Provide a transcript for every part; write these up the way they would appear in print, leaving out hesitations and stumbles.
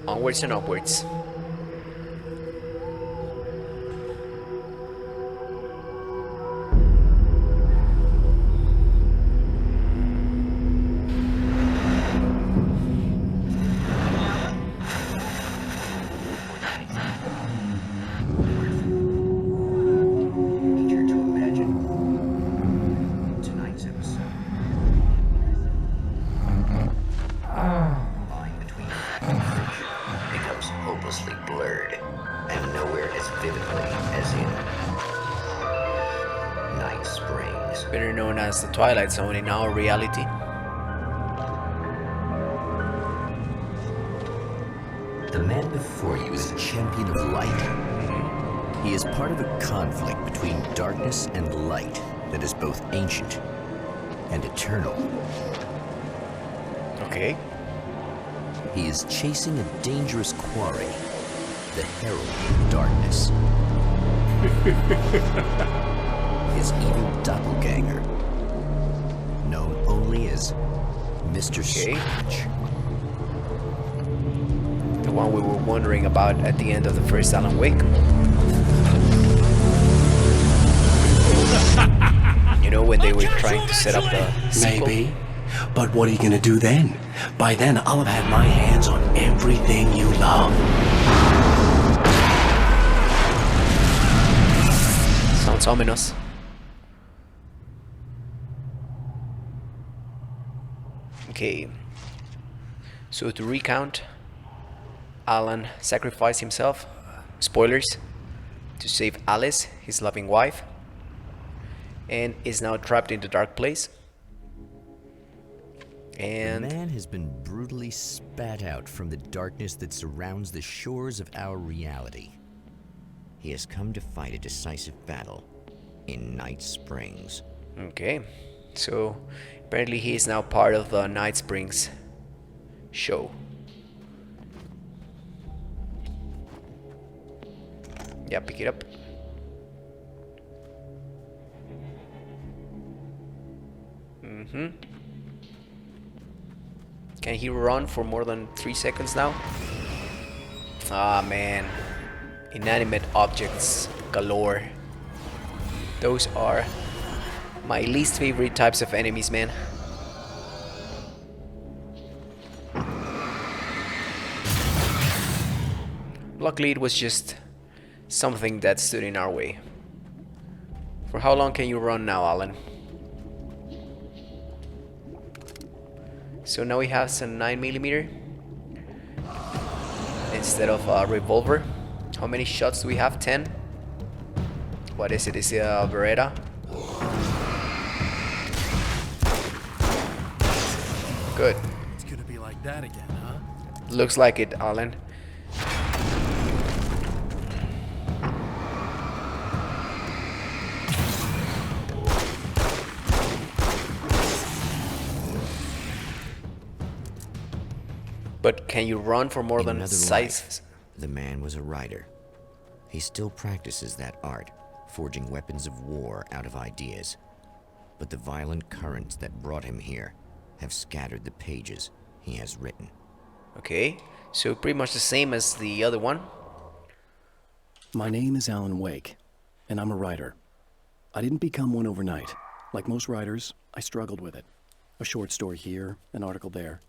Onwards and upwards. Better known as the Twilight Zone in our reality. The man before you is a champion of light. He is part of a conflict between darkness and light that is both ancient and eternal. Okay. He is chasing a dangerous quarry, the Herald of Darkness. His evil doppelgänger, known only as Mr. Scratch. The one we were wondering about at the end of the first Alan Wake. You know, when they were trying to set up the sequel? Maybe. But what are you gonna do then? By then, I'll have had my hands on everything you love. Sounds ominous. Okay. So to recount, Alan sacrificed himself, spoilers, to save Alice, his loving wife, and is now trapped in the dark place. And the man has been brutally spat out from the darkness that surrounds the shores of our reality. He has come to fight a decisive battle in Night Springs. Okay, so apparently he is now part of the Night Springs show. Yeah, pick it up. Can he run for more than 3 seconds now? Ah, man. Inanimate objects galore. Those are my least favorite types of enemies, man. Luckily, it was just something that stood in our way. For how long can you run now, Alan? So now we have some 9mm instead of a revolver. How many shots do we have? 10? What is it? Is it a Beretta? Good. It's gonna be like that again, huh? Looks like it, Alan. But can you run for more than size? The man was a writer. He still practices that art, forging weapons of war out of ideas. But the violent currents that brought him here have scattered the pages he has written. Okay, so pretty much the same as the other one. My name is Alan Wake, and I'm a writer. I didn't become one overnight. Like most writers, I struggled with it. A short story here, an article there.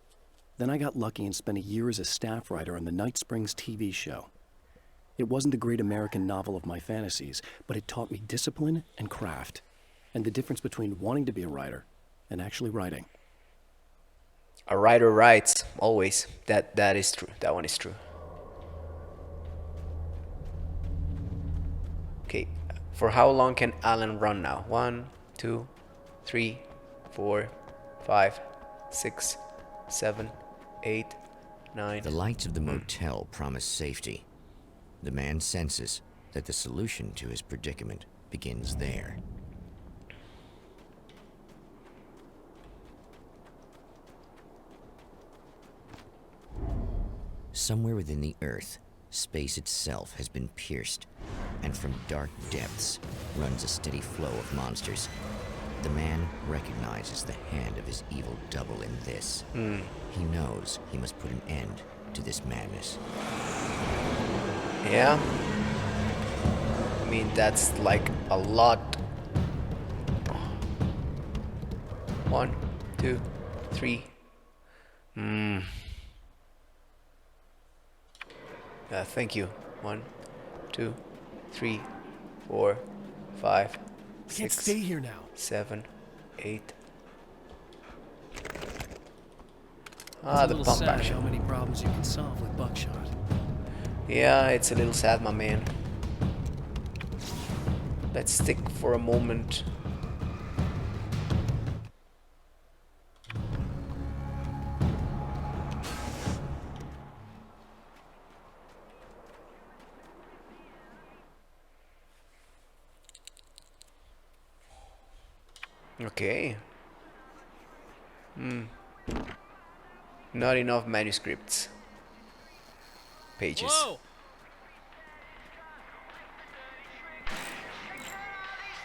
Then I got lucky and spent a year as a staff writer on the Night Springs TV show. It wasn't the great American novel of my fantasies, but it taught me discipline and craft, and the difference between wanting to be a writer and actually writing. A writer writes, always. That is true. That one is true. Okay, for how long can Alan run now? 1, 2, 3, 4, 5, 6, 7, 8, 9. The lights of the motel promise safety. The man senses that the solution to his predicament begins there. Somewhere within the Earth, space itself has been pierced, and from dark depths runs a steady flow of monsters. The man recognizes the hand of his evil double in this. He knows he must put an end to this madness. Yeah. I mean, that's like a lot. 1, 2, 3. Thank you. 1, 2, 3, 4, 5, Can't 6, stay here now. 7, 8. It's Ah, a the little pump sad action. how many problems you can solve with buckshot. Yeah, it's a little sad, my man. Let's stick for a moment. Okay. Not enough manuscripts. Pages. Whoa!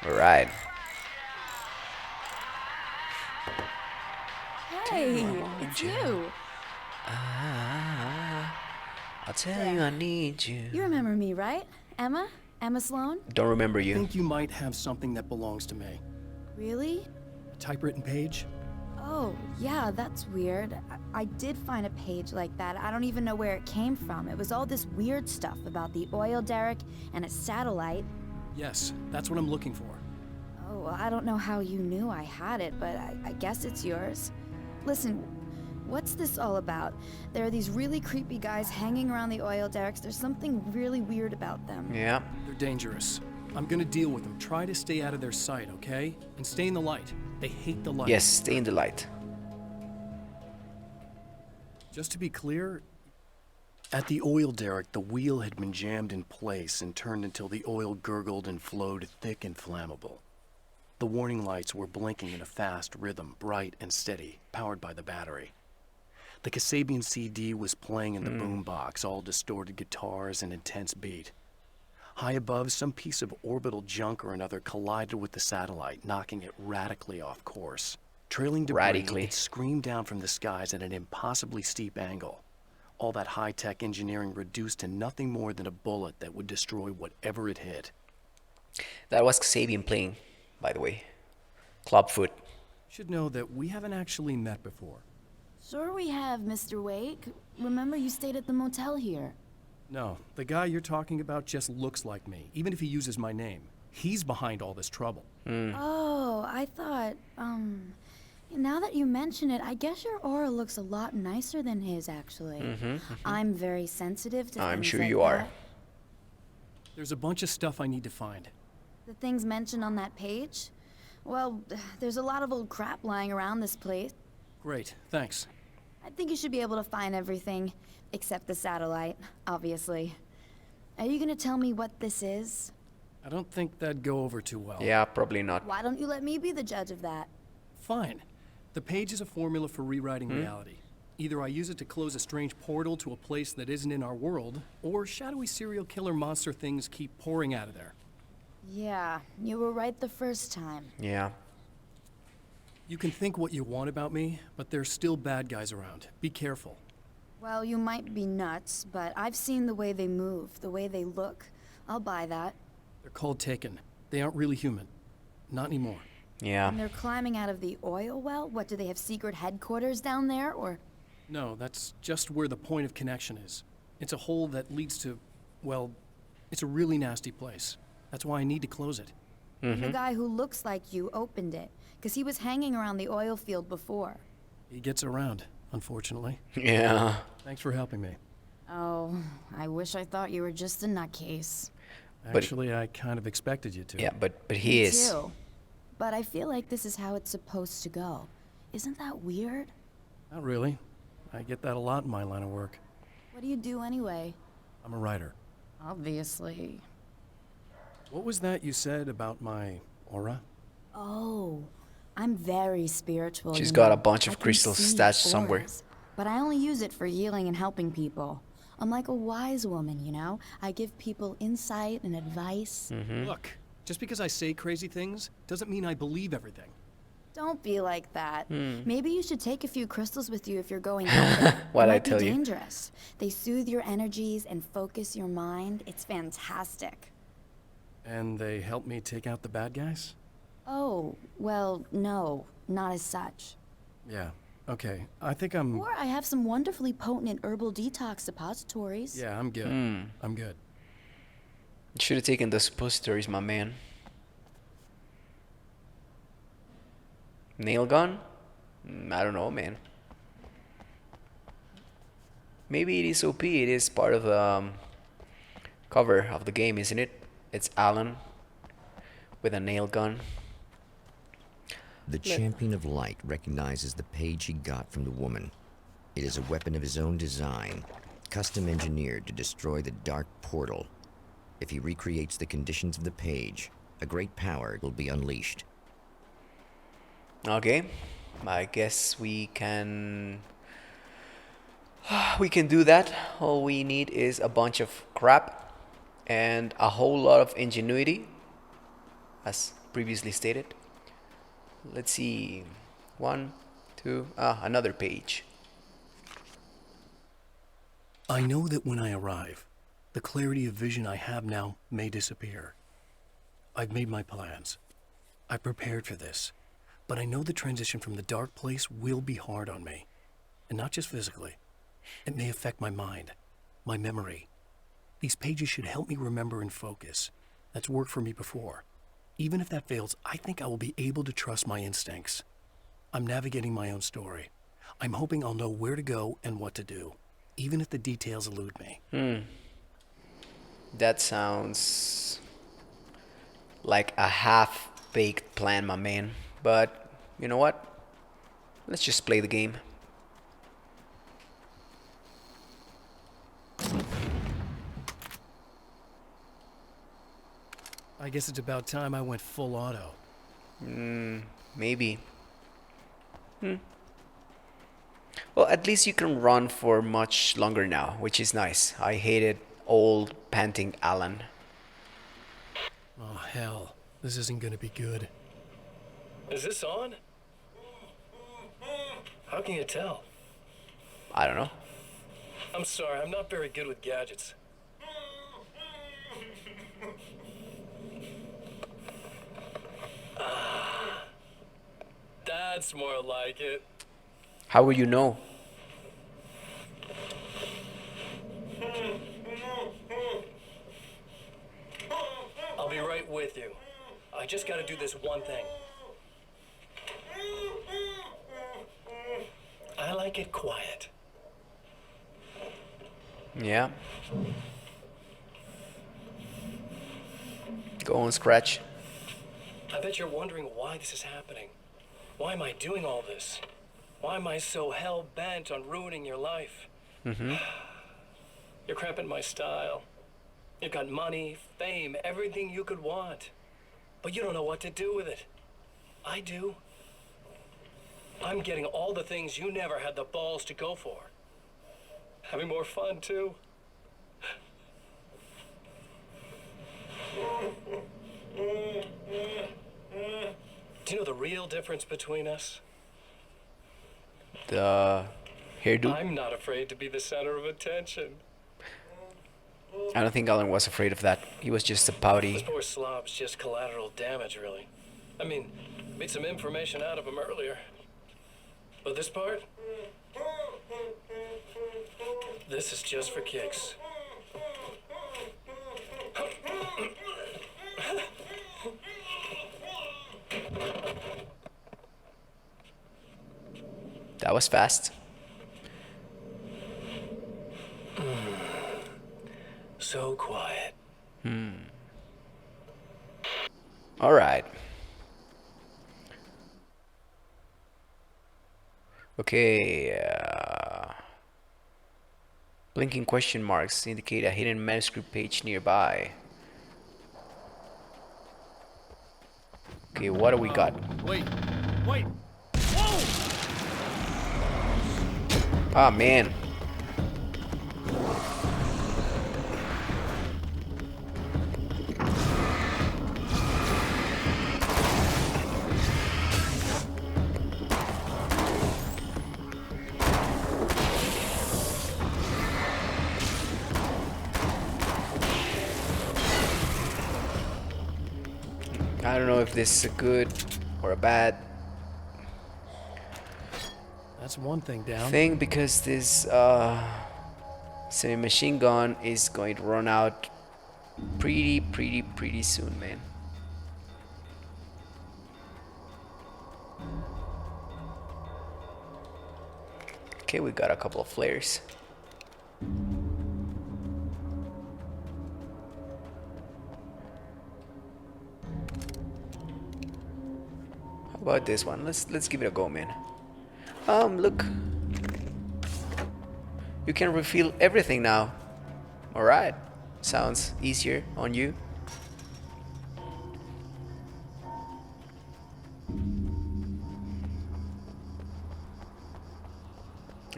Alright. Hey, it's you. I'll tell you I need you. You remember me, right? Emma? Emma Sloan? Don't remember I you. think you might have something that belongs to me. Really? A typewritten page? Oh, yeah, that's weird. I did find a page like that. I don't even know where it came from. It was all this weird stuff about the oil derrick and a satellite. Yes, that's what I'm looking for. Oh, well, I don't know how you knew I had it, but I guess it's yours. Listen, what's this all about? There are these really creepy guys hanging around the oil derricks. There's something really weird about them. Yeah. They're dangerous. I'm gonna deal with them. Try to stay out of their sight, okay? And stay in the light. They hate the light. Yes, stay in the light. Just to be clear, at the oil derrick, the wheel had been jammed in place and turned until the oil gurgled and flowed thick and flammable. The warning lights were blinking in a fast rhythm, bright and steady, powered by the battery. The Kasabian CD was playing in the boombox, all distorted guitars and intense beat. High above, some piece of orbital junk or another collided with the satellite, knocking it radically off course. Trailing debris, Radically. it screamed down from the skies at an impossibly steep angle. All that high-tech engineering reduced to nothing more than a bullet that would destroy whatever it hit. That was Xavier playing, by the way. Clubfoot. Should know that we haven't actually met before. Sure we have, Mr. Wake. Remember you stayed at the motel here. No, the guy you're talking about just looks like me, even if he uses my name. He's behind all this trouble. Oh, I thought, now that you mention it, I guess your aura looks a lot nicer than his, actually. I'm very sensitive to I'm things sure like you are. that. There's a bunch of stuff I need to find. The things mentioned on that page? Well, there's a lot of old crap lying around this place. Great, thanks. I think you should be able to find everything, except the satellite, obviously. Are you gonna tell me what this is? I don't think that'd go over too well. Yeah, probably not. Why don't you let me be the judge of that? Fine. The page is a formula for rewriting reality. Either I use it to close a strange portal to a place that isn't in our world, or shadowy serial killer monster things keep pouring out of there. Yeah, you were right the first time. Yeah. You can think what you want about me, but there's still bad guys around. Be careful. Well, you might be nuts, but I've seen the way they move, the way they look. I'll buy that. They're called Taken. They aren't really human. Not anymore. Yeah. And they're climbing out of the oil well? What, do they have secret headquarters down there, or...? No, that's just where the point of connection is. It's a hole that leads to, well, it's a really nasty place. That's why I need to close it. The guy who looks like you opened it, because he was hanging around the oil field before. He gets around, unfortunately. Yeah. Thanks for helping me. Oh, I wish I thought you were just a nutcase. But- Actually, I kind of expected you to. Yeah, but he Me is. too. But I feel like this is how it's supposed to go. Isn't that weird? Not really. I get that a lot in my line of work. What do you do anyway? I'm a writer. Obviously. What was that you said about my aura? Oh, I'm very spiritual. She's you got know. a bunch of I can crystals see stashed somewhere. auras, but I only use it for healing and helping people. I'm like a wise woman, you know? I give people insight and advice. Look, just because I say crazy things doesn't mean I believe everything. Don't be like that. Hmm. Maybe you should take a few crystals with you if you're going out there. What'd They I might tell be you? dangerous. They soothe your energies and focus your mind. It's fantastic. And they help me take out the bad guys? Oh, well, no, not as such. Yeah. Okay. I think I'm... Or I have some wonderfully potent herbal detox suppositories. Yeah, I'm good. Hmm. I'm good. You should have taken the suppositories, my man. Nail gun? I don't know, man. Maybe it is OP. It is part of the cover of the game, isn't it? It's Alan with a nail gun. The Champion of Light recognizes the page he got from the woman. It is a weapon of his own design, custom engineered to destroy the dark portal. If he recreates the conditions of the page, a great power will be unleashed. Okay, I guess we can do that. All we need is a bunch of crap and a whole lot of ingenuity, as previously stated. Let's see, one, two, another page. I know that when I arrive, the clarity of vision I have now may disappear. I've made my plans. I prepared for this. But I know the transition from the dark place will be hard on me. And not just physically. It may affect my mind, my memory. These pages should help me remember and focus. That's worked for me before. Even if that fails, I think I will be able to trust my instincts. I'm navigating my own story. I'm hoping I'll know where to go and what to do, even if the details elude me. That sounds like a half-baked plan, my man. But you know what? Let's just play the game. I guess it's about time I went full auto. Maybe. Well, at least you can run for much longer now, which is nice. I hated old panting Alan. Oh, hell. This isn't gonna be good. Is this on? How can you tell? I don't know. I'm sorry, I'm not very good with gadgets. That's more like it. How will you know? I'll be right with you. I just gotta do this one thing. I like it quiet. Yeah. Go on, Scratch. I bet you're wondering why this is happening. Why am I doing all this? Why am I so hell-bent on ruining your life? You're cramping my style. You've got money, fame, everything you could want. But you don't know what to do with it. I do. I'm getting all the things you never had the balls to go for. Having more fun, too. Do you know the real difference between us? The hairdo. I'm not afraid to be the center of attention. I don't think Alan was afraid of that. He was just a This pouty. poor slob's just collateral damage, really. I mean, made some information out of him earlier. But this part? This is just for kicks. That was fast. So quiet. All right. Okay. Blinking question marks indicate a hidden manuscript page nearby. Okay, what do we got? Wait! Wait! Ah, man. I don't know if this is a good or a bad That's one thing down. thing, because this semi-machine gun is going to run out pretty soon, man. Okay, we got a couple of flares. How about this one? Let's give it a go, man. Look. You can refill everything now. Alright. Sounds easier on you.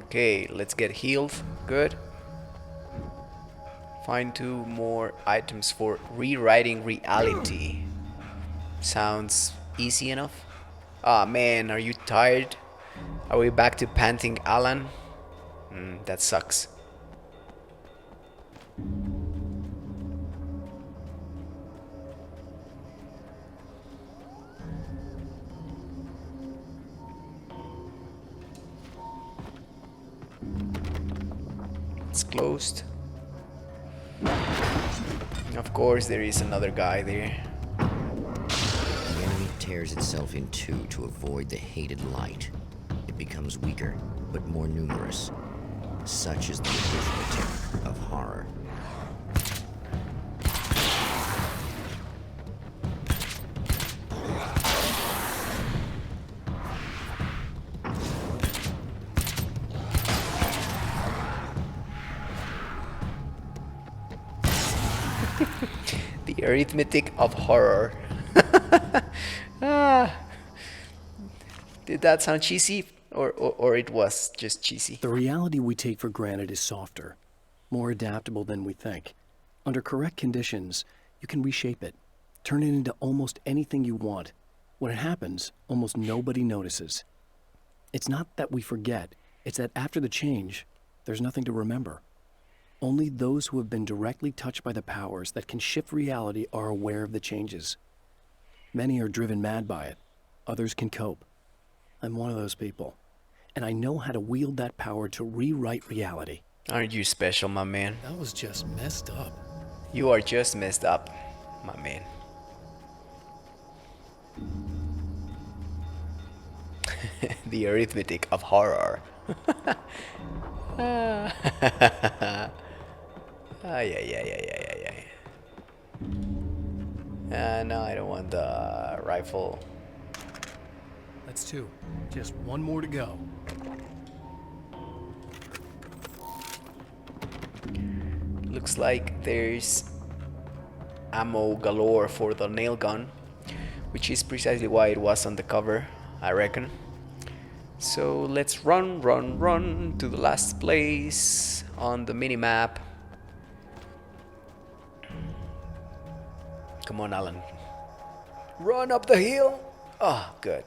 Okay, let's get healed. Good. Find 2 more items for rewriting reality. Sounds easy enough. Ah, man, are you tired? Are we back to panting Alan? That sucks. It's closed. Of course, there is another guy there. The enemy tears itself in two to avoid the hated light. It becomes weaker, but more numerous. Such is the arithmetic of horror. The arithmetic of horror. Ah. Did that sound cheesy? Or it was just cheesy? The reality we take for granted is softer, more adaptable than we think. Under correct conditions, you can reshape it, turn it into almost anything you want. When it happens, almost nobody notices. It's not that we forget, it's that after the change, there's nothing to remember. Only those who have been directly touched by the powers that can shift reality are aware of the changes. Many are driven mad by it. Others can cope. I'm one of those people. And I know how to wield that power to rewrite reality. Aren't you special, my man? That was just messed up. You are just messed up, my man. The arithmetic of horror. Yeah. No, I don't want the rifle. That's 2. Just 1 more to go. Looks like there's ammo galore for the nail gun, which is precisely why it was on the cover, I reckon. So let's run to the last place on the minimap. Come on, Alan. Run up the hill. Oh, good.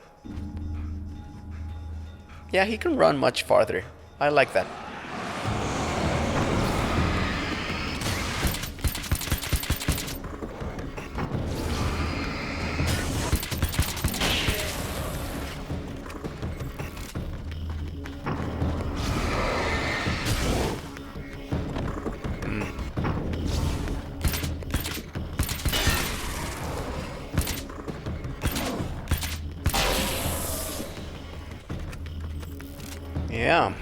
Yeah, he can run much farther. I like that. Yeah,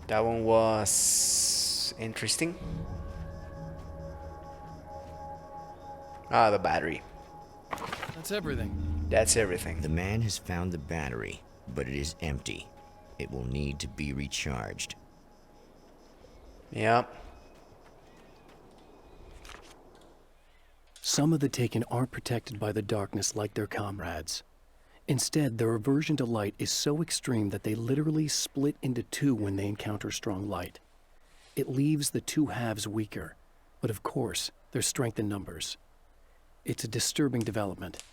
that one was interesting. Ah, the battery. That's everything. That's everything. The man has found the battery, but it is empty. It will need to be recharged. Yeah. Some of the Taken aren't protected by the darkness like their comrades. Instead, their aversion to light is so extreme that they literally split into 2 when they encounter strong light. It leaves the 2 halves weaker, but of course, there's strength in numbers. It's a disturbing development.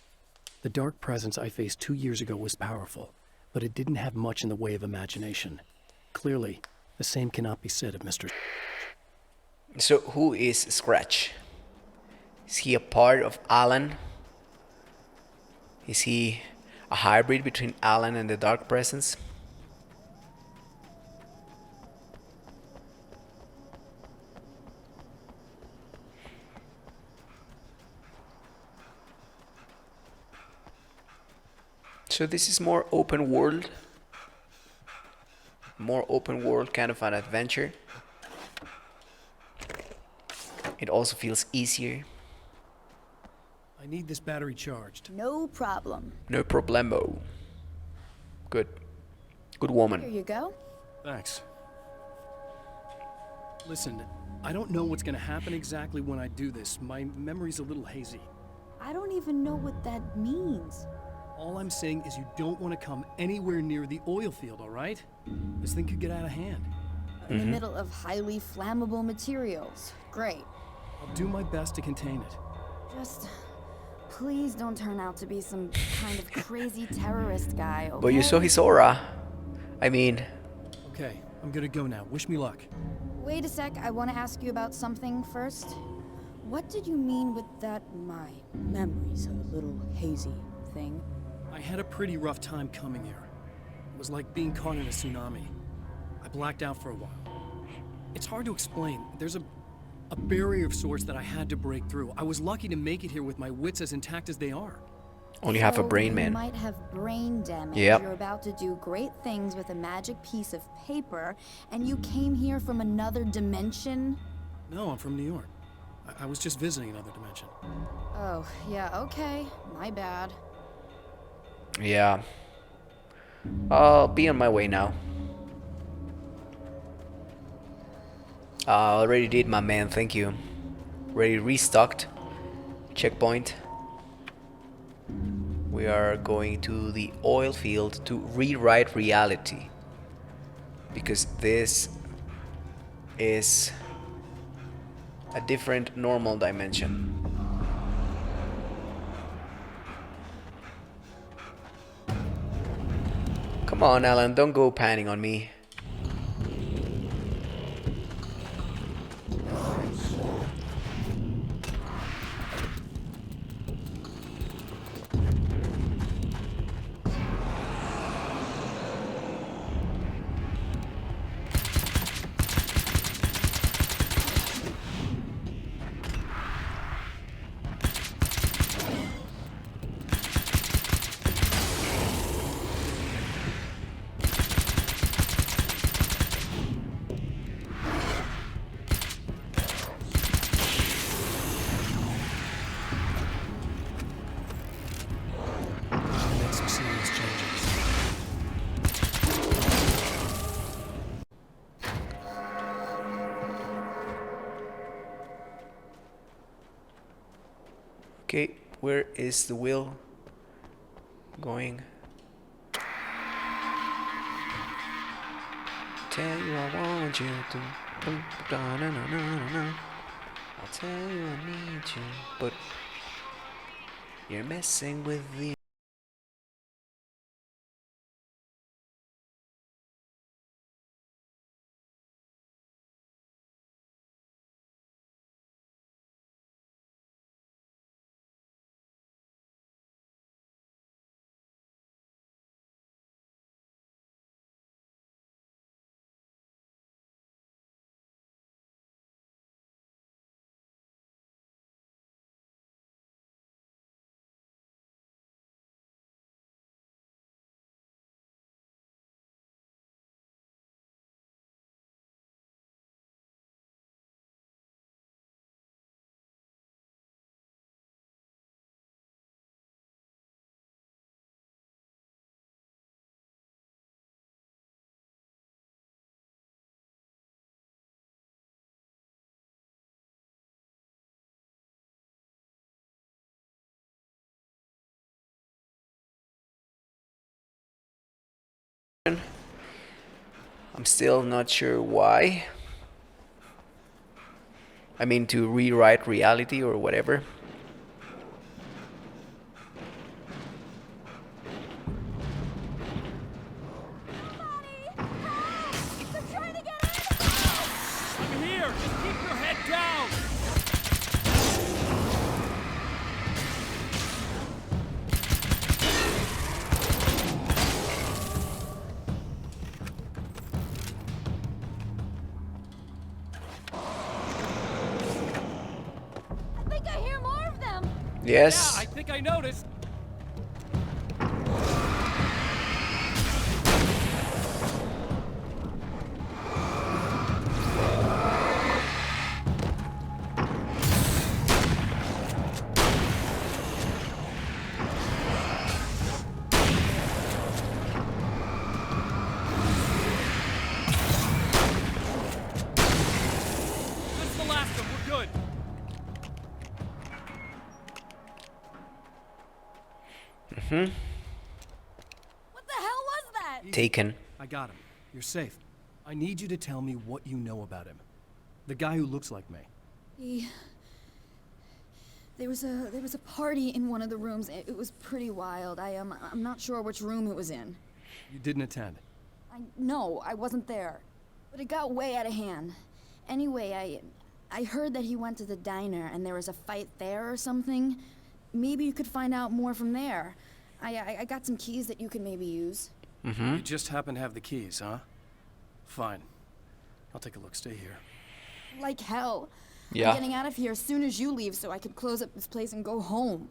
The dark presence I faced 2 years ago was powerful, but it didn't have much in the way of imagination. Clearly, the same cannot be said of Mr. So who is Scratch? Is he a part of Alan? Is he a hybrid between Alan and the Dark Presence? So this is more open world kind of an adventure. It also feels easier. I need this battery charged. No problem. No problemo. Good. Good Here woman. you go. Thanks. Listen, I don't know what's gonna happen exactly when I do this. My memory's a little hazy. I don't even know what that means. All I'm saying is you don't want to come anywhere near the oil field, all right? This thing could get out of hand. In the middle of highly flammable materials. Great. I'll do my best to contain it. Just please don't turn out to be some kind of crazy terrorist guy, okay? But you saw his aura. I mean, Okay, I'm gonna go now. Wish me luck. Wait a sec, I want to ask you about something first. What did you mean with that my memory's a little hazy thing? I had a pretty rough time coming here. It was like being caught in a tsunami. I blacked out for a while. It's hard to explain. There's a barrier of sorts that I had to break through. I was lucky to make it here with my wits as intact as they are. only half a So brain you man. might have brain damage. Yep. You're about to do great things with a magic piece of paper, and you came here from another dimension? No, I'm from New York. I was just visiting another dimension. Oh, yeah, okay. My bad. Yeah. I'll be on my way now. I already did, my man, thank you. Already restocked. Checkpoint. We are going to the oil field to rewrite reality. Because this is a different normal dimension. Come on, Alan, don't go panning on me. Make some serious changes. Okay, where is the wheel going? Tell you I want you to. I'll tell you I need you, but you're messing with the. I'm still not sure why. I mean, to rewrite reality or whatever. I'm here! Just keep your head down! Yes. Yeah, I think I noticed. That's the last one. We're good. What the hell was that? Taken. I got him. You're safe. I need you to tell me what you know about him. The guy who looks like me. There was a party in one of the rooms. It was pretty wild. I'm not sure which room it was in. You didn't attend. No, I wasn't there. But it got way out of hand. Anyway, I heard that he went to the diner and there was a fight there or something. Maybe you could find out more from there. I got some keys that you could maybe use. You just happen to have the keys, huh? Fine. I'll take a look. Stay here. Like hell. Yeah. I'm getting out of here as soon as you leave so I could close up this place and go home.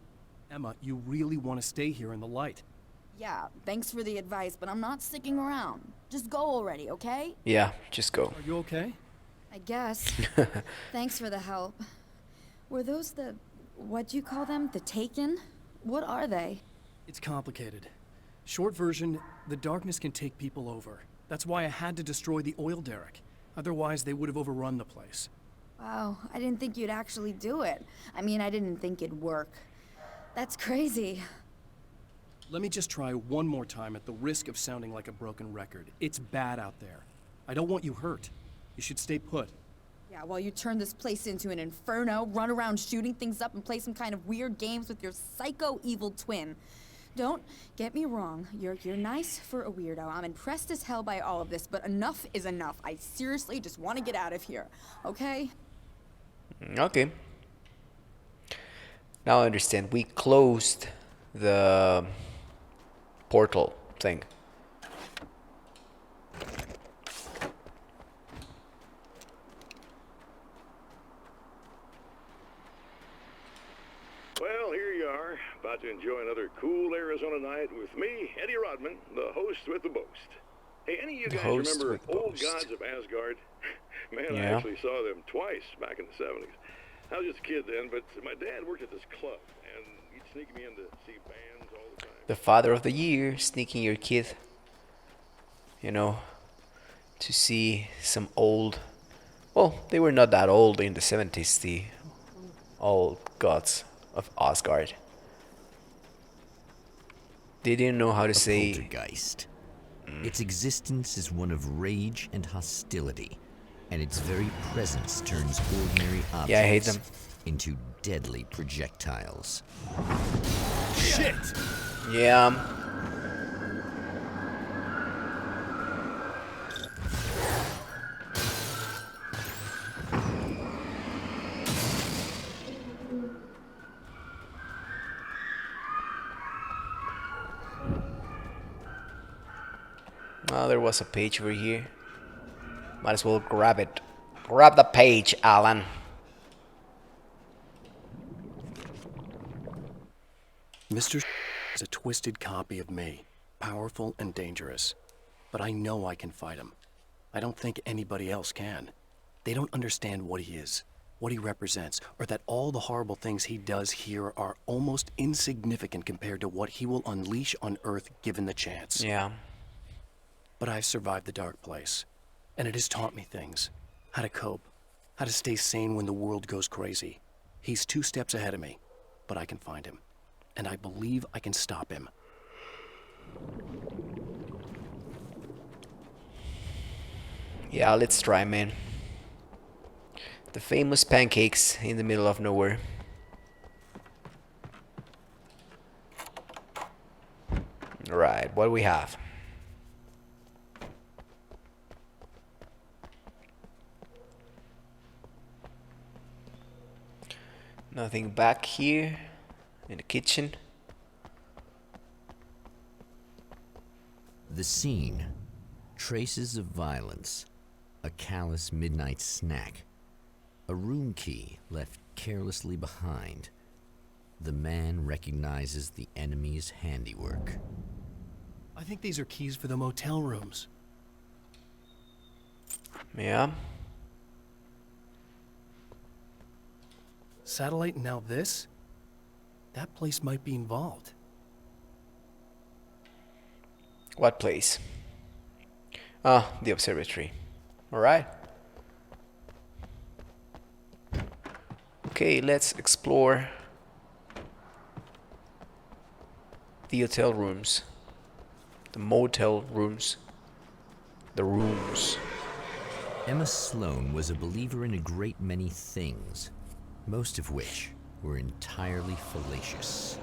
Emma, you really want to stay here in the light. Yeah, thanks for the advice, but I'm not sticking around. Just go already, okay? Yeah, just go. Are you okay? I guess. Thanks for the help. Were those the... what'd you call them? The Taken? What are they? It's complicated. Short version, the darkness can take people over. That's why I had to destroy the oil derrick. Otherwise, they would have overrun the place. Wow, I didn't think you'd actually do it. I mean, I didn't think it'd work. That's crazy. Let me just try one more time at the risk of sounding like a broken record. It's bad out there. I don't want you hurt. You should stay put. Yeah, while you turn this place into an inferno, run around shooting things up and play some kind of weird games with your psycho evil twin. Don't get me wrong, you're nice for a weirdo. I'm impressed as hell by all of this, but enough is enough. I seriously just want to get out of here, okay? Okay. Now I understand. We closed the portal thing. Well, here you are, about to enjoy another cool Arizona night with me, Eddie Rodman, the host with the boast. Hey, any of you The guys host remember with Old boast. Gods of Asgard? Man, I Yeah. actually saw them twice back in the 70s. I was just a kid then, but my dad worked at this club, and he'd sneak me in to see bands all the time. The father of the year, sneaking your kid, you know, to see some old. Well, they were not that old in the 70s, the old gods of Asgard. They didn't know how to A say. poltergeist. Its existence is one of rage and hostility, and its very presence turns ordinary objects Yeah, I hate them. into deadly projectiles. Shit! Yeah. Oh, there was a page over here. Might as well grab it. Grab the page, Alan. Mr. is a twisted copy of me, powerful and dangerous. But I know I can fight him. I don't think anybody else can. They don't understand what he is, what he represents, or that all the horrible things he does here are almost insignificant compared to what he will unleash on Earth given the chance. Yeah. But I've survived the dark place, and it has taught me things. How to cope, how to stay sane when the world goes crazy. He's 2 steps ahead of me, but I can find him. And I believe I can stop him. Yeah, let's try, man. The famous pancakes in the middle of nowhere. Right, what do we have? Nothing back here in the kitchen. The scene. Traces of violence. A callous midnight snack. A room key left carelessly behind. the man recognizes the enemy's handiwork. I think these are keys for the motel rooms. Yeah. Satellite and now this? That place might be involved. What place? Ah, the observatory. Alright. Okay, let's explore the hotel rooms. The motel rooms. The rooms. Emma Sloan was a believer in a great many things, most of which were entirely fallacious.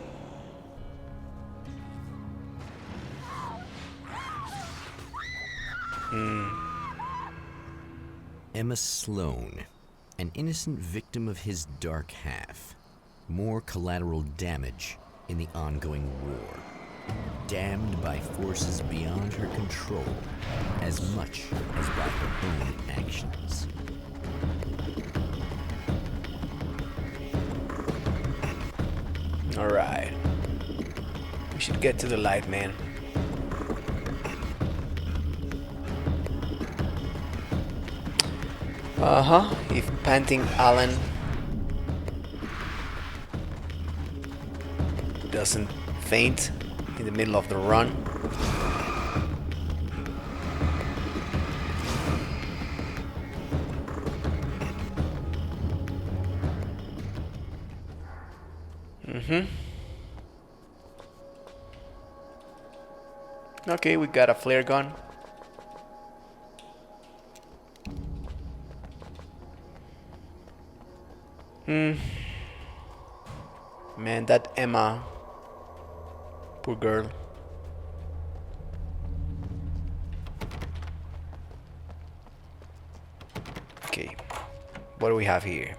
Emma Sloan, an innocent victim of his dark half. More collateral damage in the ongoing war. Damned by forces beyond her control as much as by her own actions. Alright. We should get to the light, man. If panting Alan doesn't faint in the middle of the run. Okay, we got a flare gun. Man, that Emma. Poor girl. Okay, what do we have here?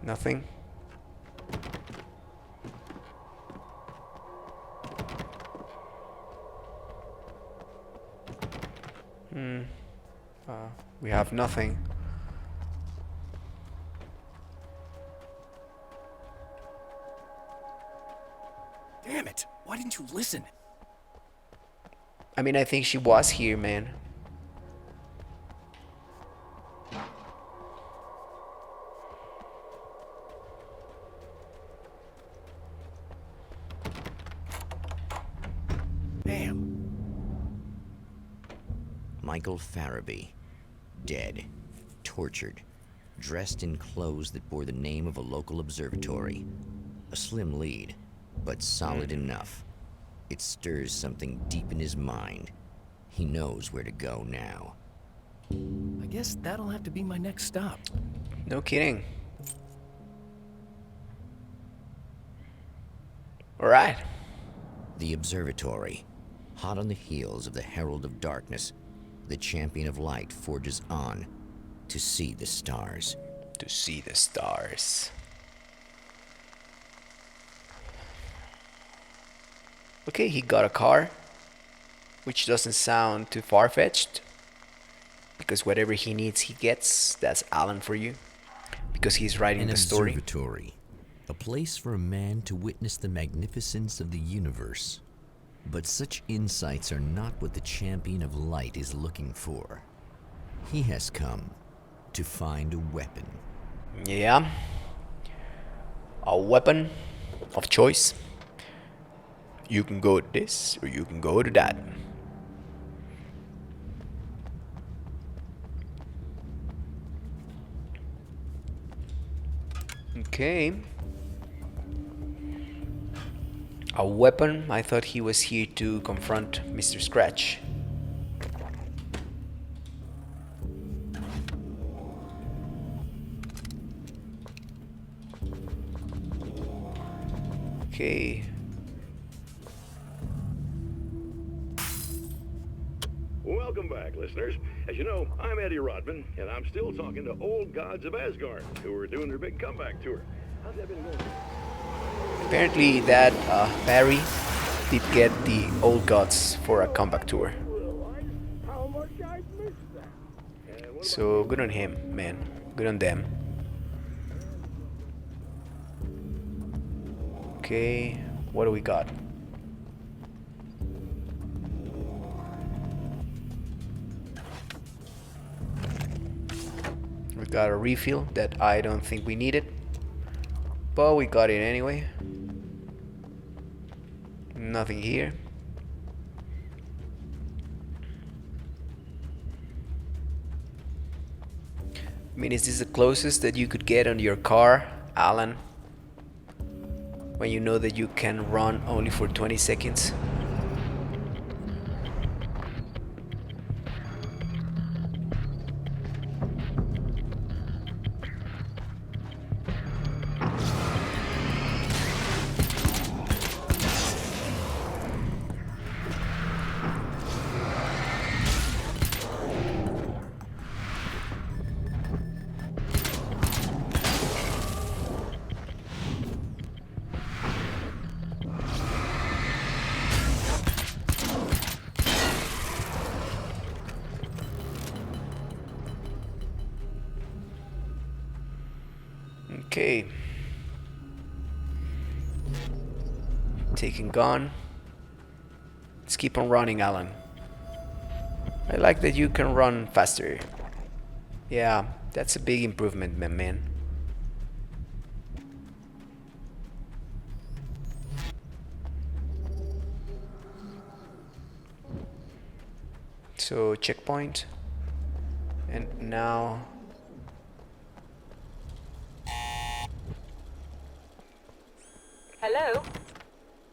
Nothing. We have nothing. Damn it! Why didn't you listen? I mean, I think she was here, man. Damn. Michael Farabee, dead, tortured, dressed in clothes that bore the name of a local observatory. A slim lead, but solid enough. It stirs something deep in his mind. He knows where to go now. I guess that'll have to be my next stop. No kidding. Alright. The observatory. Hot on the heels of the Herald of Darkness, the champion of light forges on to see the stars. To see the stars. Okay, he got a car, which doesn't sound too far-fetched, because whatever he needs he gets. That's Alan for you, because he's writing An the story. observatory, a place for a man to witness the magnificence of the universe. But such insights are not what the champion of light is looking for. He has come to find a weapon. Yeah, a weapon of choice. You can go to this or you can go to that. Okay. A weapon? I thought he was here to confront Mr. Scratch. Okay. Welcome back, listeners. As you know, I'm Eddie Rodman, and I'm still talking to old gods of Asgard, who are doing their big comeback tour. How's that been going? Apparently that Barry did get the old gods for a comeback tour. So good on him, man. Good on them. Okay, what do we got? We got a refill that I don't think we needed, but we got it anyway. Nothing here. I mean, is this the closest that you could get on your car, Alan? When you know that you can run only for 20 seconds? Okay. Taken gun. Let's keep on running, Alan. I like that you can run faster. Yeah, that's a big improvement, man. So, checkpoint. And now... Hello?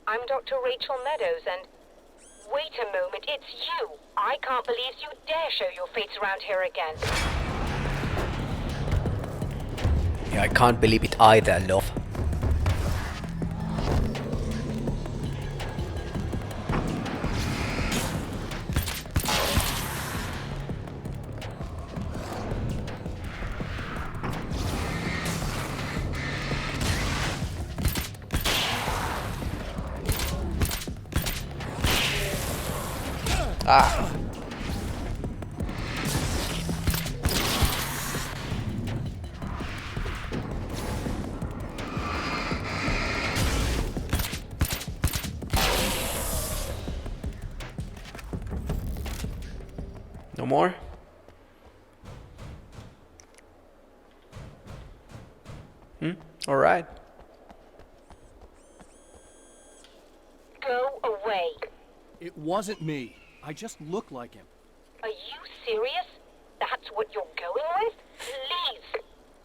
I'm Dr. Rachel Meadows, and... Wait a moment, it's you! I can't believe you dare show your face around here again. Yeah, I can't believe it either, love. Ah. No more? All right. Go away. It wasn't me. I just look like him. Are you serious? That's what you're going with? Please.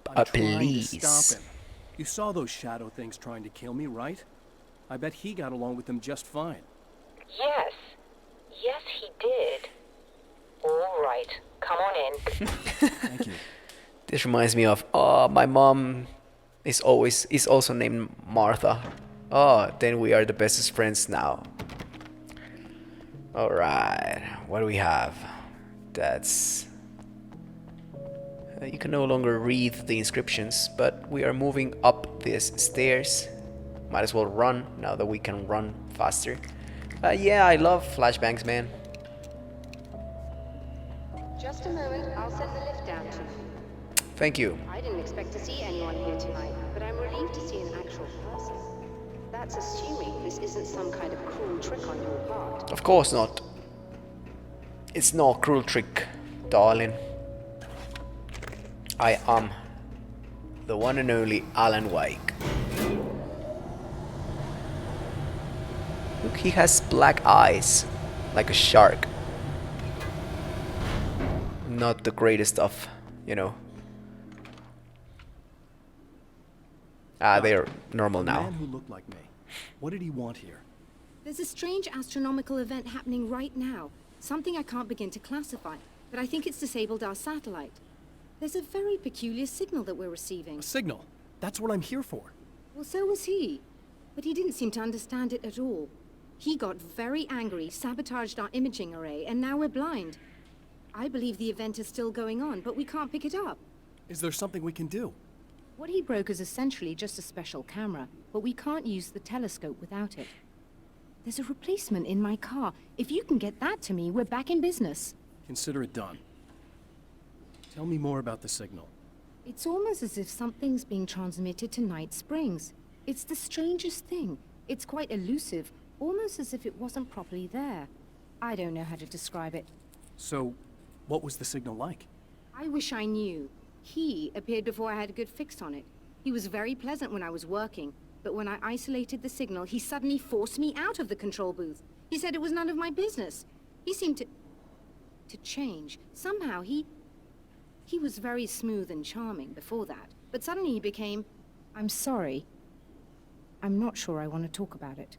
I'm trying please. to stop him. You saw those shadow things trying to kill me, right? I bet he got along with them just fine. Yes. Yes, he did. All right. Come on in. Thank you. This reminds me of my mom is also named Martha. Oh, then we are the bestest friends now. All right, what do we have? That's you can no longer read the inscriptions, but we are moving up these stairs. Might as well run now that we can run faster. Yeah, I love flashbangs, man. Just a moment, I'll send the lift down to you. Thank you. I didn't expect to see anyone here tonight, but I'm relieved to see an actual person. That's assuming this isn't some kind of cruel trick on your part. Of course not. It's no cruel trick, darling. I am the one and only Alan Wake. Look, he has black eyes, like a shark. Not the greatest of, you know. They're normal A now. man who looked like me. What did he want here? There's a strange astronomical event happening right now. Something I can't begin to classify, but I think it's disabled our satellite. There's a very peculiar signal that we're receiving. A signal. That's what I'm here for. Well, so was he. But he didn't seem to understand it at all. He got very angry, sabotaged our imaging array, and now we're blind. I believe the event is still going on, but we can't pick it up. Is there something we can do? What he broke is essentially just a special camera, but we can't use the telescope without it. There's a replacement in my car. If you can get that to me, we're back in business. Consider it done. Tell me more about the signal. It's almost as if something's being transmitted to Night Springs. It's the strangest thing. It's quite elusive, almost as if it wasn't properly there. I don't know how to describe it. So, what was the signal like? I wish I knew. He appeared before I had a good fix on it. He was very pleasant when I was working, but when I isolated the signal, he suddenly forced me out of the control booth. He said it was none of my business. He seemed to change. Somehow he was very smooth and charming before that, but suddenly he became, I'm sorry. I'm not sure I want to talk about it.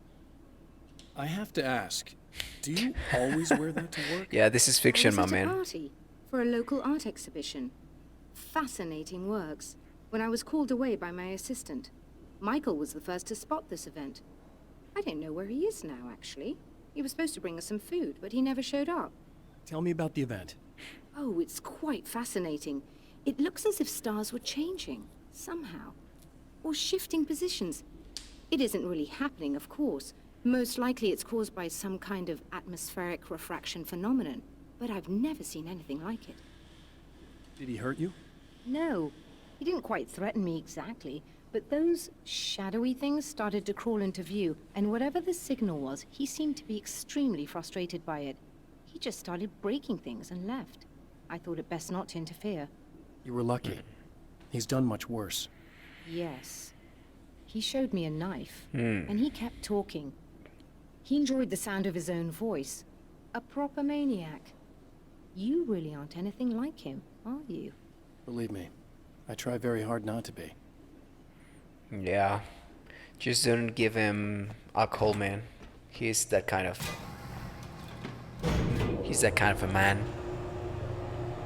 I have to ask, do you always wear that to work? Yeah, this is fiction, I my was at man. a party for a local art exhibition. Fascinating works. When I was called away by my assistant, Michael was the first to spot this event. I don't know where he is now, actually. He was supposed to bring us some food, but he never showed up. Tell me about the event. Oh, it's quite fascinating. It looks as if stars were changing, somehow. Or shifting positions. It isn't really happening, of course. Most likely it's caused by some kind of atmospheric refraction phenomenon. But I've never seen anything like it. Did he hurt you? No, he didn't quite threaten me exactly. But those shadowy things started to crawl into view, and whatever the signal was, he seemed to be extremely frustrated by it. He just started breaking things and left. I thought it best not to interfere. You were lucky. He's done much worse. Yes. He showed me a knife, and he kept talking. He enjoyed the sound of his own voice. A proper maniac. You really aren't anything like him, are you? Believe me, I try very hard not to be. Yeah. Just don't give him alcohol, man. He's that kind of a man.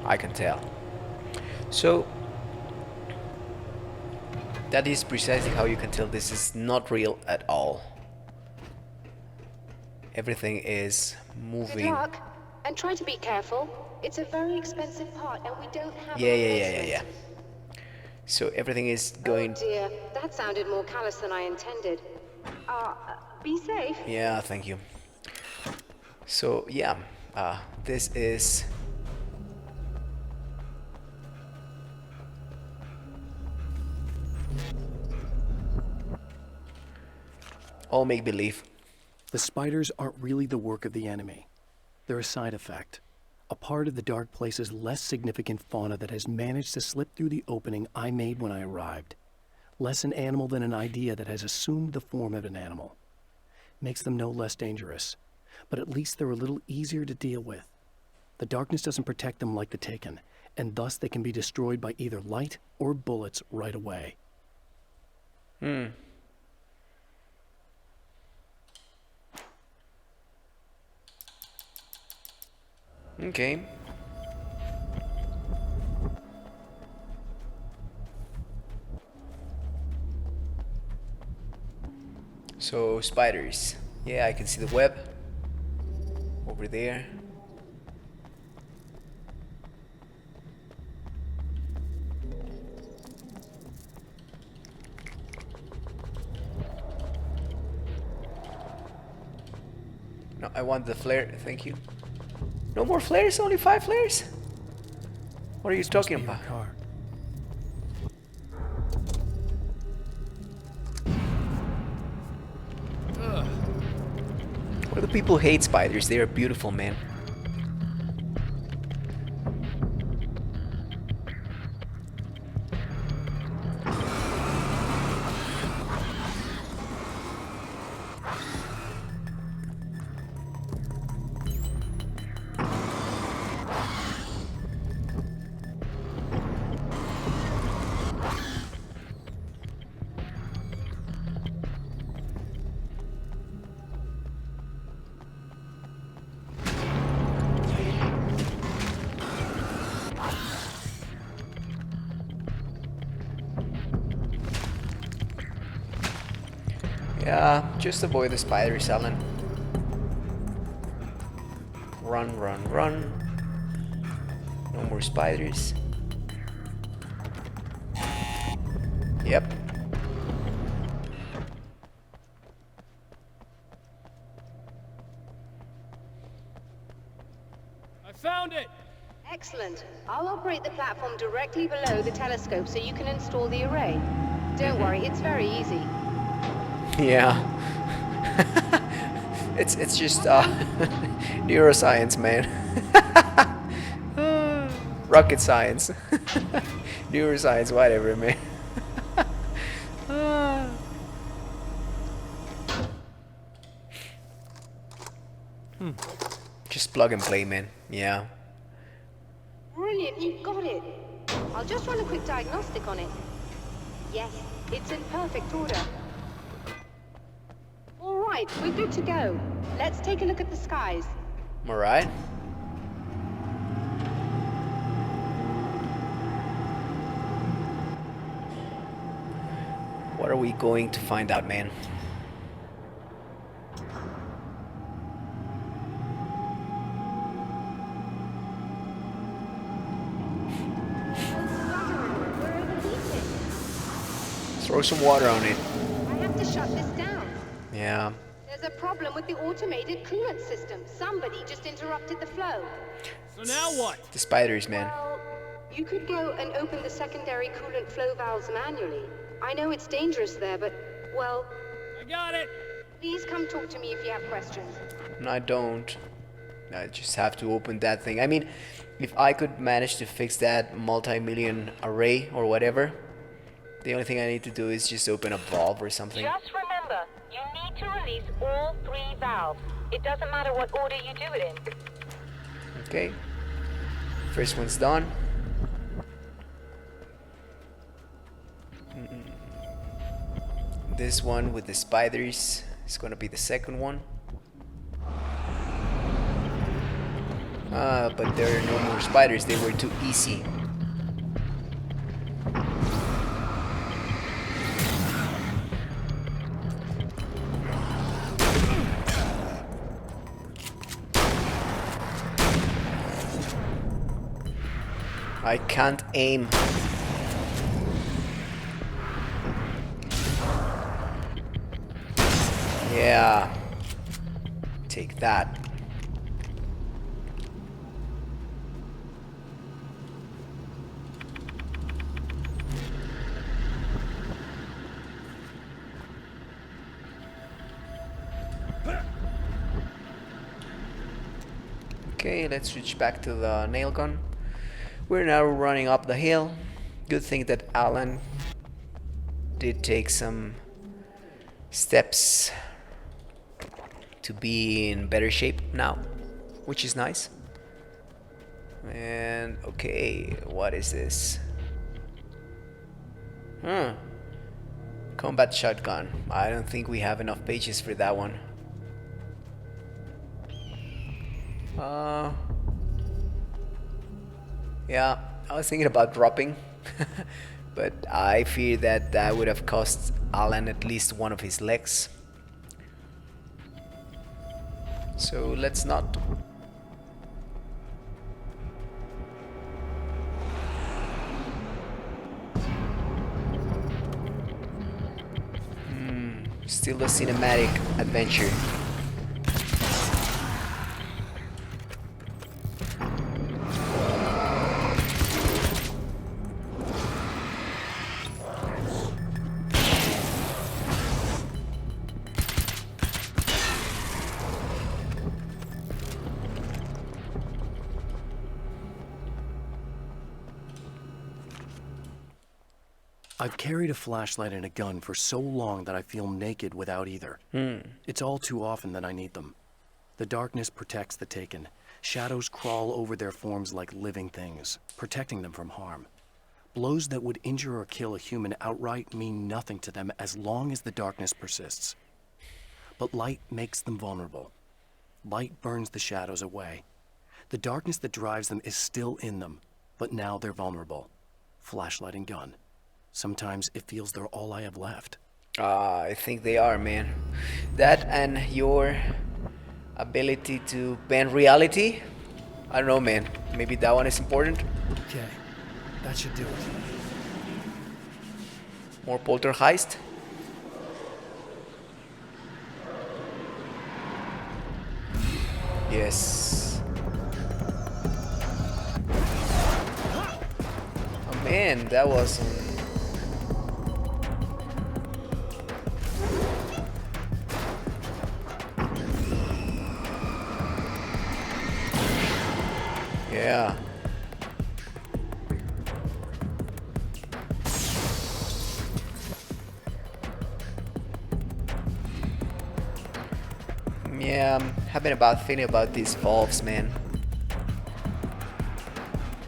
I can tell. So that is precisely how you can tell this is not real at all. Everything is Good moving. luck, and try to be careful. It's a very expensive part, and we don't have a Yeah. replacement. So everything is going. Oh dear, that sounded more callous than I intended. Be safe. Yeah, thank you. So yeah, this is all make believe. The spiders aren't really the work of the enemy. They're a side effect. A part of the Dark Place's less significant fauna that has managed to slip through the opening I made when I arrived. Less an animal than an idea that has assumed the form of an animal. Makes them no less dangerous, but at least they're a little easier to deal with. The darkness doesn't protect them like the Taken, and thus they can be destroyed by either light or bullets right away. Okay. So spiders. Yeah, I can see the web over there. No, I want the flare. Thank you. No more flares? Only 5 flares? What are you talking Be your about? car. Why do people hate spiders? They are beautiful, man. Yeah, just avoid the spiders, Alan. Run, run, run. No more spiders. Yep. I found it! Excellent. I'll operate the platform directly below the telescope so you can install the array. Don't worry, it's very easy. Yeah. it's just neuroscience, man. Rocket science. Neuroscience, whatever, man. Just plug and play, man. Yeah. Brilliant, you got it. I'll just run a quick diagnostic on it. Yes, it's in perfect order. All right, we're good to go. Let's take a look at the skies. All right. What are we going to find out, man? Throw some water on it. I have to shut this down. Yeah. There's a problem with the automated coolant system. Somebody just interrupted the flow. So now what? The spiders, man. Well, you could go and open the secondary coolant flow valves manually. I know it's dangerous there, but, well... I got it! Please come talk to me if you have questions. No, I don't. I just have to open that thing. I mean, if I could manage to fix that multi-million array or whatever, the only thing I need to do is just open a valve or something. Just remember, you need to release all 3 valves. It doesn't matter what order you do it in. Okay. First one's done. This one with the spiders is gonna be the second one. But there are no more spiders, they were too easy. I can't aim. Yeah. Take that. Okay, let's switch back to the nail gun. We're now running up the hill. Good thing that Alan did take some steps to be in better shape now, which is nice. And okay, what is this? Combat shotgun. I don't think we have enough pages for that one. Yeah, I was thinking about dropping, but I fear that that would have cost Alan at least one of his legs. So let's not. Still a cinematic adventure. I've carried a flashlight and a gun for so long that I feel naked without either. It's all too often that I need them. The darkness protects the taken. Shadows crawl over their forms like living things, protecting them from harm. Blows that would injure or kill a human outright mean nothing to them as long as the darkness persists. But light makes them vulnerable. Light burns the shadows away. The darkness that drives them is still in them, but now they're vulnerable. Flashlight and gun. Sometimes it feels they're all I have left. I think they are, man. That and your ability to bend reality. I don't know, man. Maybe that one is important. Okay, that should do it. More poltergeist. Yes. Man, that was... yeah. Yeah, I'm having a bad feeling about these valves, man.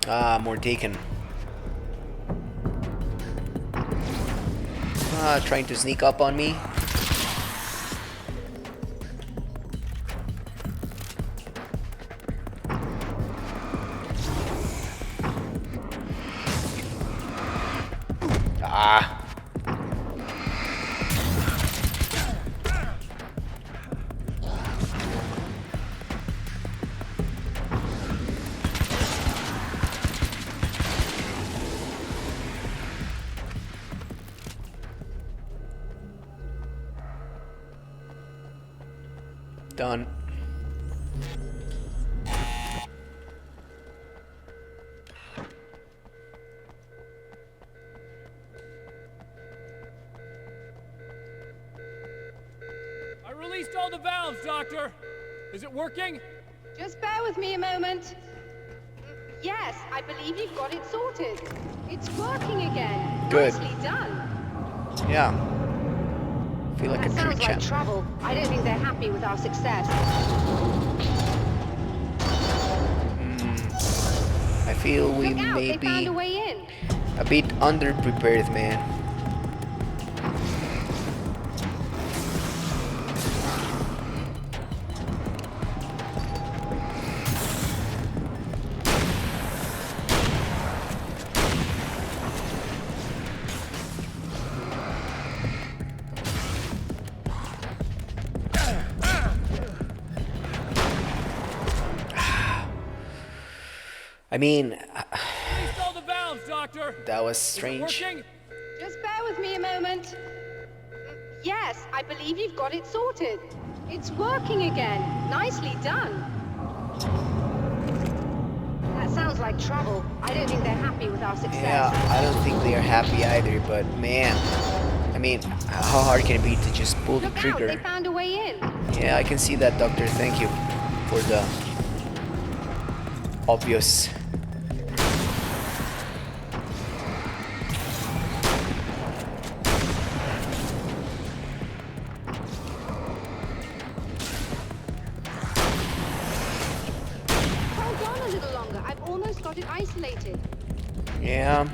Ah, more taken. Ah, trying to sneak up on me. Ah. Done. I released all the valves, Doctor. Is it working? Just bear with me a moment. Yes, I believe you've got it sorted. It's working again. Good. Nicely done. Yeah. Feel like That a true sounds like champ. trouble. I don't think they're happy with our success. I feel we Look out, may they found be a way in. a bit underprepared, man. I mean, Released all the valves, Doctor. that was Is it strange. working? Just bear with me a moment. Yes, I believe you've got it sorted. It's working again. Nicely done. That sounds like trouble. I don't think they're happy with our success. Yeah, I don't think they are happy either, but man, I mean, how hard can it be to just pull the Look out, they trigger? found a way in. Yeah, I can see that, Doctor. Thank you for the obvious. Hold on a little longer. I've almost got it isolated. Yeah.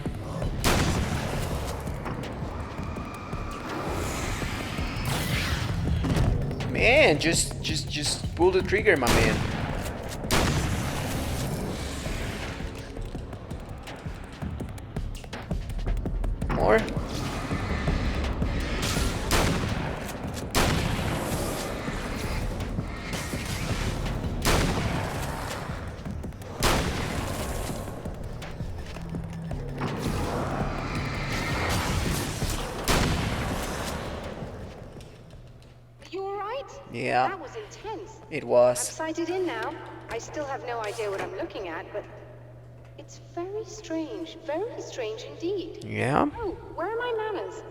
Man, just pull the trigger, my man. More? Are you alright? Yeah. That was intense. It I'm was. sighted in now. I still have no idea what I'm looking at, but it's very strange indeed. Yeah. Oh, where are my manners?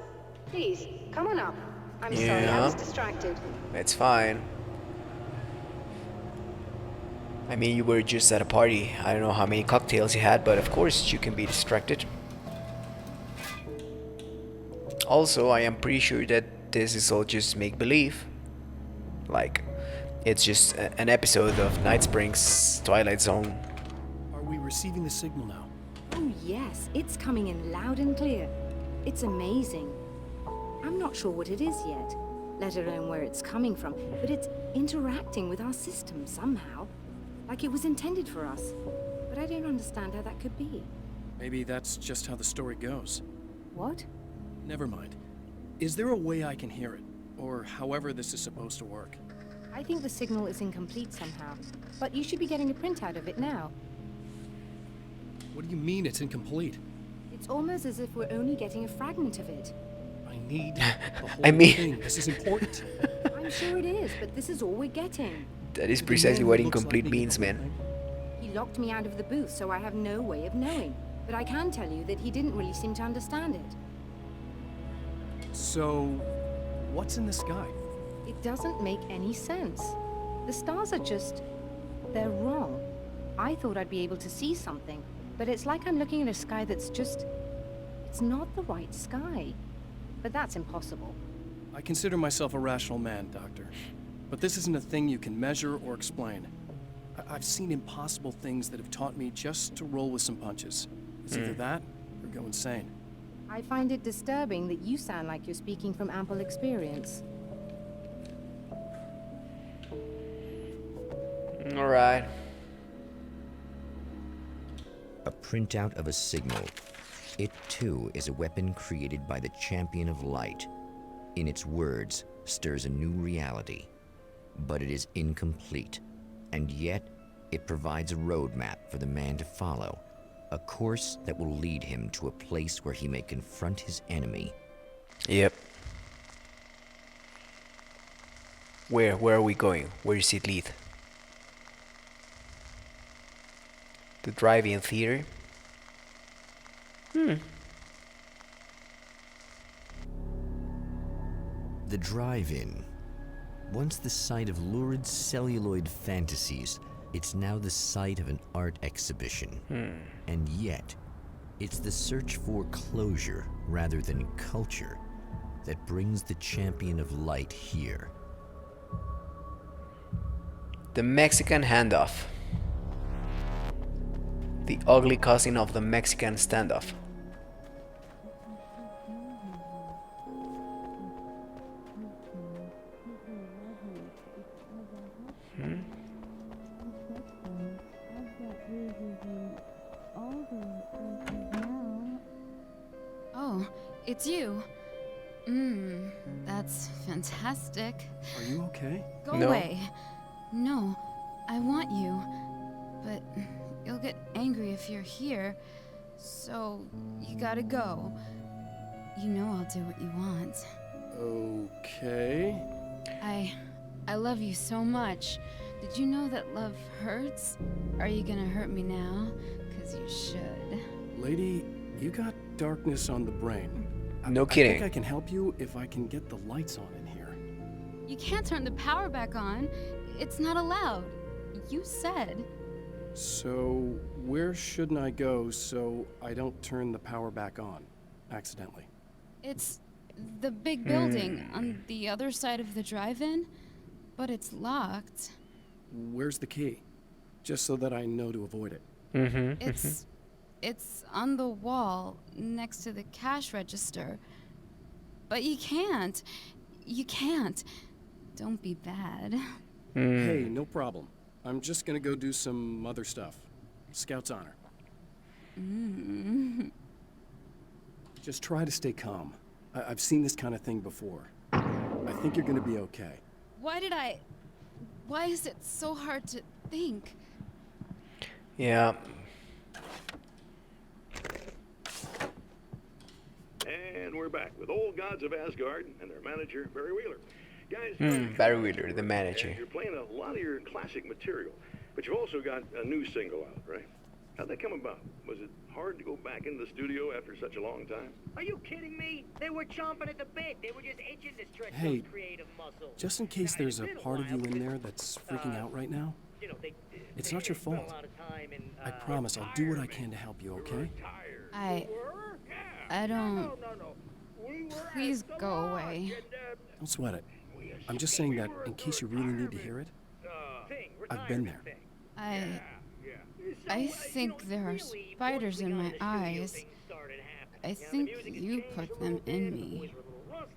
Please, come on up. I'm sorry, I Yeah. was distracted. It's fine. I mean, you were just at a party. I don't know how many cocktails you had, but of course you can be distracted. Also, I am pretty sure that this is all just make-believe. Like, it's just an episode of Night Springs Twilight Zone. Are we receiving the signal now? Oh, yes, it's coming in loud and clear. It's amazing. I'm not sure what it is yet, let alone where it's coming from, but it's interacting with our system somehow, like it was intended for us. But I don't understand how that could be. Maybe that's just how the story goes. What? Never mind. Is there a way I can hear it? Or however this is supposed to work? I think the signal is incomplete somehow, but you should be getting a printout of it now. What do you mean it's incomplete? It's almost as if we're only getting a fragment of it. I need the whole I mean- thing. This is important. I'm sure it is, but this is all we're getting. That is The precisely man what who looks incomplete like me means, the whole man. thing? He locked me out of the booth, so I have no way of knowing. But I can tell you that he didn't really seem to understand it. So, what's in the sky? It doesn't make any sense. The stars are just... they're wrong. I thought I'd be able to see something, but it's like I'm looking at a sky that's just... it's not the right sky. But that's impossible. I consider myself a rational man, Doctor. But this isn't a thing you can measure or explain. I've seen impossible things that have taught me just to roll with some punches. It's either that, or go insane. I find it disturbing that you sound like you're speaking from ample experience. Alright. A printout of a signal. It too is a weapon created by the Champion of Light. In its words, stirs a new reality. But it is incomplete, and yet it provides a roadmap for the man to follow. A course that will lead him to a place where he may confront his enemy. Yep. Where are we going? Where does it lead? The drive-in theater? The drive-in. Once the site of lurid celluloid fantasies, it's now the site of an art exhibition. And yet, it's the search for closure rather than culture that brings the Champion of Light here. The Mexican handoff. The ugly cousin of the Mexican standoff. Oh, it's you. That's fantastic. Are you okay? Go No. away. No, I want you. But you'll get angry if you're here. So, you gotta go. You know I'll do what you want. Okay. I love you so much. Did you know that love hurts? Are you gonna hurt me now? 'Cause you should. Lady, you got darkness on the brain. No I kidding. think I can help you if I can get the lights on in here. You can't turn the power back on. It's not allowed. You said. So, where shouldn't I go so I don't turn the power back on accidentally? It's the big building on the other side of the drive-in, but it's locked. Where's the key? Just so that I know to avoid it. It's on the wall next to the cash register. But you can't. You can't. Don't be bad. Hey, no problem. I'm just gonna go do some other stuff. Scout's honor. Just try to stay calm. I've seen this kind of thing before. I think you're gonna be okay. Why is it so hard to think? Yeah. And we're back with Old Gods of Asgard and their manager, Barry Wheeler. Guys, Barry Wheeler, the manager. you're playing a lot of your classic material, but you've also got a new single out, right? How'd that come about? Was it hard to go back into the studio after such a long time? Are you kidding me? They were chomping at the bit. They were just itching to stretch Hey, those creative muscles. Just in case there's a part of you in there that's freaking out right now, You know, it's not your spent a fault. lot of time in, I promise I'll do what I can to help you, okay? I don't... No. We were Please at the go lodge away. and, Don't sweat it. I'm just saying that in case you really need to hear it, I've been there. I think there are spiders in my eyes. I think you put them in me.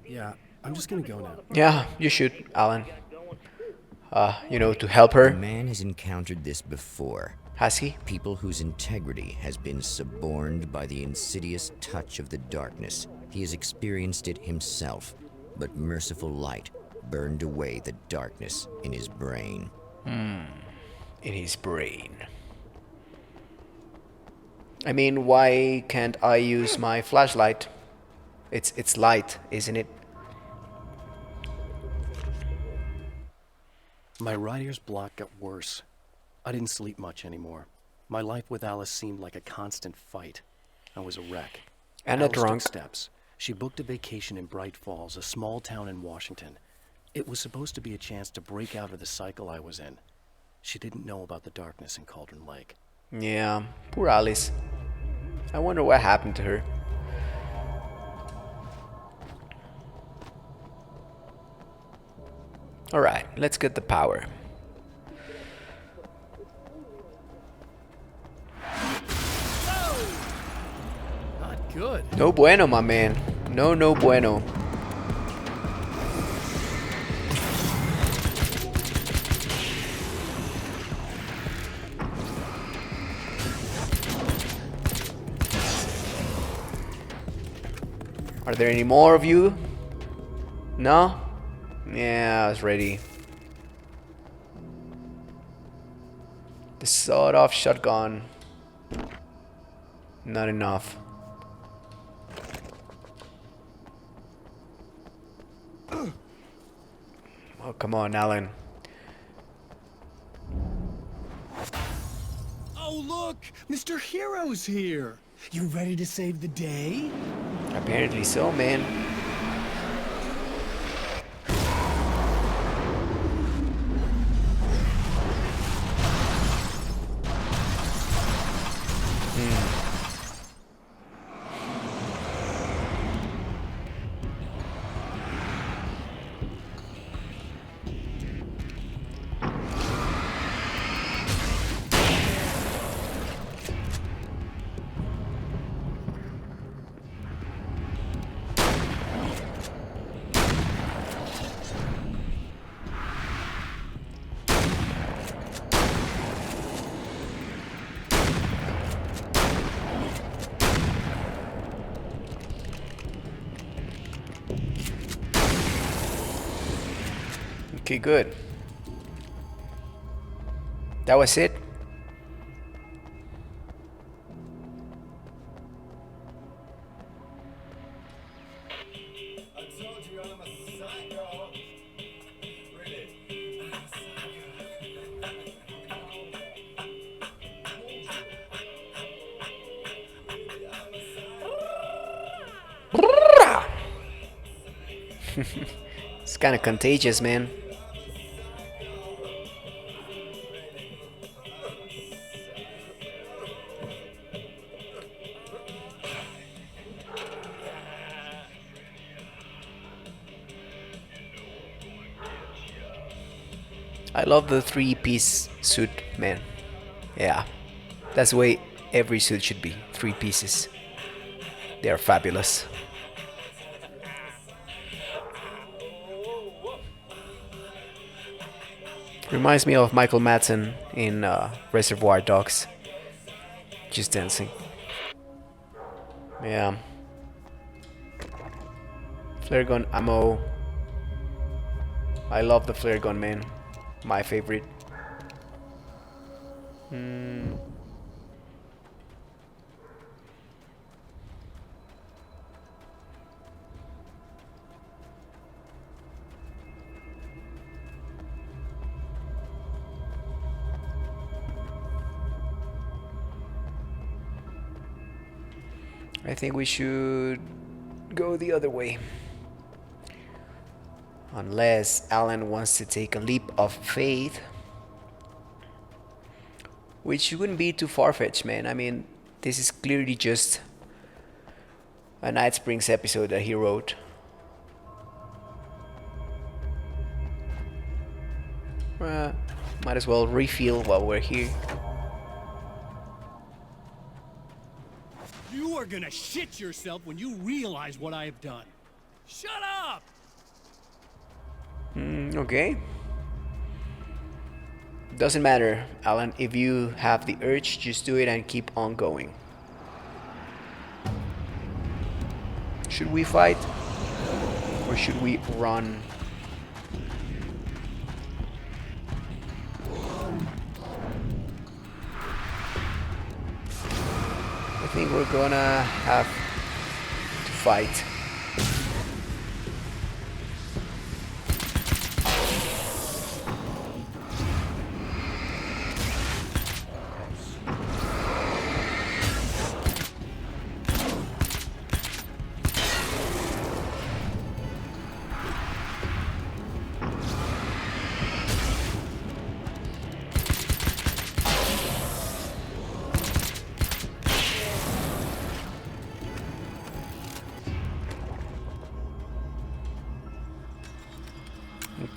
Yeah, I'm just gonna go now. Yeah, you should, Alan. To help her. The man has encountered this before. Has he? People whose integrity has been suborned by the insidious touch of the darkness. He has experienced it himself, but merciful light burned away the darkness in his brain. In his brain. I mean, why can't I use my flashlight? It's light, isn't it? My writer's block got worse. I didn't sleep much anymore. My life with Alice seemed like a constant fight. I was a wreck. And a Alice took drunk. steps. She booked a vacation in Bright Falls, a small town in Washington. It was supposed to be a chance to break out of the cycle I was in. She didn't know about the darkness in Cauldron Lake. Yeah, poor Alice. I wonder what happened to her. Alright, let's get the power. Not good. No bueno, my man. No, no bueno. Are there any more of you? No? Yeah, I was ready. The sawed-off shotgun. Not enough. Oh, come on, Alan. Oh, look! Mr. Hero's here! You ready to save the day? Apparently so, man. Okay, good. That was it. It's kind of contagious, man. I love the three-piece suit, man. Yeah, that's the way every suit should be. 3 pieces. They are fabulous. Reminds me of Michael Madsen in Reservoir Dogs. Just dancing. Yeah. Flare gun ammo. I love the flare gun, man. My favorite. I think we should go the other way. Unless Alan wants to take a leap of faith. Which wouldn't be too far-fetched, man. I mean, this is clearly just a Night Springs episode that he wrote. Might as well refill while we're here. You are gonna shit yourself when you realize what I have done. Shut up! Okay. Doesn't matter, Alan. If you have the urge, just do it and keep on going. Should we fight? Or should we run? I think we're gonna have to fight.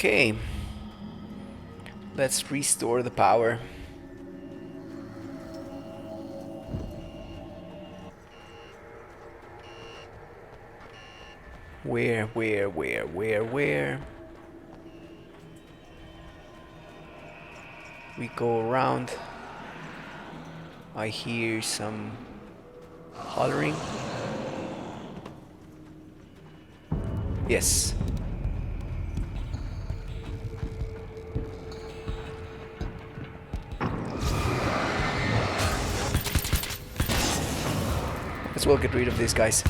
Okay. Let's restore the power. Where? We go around. I hear some hollering. Yes. Let's well get rid of these guys.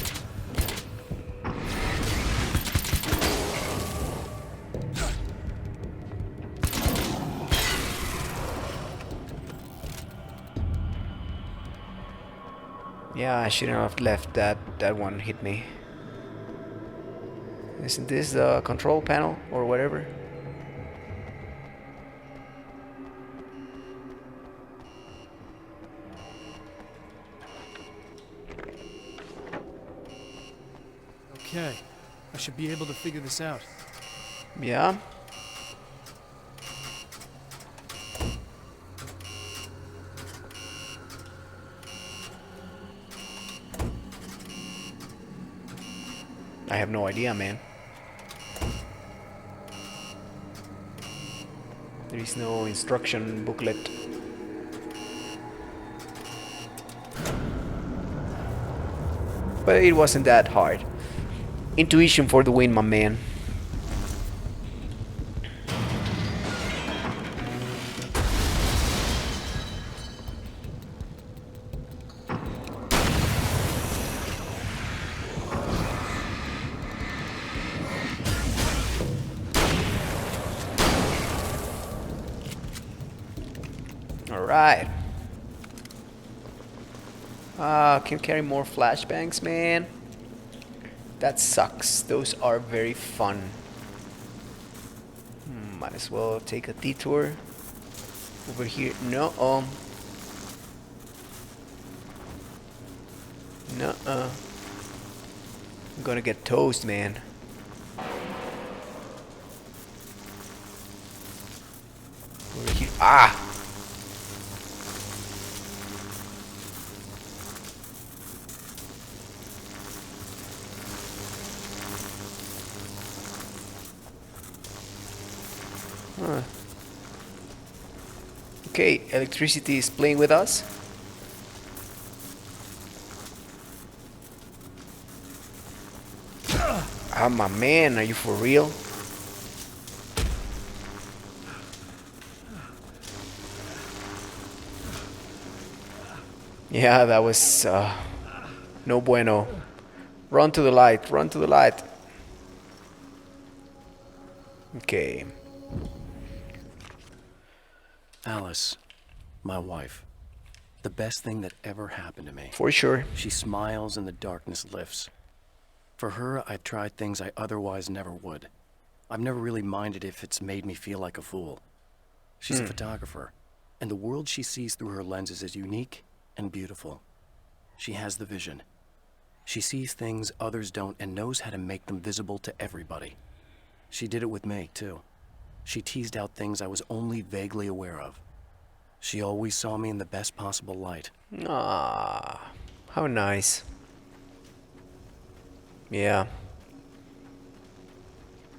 Yeah, I shouldn't have left that. That one hit me. Isn't this the control panel or whatever? Okay, I should be able to figure this out. Yeah. I have no idea, man. There is no instruction booklet. But it wasn't that hard. Intuition for the win, my man. Alright. Can carry more flashbangs, man. That sucks. Those are very fun. Might as well take a detour over here. No, nuh-uh. I'm gonna get toast, man. Over here. Ah! Huh. Okay, electricity is playing with us. Ah, my man, are you for real? Yeah, that was no bueno. Run to the light, run to the light. Okay. Alice, my wife. The best thing that ever happened to me. For sure. She smiles and the darkness lifts. For her, I've tried things I otherwise never would. I've never really minded if it's made me feel like a fool. She's a photographer, and the world she sees through her lenses is unique and beautiful. She has the vision. She sees things others don't and knows how to make them visible to everybody. She did it with me, too. She teased out things I was only vaguely aware of. She always saw me in the best possible light. Ah, how nice. Yeah.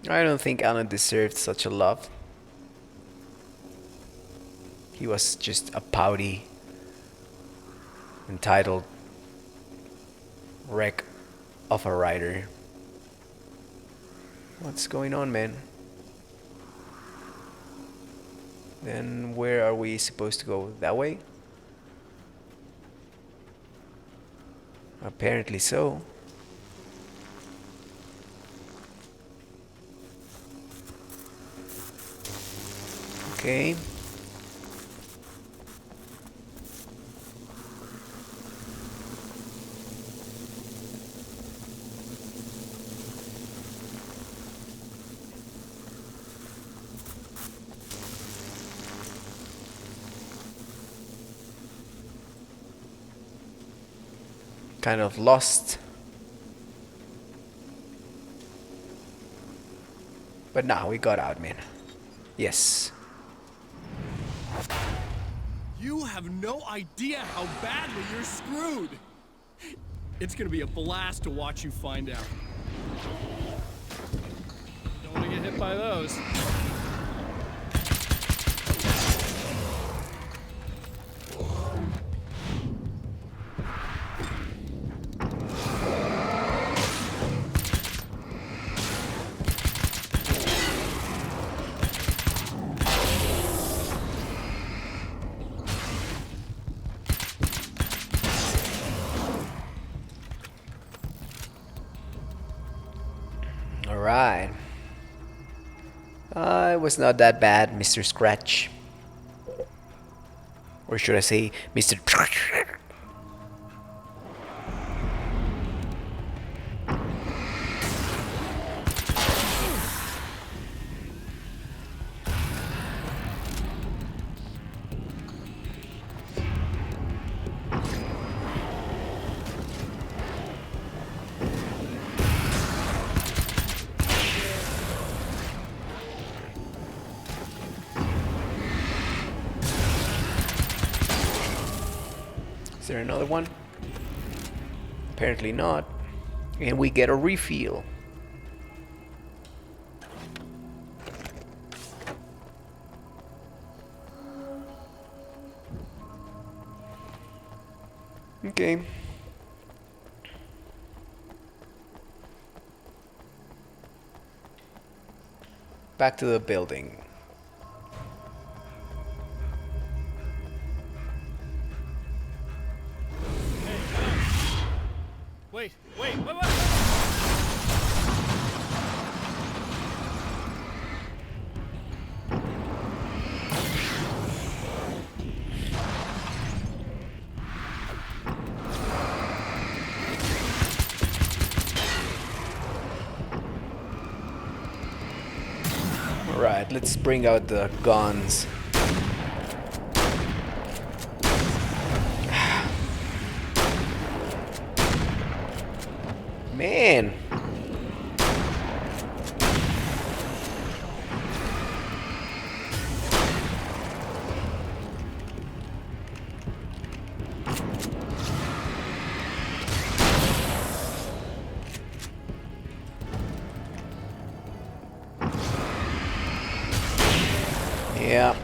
I don't think Alan deserved such a love. He was just a pouty, entitled wreck of a writer. What's going on, man? Then where are we supposed to go? That way? Apparently so. Okay. Kind of lost. But now we got out, man. Yes. You have no idea how badly you're screwed. It's gonna be a blast to watch you find out. Don't want to get hit by those. Alright. It was not that bad, Mr. Scratch. Or should I say, Mr. Is there another one? Apparently not. And we get a refill. Okay. Back to the building. Wait. Alright, let's bring out the guns. Man. Yeah.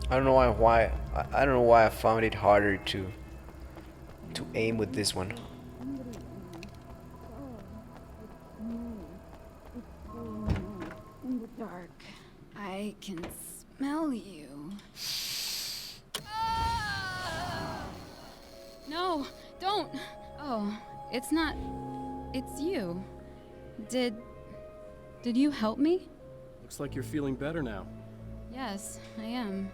I don't know why I don't know why I found it harder to aim with this one. In the dark, I can smell you. No, don't. Oh, it's not. It's you. Did you help me? Looks like you're feeling better now. Yes, I am.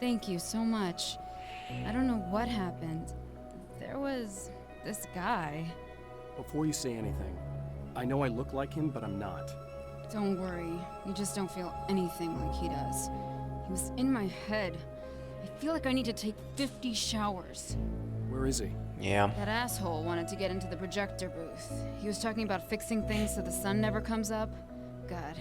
Thank you so much. I don't know what happened. There was this guy. Before you say anything, I know I look like him, but I'm not. Don't worry. You just don't feel anything like he does. He was in my head. I feel like I need to take 50 showers. Where is he? Yeah. That asshole wanted to get into the projector booth. He was talking about fixing things so the sun never comes up. God,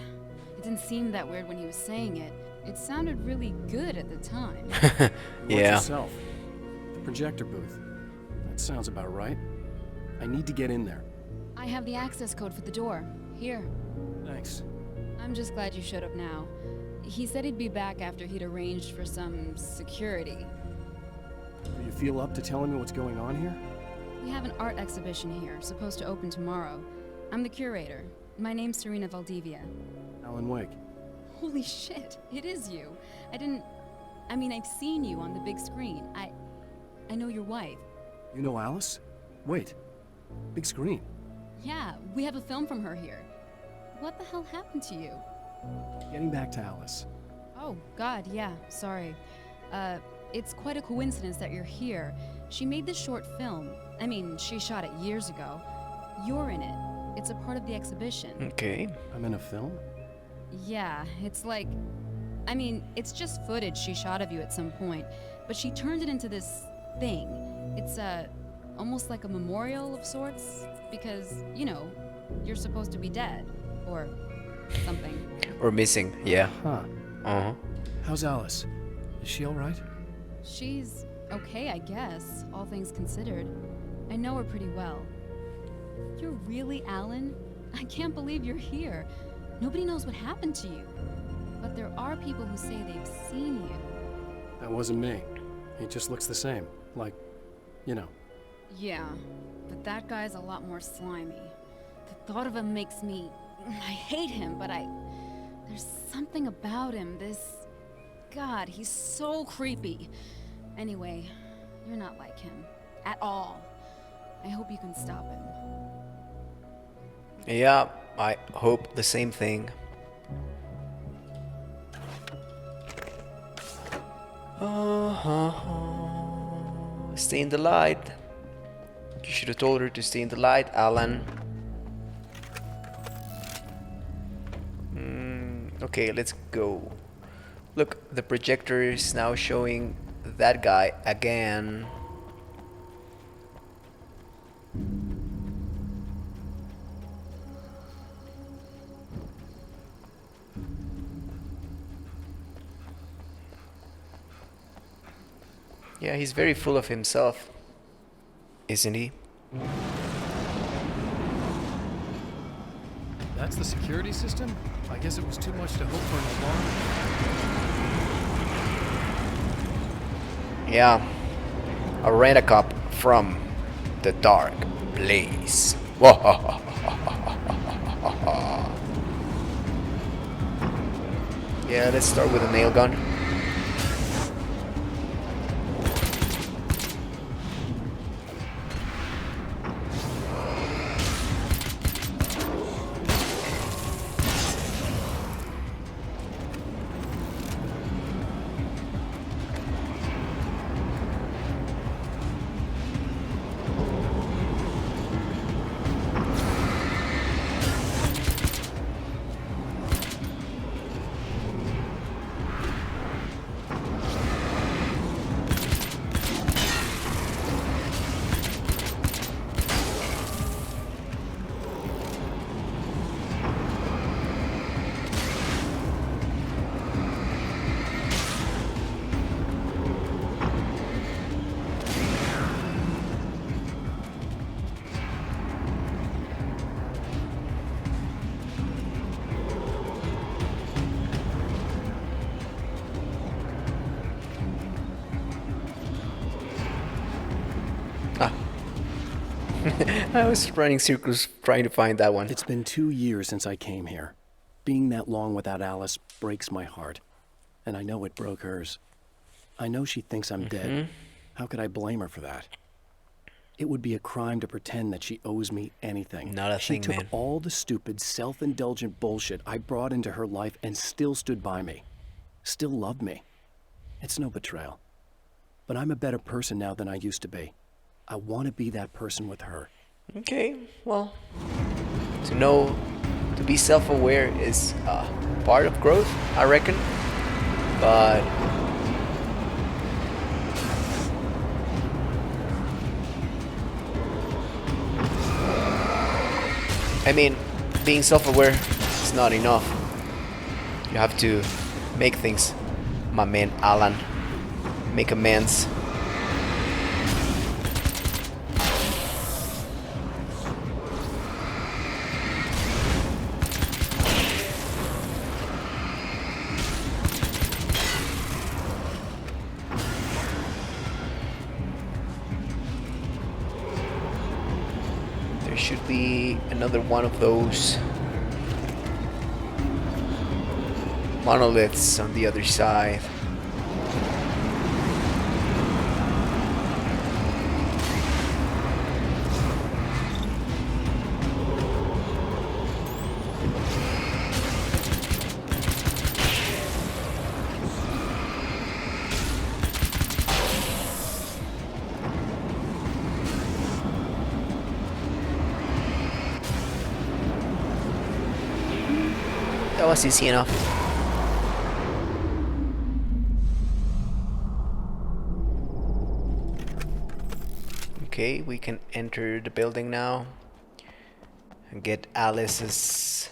it didn't seem that weird when he was saying it. It sounded really good at the time. Watch Yeah. yourself. The projector booth. That sounds about right. I need to get in there. I have the access code for the door. Here. Thanks. I'm just glad you showed up now. He said he'd be back after he'd arranged for some security. Do you feel up to telling me what's going on here? We have an art exhibition here, supposed to open tomorrow. I'm the curator. My name's Serena Valdivia. Alan Wake. Holy shit, it is you. I mean, I've seen you on the big screen. I know your wife. You know Alice? Wait. Big screen. Yeah, we have a film from her here. What the hell happened to you? Getting back to Alice. Oh, God, yeah, sorry. It's quite a coincidence that you're here. She made this short film. I mean, she shot it years ago. You're in it. It's a part of the exhibition. Okay. I'm in a film? Yeah, it's like... I mean, it's just footage she shot of you at some point, but she turned it into this thing. It's almost like a memorial of sorts, because, you know, you're supposed to be dead. Or something. Or missing, yeah. Huh. Uh-huh. How's Alice? Is she alright? She's okay, I guess, all things considered. I know her pretty well. You're really Alan? I can't believe you're here. Nobody knows what happened to you. But there are people who say they've seen you. That wasn't me. He just looks the same. Like, you know. Yeah, but that guy's a lot more slimy. The thought of him makes me... I hate him, but there's something about him, God, he's so creepy. Anyway, you're not like him. At all. I hope you can stop him. Yeah, I hope the same thing. Stay in the light. You should have told her to stay in the light, Alan. Okay, let's go. Look, the projector is now showing that guy again. Yeah, he's very full of himself, isn't he? That's the security system? I guess it was too much to hope for an alarm. Yeah, a rent-a-cop from the dark place. Yeah, let's start with a nail gun. I was running circles trying to find that one. It's been 2 years since I came here. Being that long without Alice breaks my heart. And I know it broke hers. I know she thinks I'm dead. How could I blame her for that? It would be a crime to pretend that she owes me anything. Not a thing, She man. took all the stupid, self-indulgent bullshit I brought into her life and still stood by me. Still loved me. It's no betrayal. But I'm a better person now than I used to be. I want to be that person with her. Okay, well, to be self-aware is part of growth, I reckon. But I mean, being self-aware is not enough. You have to make things, my man Alan. Make amends. There should be another one of those monoliths on the other side. That was easy enough. Okay, we can enter the building now. and get Alice's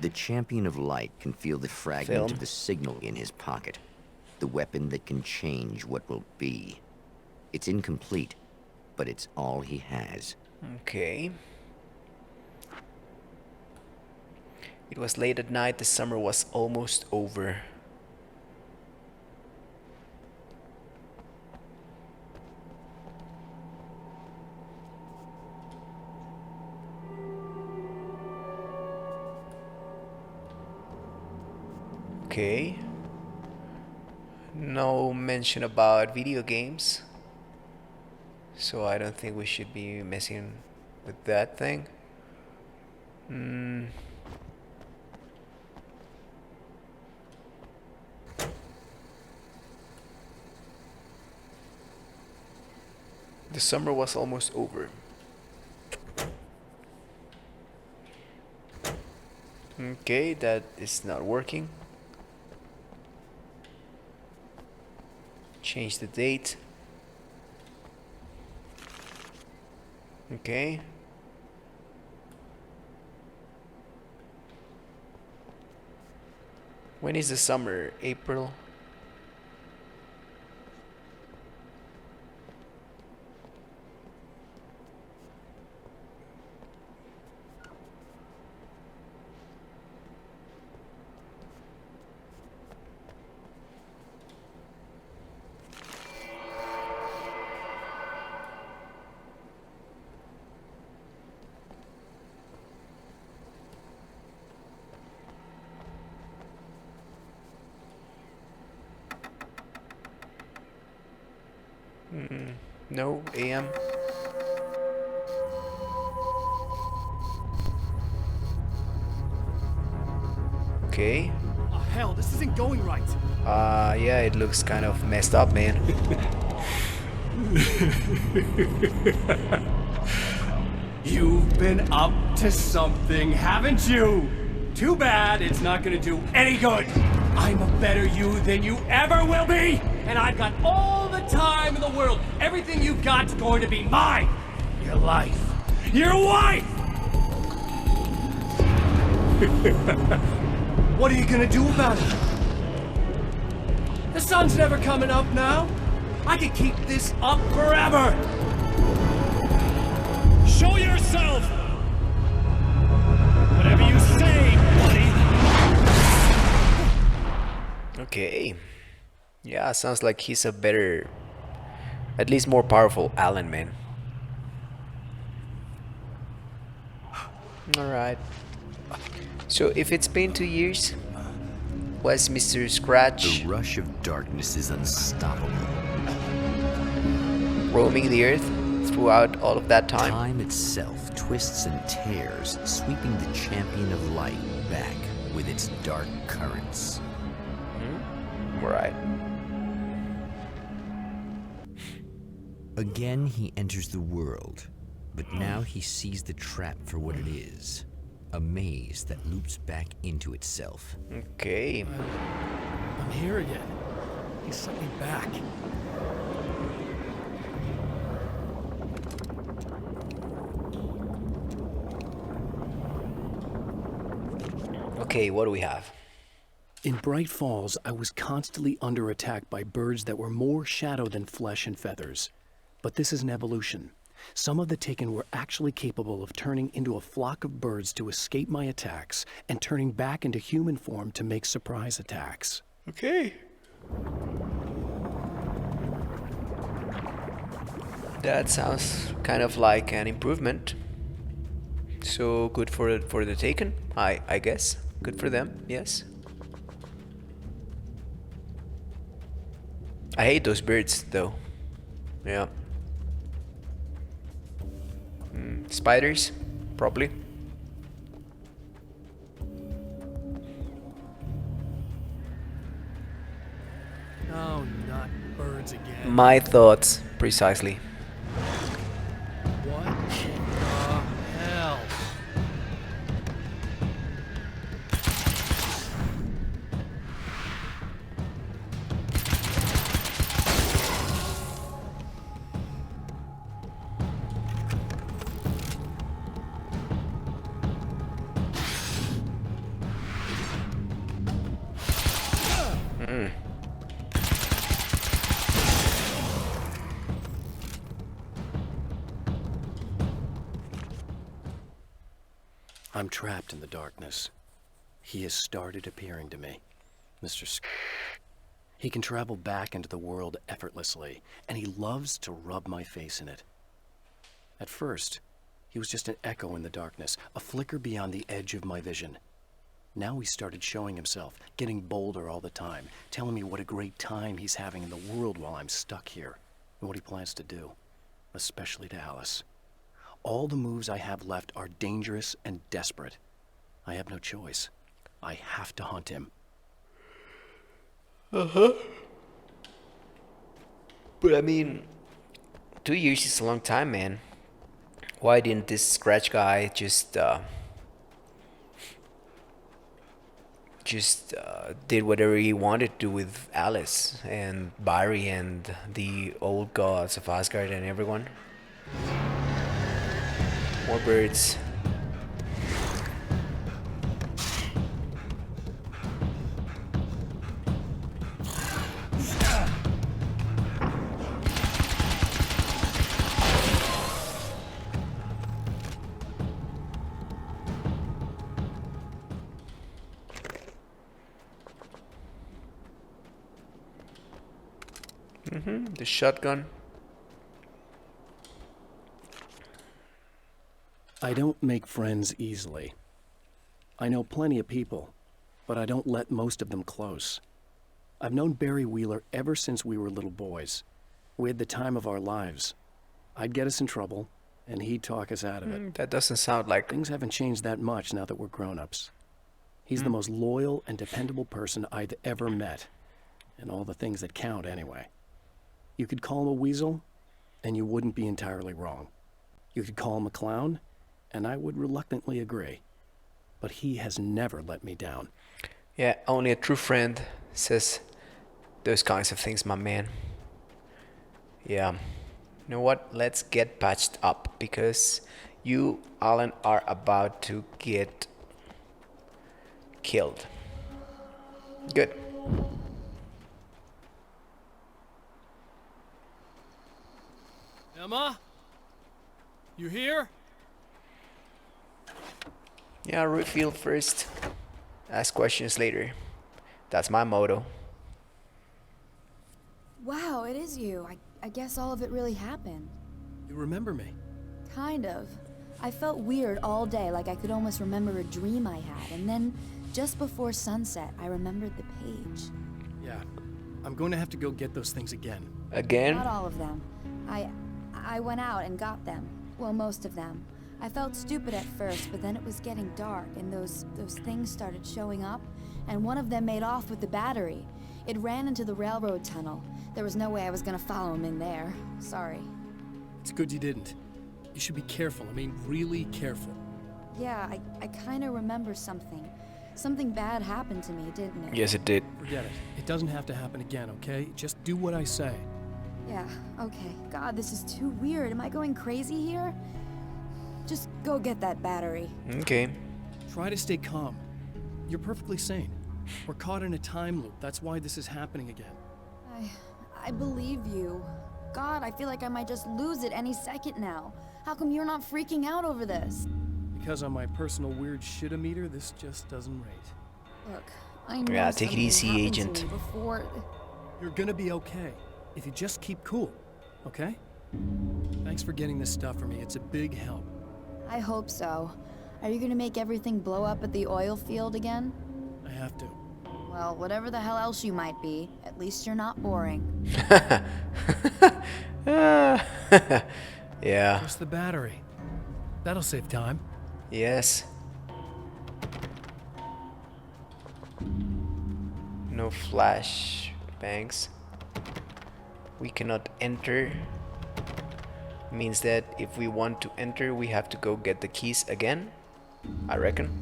The Champion of Light can feel the fragment Film. of the signal in his pocket. The weapon that can change what will be. It's incomplete, but it's all he has. Okay. It was late at night, the summer was almost over. Okay. No mention about video games. So I don't think we should be messing with that thing. The summer was almost over. Okay, that is not working. Change the date. Okay. When is the summer? April? No, AM. Okay. Oh, hell, this isn't going right. Yeah, it looks kind of messed up, man. You've been up to something, haven't you? Too bad it's not gonna do any good. I'm a better you than you ever will be, and I've got all the time in the world. Everything you've got's going to be mine. Your life. Your wife! What are you gonna do about it? The sun's never coming up now. I can keep this up forever. Show yourself! Whatever you say, buddy. Okay. Yeah, sounds like he's a better, at least more powerful Alan, man. Alright. So if it's been 2 years, was Mr. Scratch The rush of darkness is unstoppable. roaming the earth throughout all of that time? Time itself twists and tears, sweeping the Champion of Light back with its dark currents. Right. Again, he enters the world, but now he sees the trap for what it is. A maze that loops back into itself. Okay. I'm here again. He sent me back. Okay, what do we have? In Bright Falls, I was constantly under attack by birds that were more shadow than flesh and feathers. But this is an evolution. Some of the Taken were actually capable of turning into a flock of birds to escape my attacks and turning back into human form to make surprise attacks. Okay. That sounds kind of like an improvement. So good for the Taken, I guess. Good for them, yes. I hate those birds, though. Yeah. Spiders, probably. Oh, not birds again. My thoughts, precisely. What the hell? I'm trapped in the darkness. He has started appearing to me, Mr. He can travel back into the world effortlessly, and he loves to rub my face in it. At first, he was just an echo in the darkness, a flicker beyond the edge of my vision. Now he started showing himself, getting bolder all the time, telling me what a great time he's having in the world while I'm stuck here, and what he plans to do, especially to Alice. All the moves I have left are dangerous and desperate. I have no choice. I have to hunt him. Uh-huh. But I mean, 2 years is a long time, man. Why didn't this scratch guy just did whatever he wanted to do with Alice and Barry and the old gods of Asgard and everyone? More birds. The shotgun. I don't make friends easily. I know plenty of people, but I don't let most of them close. I've known Barry Wheeler ever since we were little boys. We had the time of our lives. I'd get us in trouble, and he'd talk us out of it. That doesn't sound like... Things haven't changed that much now that we're grown-ups. He's the most loyal and dependable person I've ever met. And all the things that count, anyway. You could call him a weasel, and you wouldn't be entirely wrong. You could call him a clown, and I would reluctantly agree. But he has never let me down. Yeah, only a true friend says those kinds of things, my man. Yeah. You know what? Let's get patched up, because you, Alan, are about to get killed. Good. Emma? You here? Yeah, reveal first. Ask questions later. That's my motto. Wow, it is you. I guess all of it really happened. You remember me? Kind of. I felt weird all day, like I could almost remember a dream I had, and then just before sunset, I remembered the page. Yeah. I'm going to have to go get those things again. Again? Not all of them. I went out and got them. Well, most of them. I felt stupid at first, but then it was getting dark, and those things started showing up, and one of them made off with the battery. It ran into the railroad tunnel. There was no way I was gonna follow him in there. Sorry. It's good you didn't. You should be careful. I mean, really careful. Yeah, I kinda remember something. Something bad happened to me, didn't it? Yes, it did. Forget it. It doesn't have to happen again, okay? Just do what I say. Yeah, okay. God, this is too weird. Am I going crazy here? Just go get that battery. Okay. Try to stay calm. You're perfectly sane. We're caught in a time loop. That's why this is happening again. I believe you. God, I feel like I might just lose it any second now. How come you're not freaking out over this? Because on my personal weird shit-o-meter, this just doesn't rate. Look, I know Yeah, take it something easy, happened to Agent. me before. You're gonna be okay. If you just keep cool, okay? Thanks for getting this stuff for me. It's a big help. I hope so. Are you gonna make everything blow up at the oil field again? I have to. Well, whatever the hell else you might be, at least you're not boring. Yeah. Just the battery. That'll save time. Yes. No flash bangs. We cannot enter. Means that if we want to enter, we have to go get the keys again, I reckon.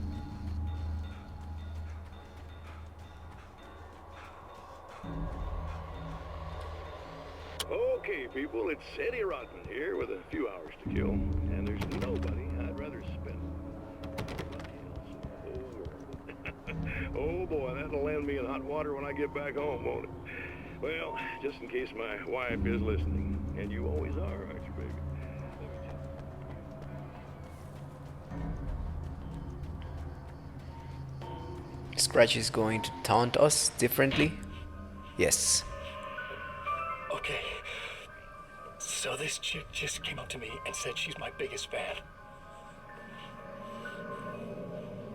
Okay, people, it's Eddie Rodman here with a few hours to kill, and there's nobody I'd rather spend oh boy, that'll land me in hot water when I get back home, won't it? Well, just in case my wife is listening, and you always are, aren't you, baby? Scratch is going to taunt us differently. Yes. Okay. So this chick just came up to me and said she's my biggest fan.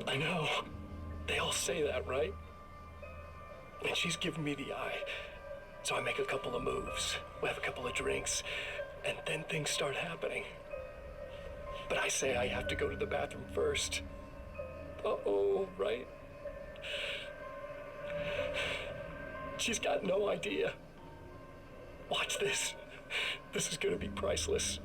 I know. They all say that, right? And she's giving me the eye. So I make a couple of moves. We have a couple of drinks. And then things start happening. But I say I have to go to the bathroom first. Uh-oh, right? She's got no idea. Watch this. This is gonna be priceless.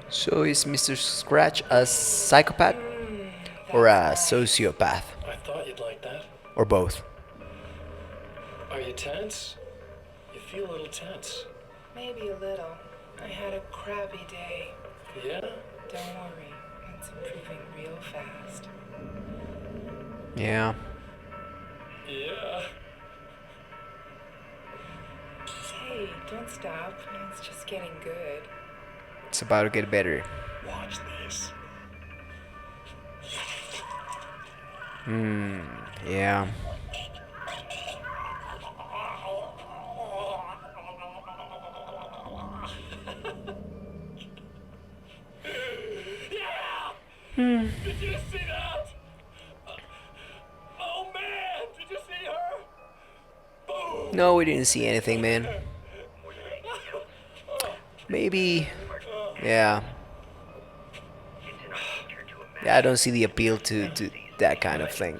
So is Mr. Scratch a psychopath or a sociopath? I thought you'd like that. Or both? Are you tense? You feel a little tense. Maybe a little. I had a crappy day. Yeah? Don't worry, it's improving real fast. Yeah. Yeah. Hey, don't stop. It's just getting good. It's about to get better. Watch this. Yeah. Did you see that? Oh man, did you see her? Boom. No, we didn't see anything, man. Maybe. Yeah. Yeah, I don't see the appeal to that kind of thing.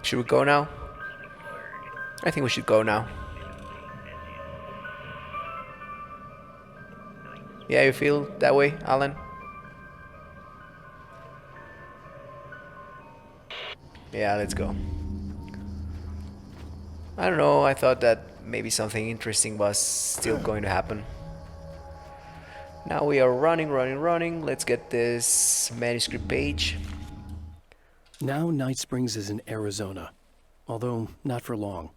Should we go now? I think we should go now. Yeah, you feel that way, Alan? Yeah, let's go. I don't know, I thought that maybe something interesting was still going to happen. Now we are running. Let's get this manuscript page. Now Night Springs is in Arizona, although not for long.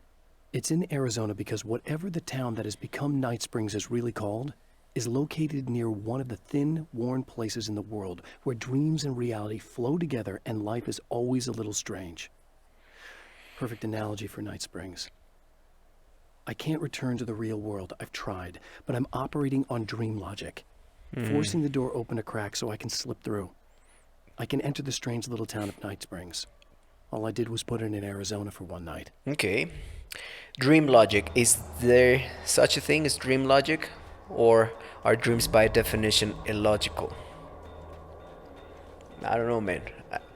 It's in Arizona because whatever the town that has become Night Springs is really called is located near one of the thin, worn places in the world where dreams and reality flow together and life is always a little strange. Perfect analogy for Night Springs. I can't return to the real world, I've tried, but I'm operating on dream logic, forcing the door open a crack so I can slip through. I can enter the strange little town of Night Springs. All I did was put it in Arizona for one night. Okay. Dream logic. Is there such a thing as dream logic? Or are dreams by definition illogical? I don't know, man.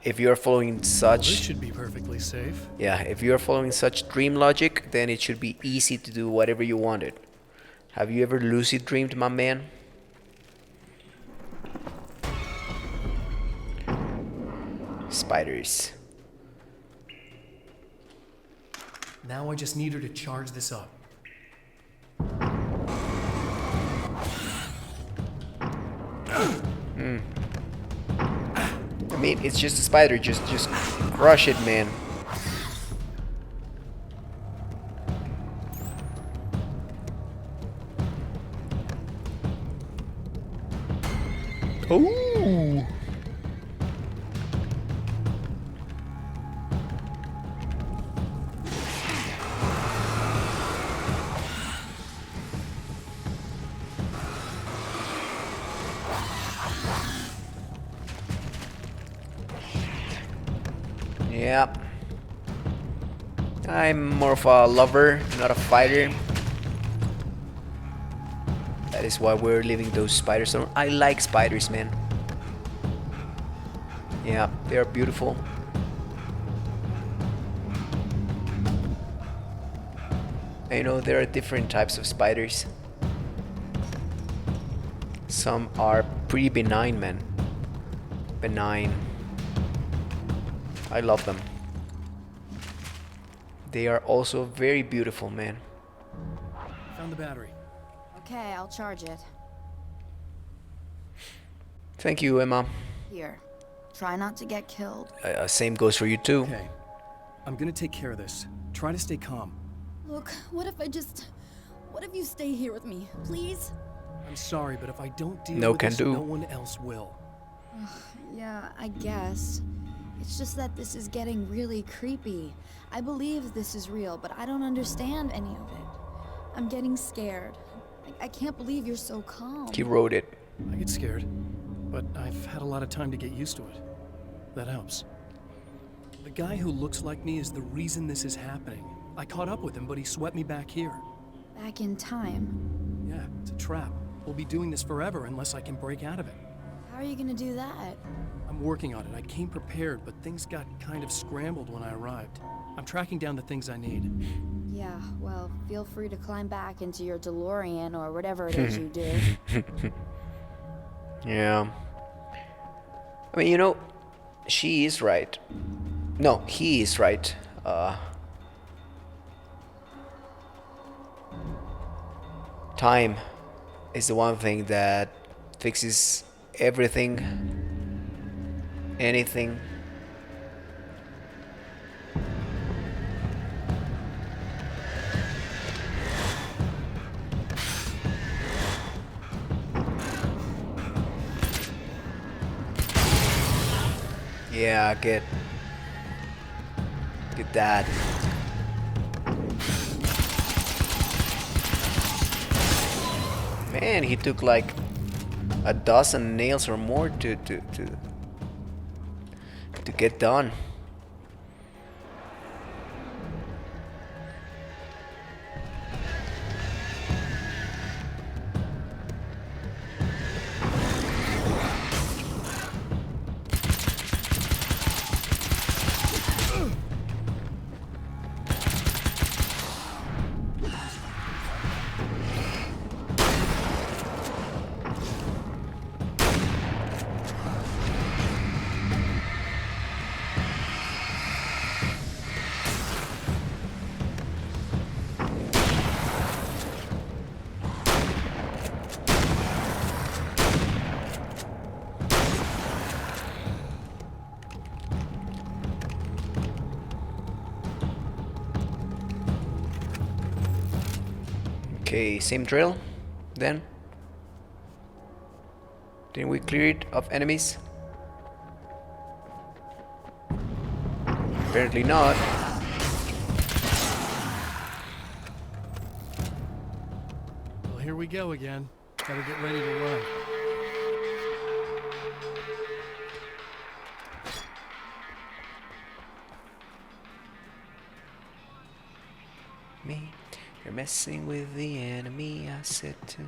If you're following such... This should be perfectly safe. Yeah, if you're following such dream logic, then it should be easy to do whatever you wanted. Have you ever lucid dreamed, my man? Spiders. Now I just need her to charge this up. I mean, it's just a spider. Just crush it, man. Oh. Yep. I'm more of a lover, not a fighter. That is why we're leaving those spiders alone. I like spiders, man. Yeah, they are beautiful. I know there are different types of spiders. Some are pretty benign, man. Benign. I love them. They are also very beautiful, man. Found the battery. Okay, I'll charge it. Thank you, Emma. Here, try not to get killed. Same goes for you too. Okay. I'm gonna take care of this. Try to stay calm. Look, what if you stay here with me, please? I'm sorry, but if I don't deal No with can this, do. no one else will. Yeah, I guess. It's just that this is getting really creepy. I believe this is real, but I don't understand any of it. I'm getting scared. I can't believe you're so calm. He wrote it. I get scared, but I've had a lot of time to get used to it. That helps. The guy who looks like me is the reason this is happening. I caught up with him, but he swept me back here. Back in time. Yeah, it's a trap. We'll be doing this forever unless I can break out of it. How are you gonna do that? I'm working on it. I came prepared, but things got kind of scrambled when I arrived. I'm tracking down the things I need. Yeah, well, feel free to climb back into your DeLorean or whatever it is you do. Yeah. I mean, you know, she is right. No, he is right. Time is the one thing that fixes everything, anything. Yeah, get that. Man, he took like a dozen nails or more to get done. Okay, same drill then. Didn't we clear it of enemies? Apparently not. Well, here we go again. Gotta get ready to run. Me, you're messing with the enemy, I said to.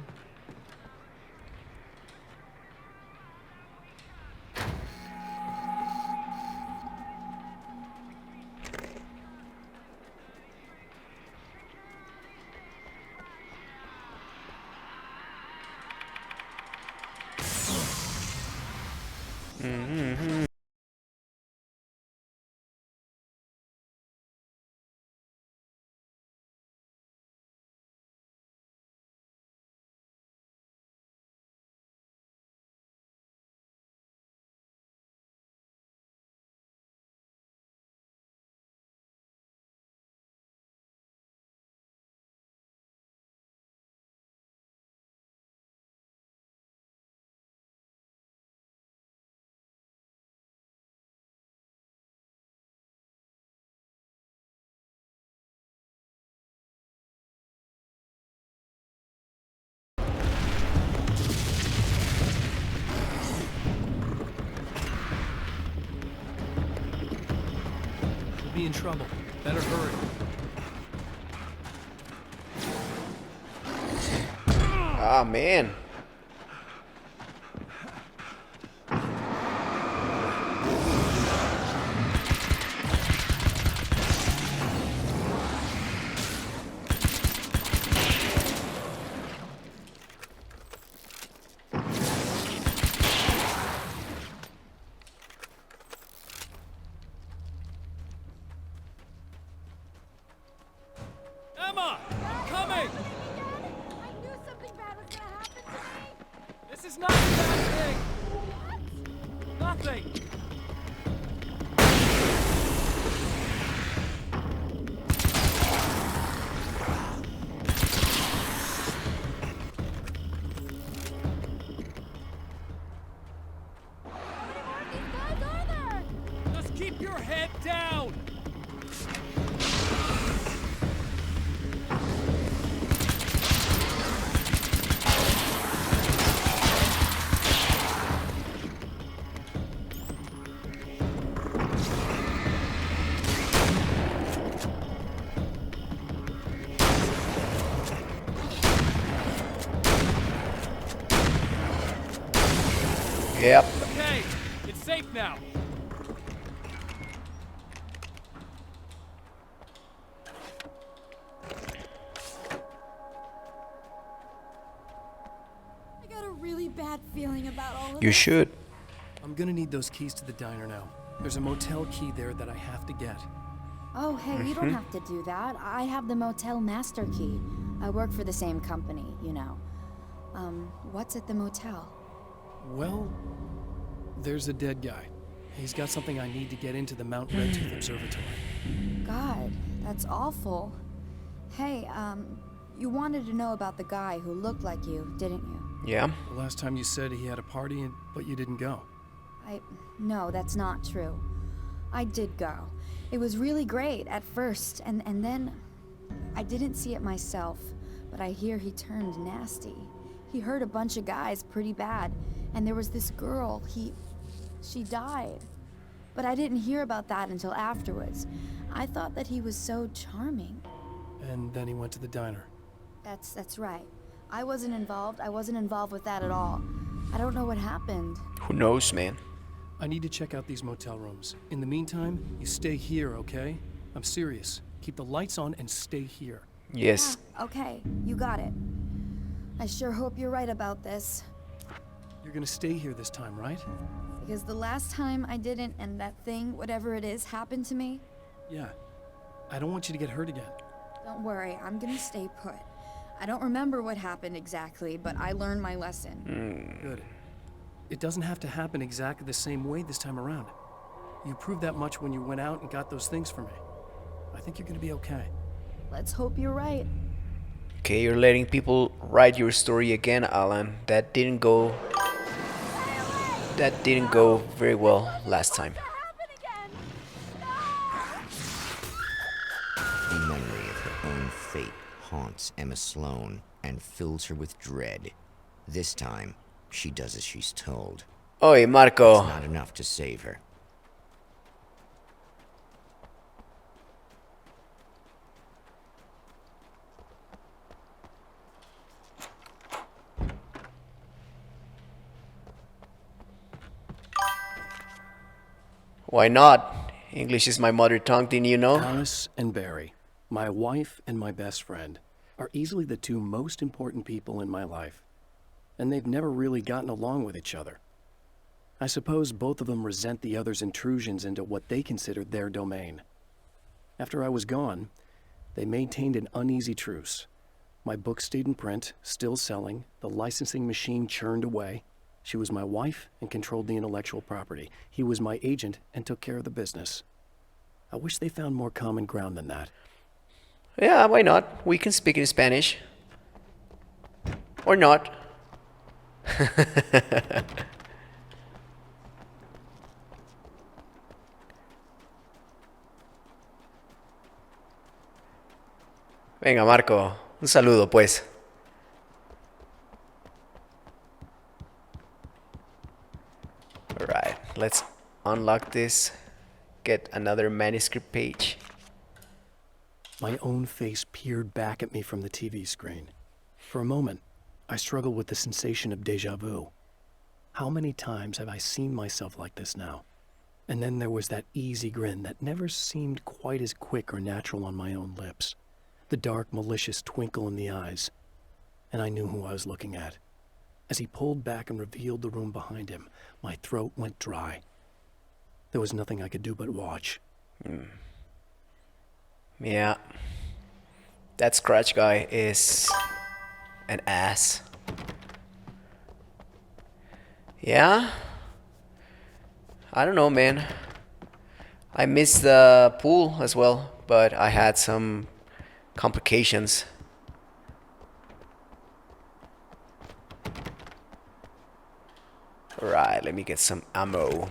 We'll be in trouble. Better hurry. Ah, man. Emma! I'm coming! I knew something bad was gonna happen. Keep your head down! Yep. Okay, it's safe now. I got a really bad feeling about all of You this. should. I'm gonna need those keys to the diner now. There's a motel key there that I have to get. Oh, hey, you don't have to do that. I have the motel master key. I work for the same company, you know. What's at the motel? Well, there's a dead guy. He's got something I need to get into the Mount Redtooth Observatory. God, that's awful. Hey, you wanted to know about the guy who looked like you, didn't you? Yeah. The last time you said he had a party, but you didn't go. No, that's not true. I did go. It was really great at first, and then I didn't see it myself, but I hear he turned nasty. He hurt a bunch of guys pretty bad, and there was this girl, she died. But I didn't hear about that until afterwards. I thought that he was so charming. And then he went to the diner. That's right. I wasn't involved with that at all. I don't know what happened. Who knows, man? I need to check out these motel rooms. In the meantime, you stay here, okay? I'm serious. Keep the lights on and stay here. Yes. Yeah, okay, you got it. I sure hope you're right about this. You're gonna stay here this time, right? Because the last time I didn't, and that thing, whatever it is, happened to me. Yeah. I don't want you to get hurt again. Don't worry, I'm gonna stay put. I don't remember what happened exactly, but I learned my lesson. Good. It doesn't have to happen exactly the same way this time around. You proved that much when you went out and got those things for me. I think you're gonna be okay. Let's hope you're right. Okay, you're letting people write your story again, Alan. That didn't go very well last time. The memory of her own fate haunts Emma Sloan and fills her with dread. This time, she does as she's told. Oi, Marco. It's not enough to save her. Why not? English is my mother tongue, didn't you know? Alice and Barry, my wife and my best friend, are easily the two most important people in my life. And they've never really gotten along with each other. I suppose both of them resent the other's intrusions into what they considered their domain. After I was gone, they maintained an uneasy truce. My book stayed in print, still selling, the licensing machine churned away. She was my wife and controlled the intellectual property. He was my agent and took care of the business. I wish they found more common ground than that. Yeah, why not? We can speak in Spanish. Or not. Venga, Marco. Un saludo, pues. Alright, let's unlock this. Get another manuscript page. My own face peered back at me from the TV screen. For a moment, I struggled with the sensation of déjà vu. How many times have I seen myself like this now? And then there was that easy grin that never seemed quite as quick or natural on my own lips. The dark, malicious twinkle in the eyes. And I knew who I was looking at. As he pulled back and revealed the room behind him, my throat went dry. There was nothing I could do but watch. Yeah. That scratch guy is an ass. Yeah? I don't know, man. I missed the pool as well, but I had some complications. Alright, let me get some ammo.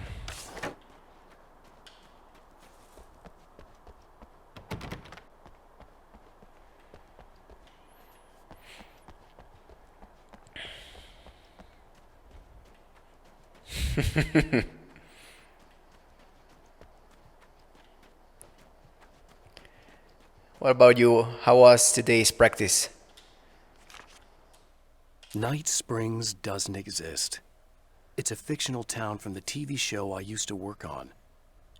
What about you? How was today's practice? Night Springs doesn't exist. It's a fictional town from the TV show I used to work on.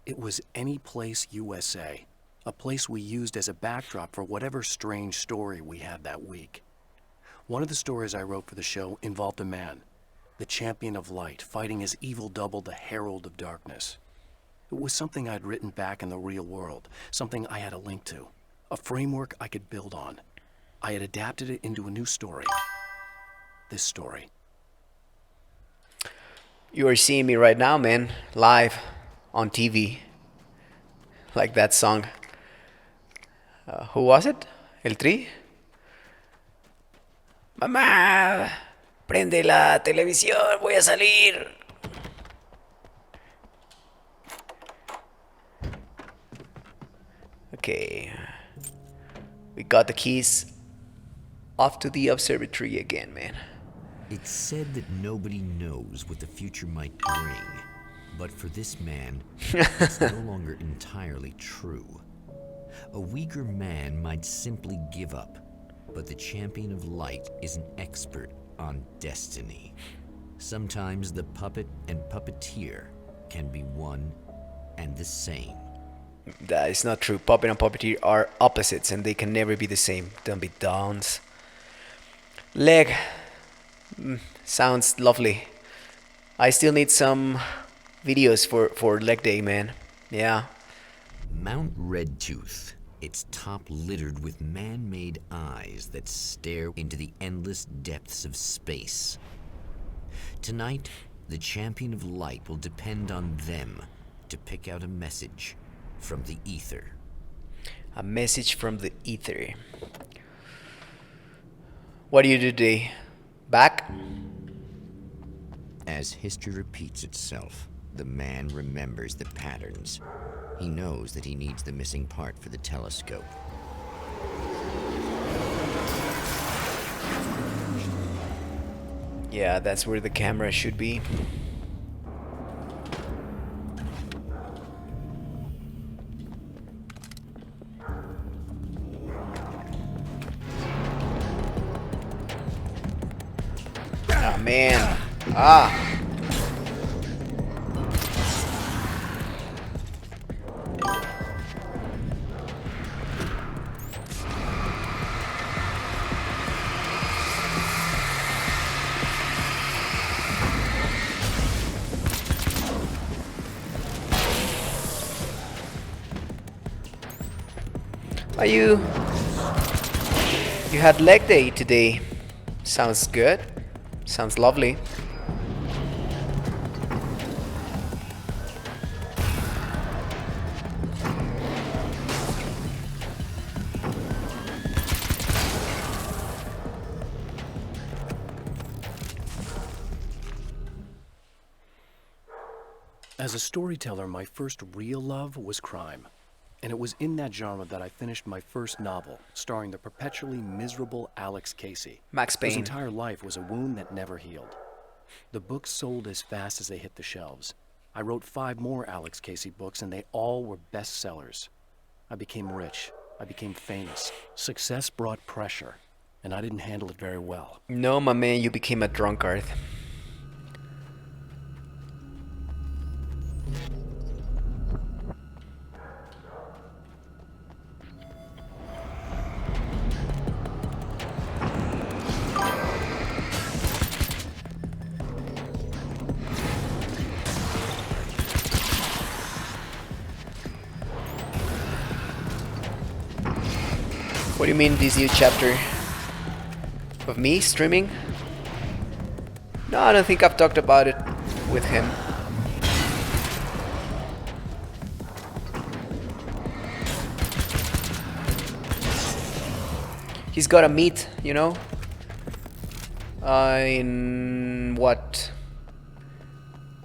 It was Any Place USA, a place we used as a backdrop for whatever strange story we had that week. One of the stories I wrote for the show involved a man, the champion of light, fighting his evil double, the Herald of Darkness. It was something I'd written back in the real world, something I had a link to, a framework I could build on. I had adapted it into a new story. This story. You are seeing me right now, man, live on TV. Like that song. Who was it? El Tri? Mamá, prende la televisión, voy a salir. Okay. We got the keys. Off to the observatory again, man. It's said that nobody knows what the future might bring, but for this man, it's no longer entirely true. A weaker man might simply give up, but the champion of light is an expert on destiny. Sometimes the puppet and puppeteer can be one and the same. That is not true. Puppet and puppeteer are opposites and they can never be the same. Don't be downs. Leg. Sounds lovely. I still need some videos for leg day, man. Yeah. Mount Redtooth, its top littered with man-made eyes that stare into the endless depths of space. Tonight, the champion of light will depend on them to pick out a message from the ether. A message from the ether. What do you do today? Back? As history repeats itself, the man remembers the patterns. He knows that he needs the missing part for the telescope. Yeah, that's where the camera should be. Ah, man. Ah. You had leg day today. Sounds good. Sounds lovely. As a storyteller, my first real love was crime. And it was in that genre that I finished my first novel, starring the perpetually miserable Alex Casey. Max Payne. His entire life was a wound that never healed. The books sold as fast as they hit the shelves. I wrote 5 more Alex Casey books, and they all were bestsellers. I became rich. I became famous. Success brought pressure, and I didn't handle it very well. No, my man, you became a drunkard. What do you mean this new chapter? Of me streaming? No, I don't think I've talked about it with him. He's got a meet, you know? In what?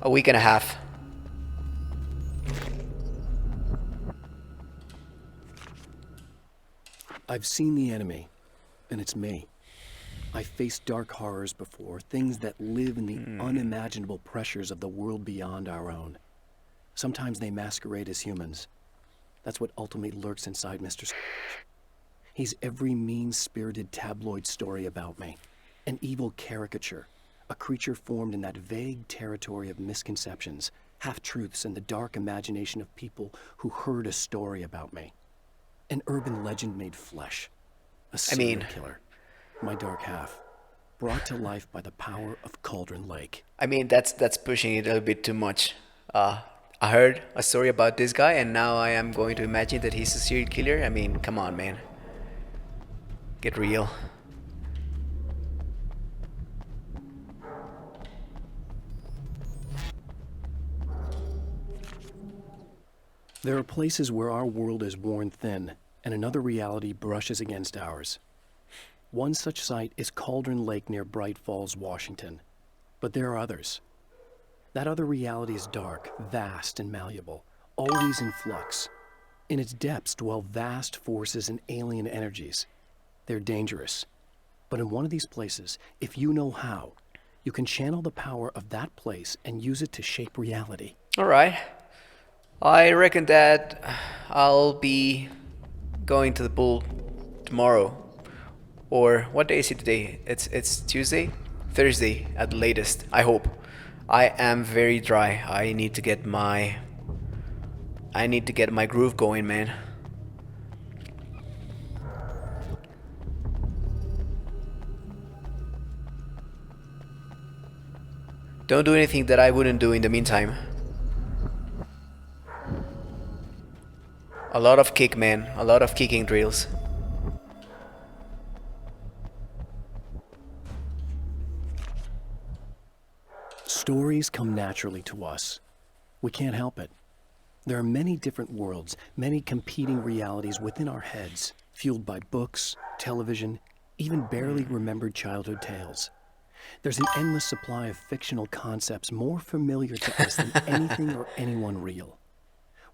A week and a half. I've seen the enemy, and it's me. I've faced dark horrors before, things that live in the unimaginable pressures of the world beyond our own. Sometimes they masquerade as humans. That's what ultimately lurks inside Mr. Scrooge. He's every mean-spirited tabloid story about me. An evil caricature. A creature formed in that vague territory of misconceptions, half-truths, and the dark imagination of people who heard a story about me. An urban legend made flesh. A serial killer. My dark half. Brought to life by the power of Cauldron Lake. I mean, that's pushing it a little bit too much. I heard a story about this guy, and now I am going to imagine that he's a serial killer. I mean, come on, man. Get real. There are places where our world is worn thin, and another reality brushes against ours. One such site is Cauldron Lake near Bright Falls, Washington. But there are others. That other reality is dark, vast, and malleable, always in flux. In its depths dwell vast forces and alien energies. They're dangerous. But in one of these places, if you know how, you can channel the power of that place and use it to shape reality. Alright. I reckon that I'll be going to the pool tomorrow. Or what day is it today? It's Tuesday? Thursday at the latest, I hope. I am very dry. I need to get my groove going, man. Don't do anything that I wouldn't do in the meantime. A lot of kick, man. A lot of kicking drills. Stories come naturally to us. We can't help it. There are many different worlds, many competing realities within our heads, fueled by books, television, even barely remembered childhood tales. There's an endless supply of fictional concepts more familiar to us than anything or anyone real.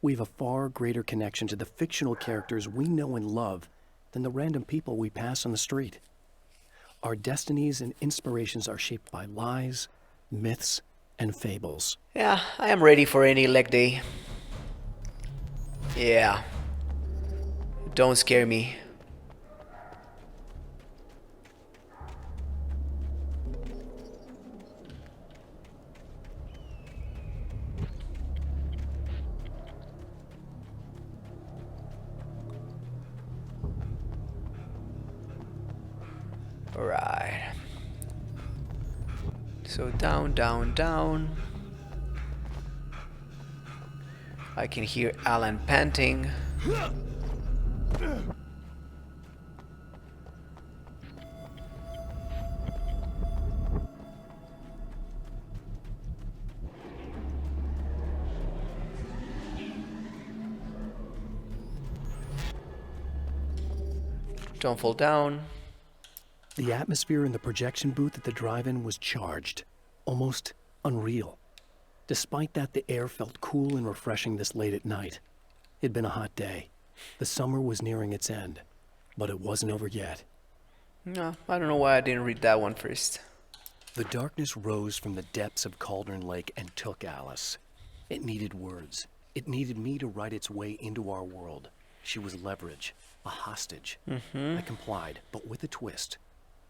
We have a far greater connection to the fictional characters we know and love than the random people we pass on the street. Our destinies and inspirations are shaped by lies, myths, and fables. Yeah, I am ready for any leg day. Yeah. Don't scare me. Alright. So down, down, down. I can hear Alan panting. Don't fall down. The atmosphere in the projection booth at the drive-in was charged, almost unreal. Despite that, the air felt cool and refreshing this late at night. It'd been a hot day. The summer was nearing its end, but it wasn't over yet. No, I don't know why I didn't read that one first. The darkness rose from the depths of Cauldron Lake and took Alice. It needed words. It needed me to write its way into our world. She was leverage, a hostage. I complied, but with a twist.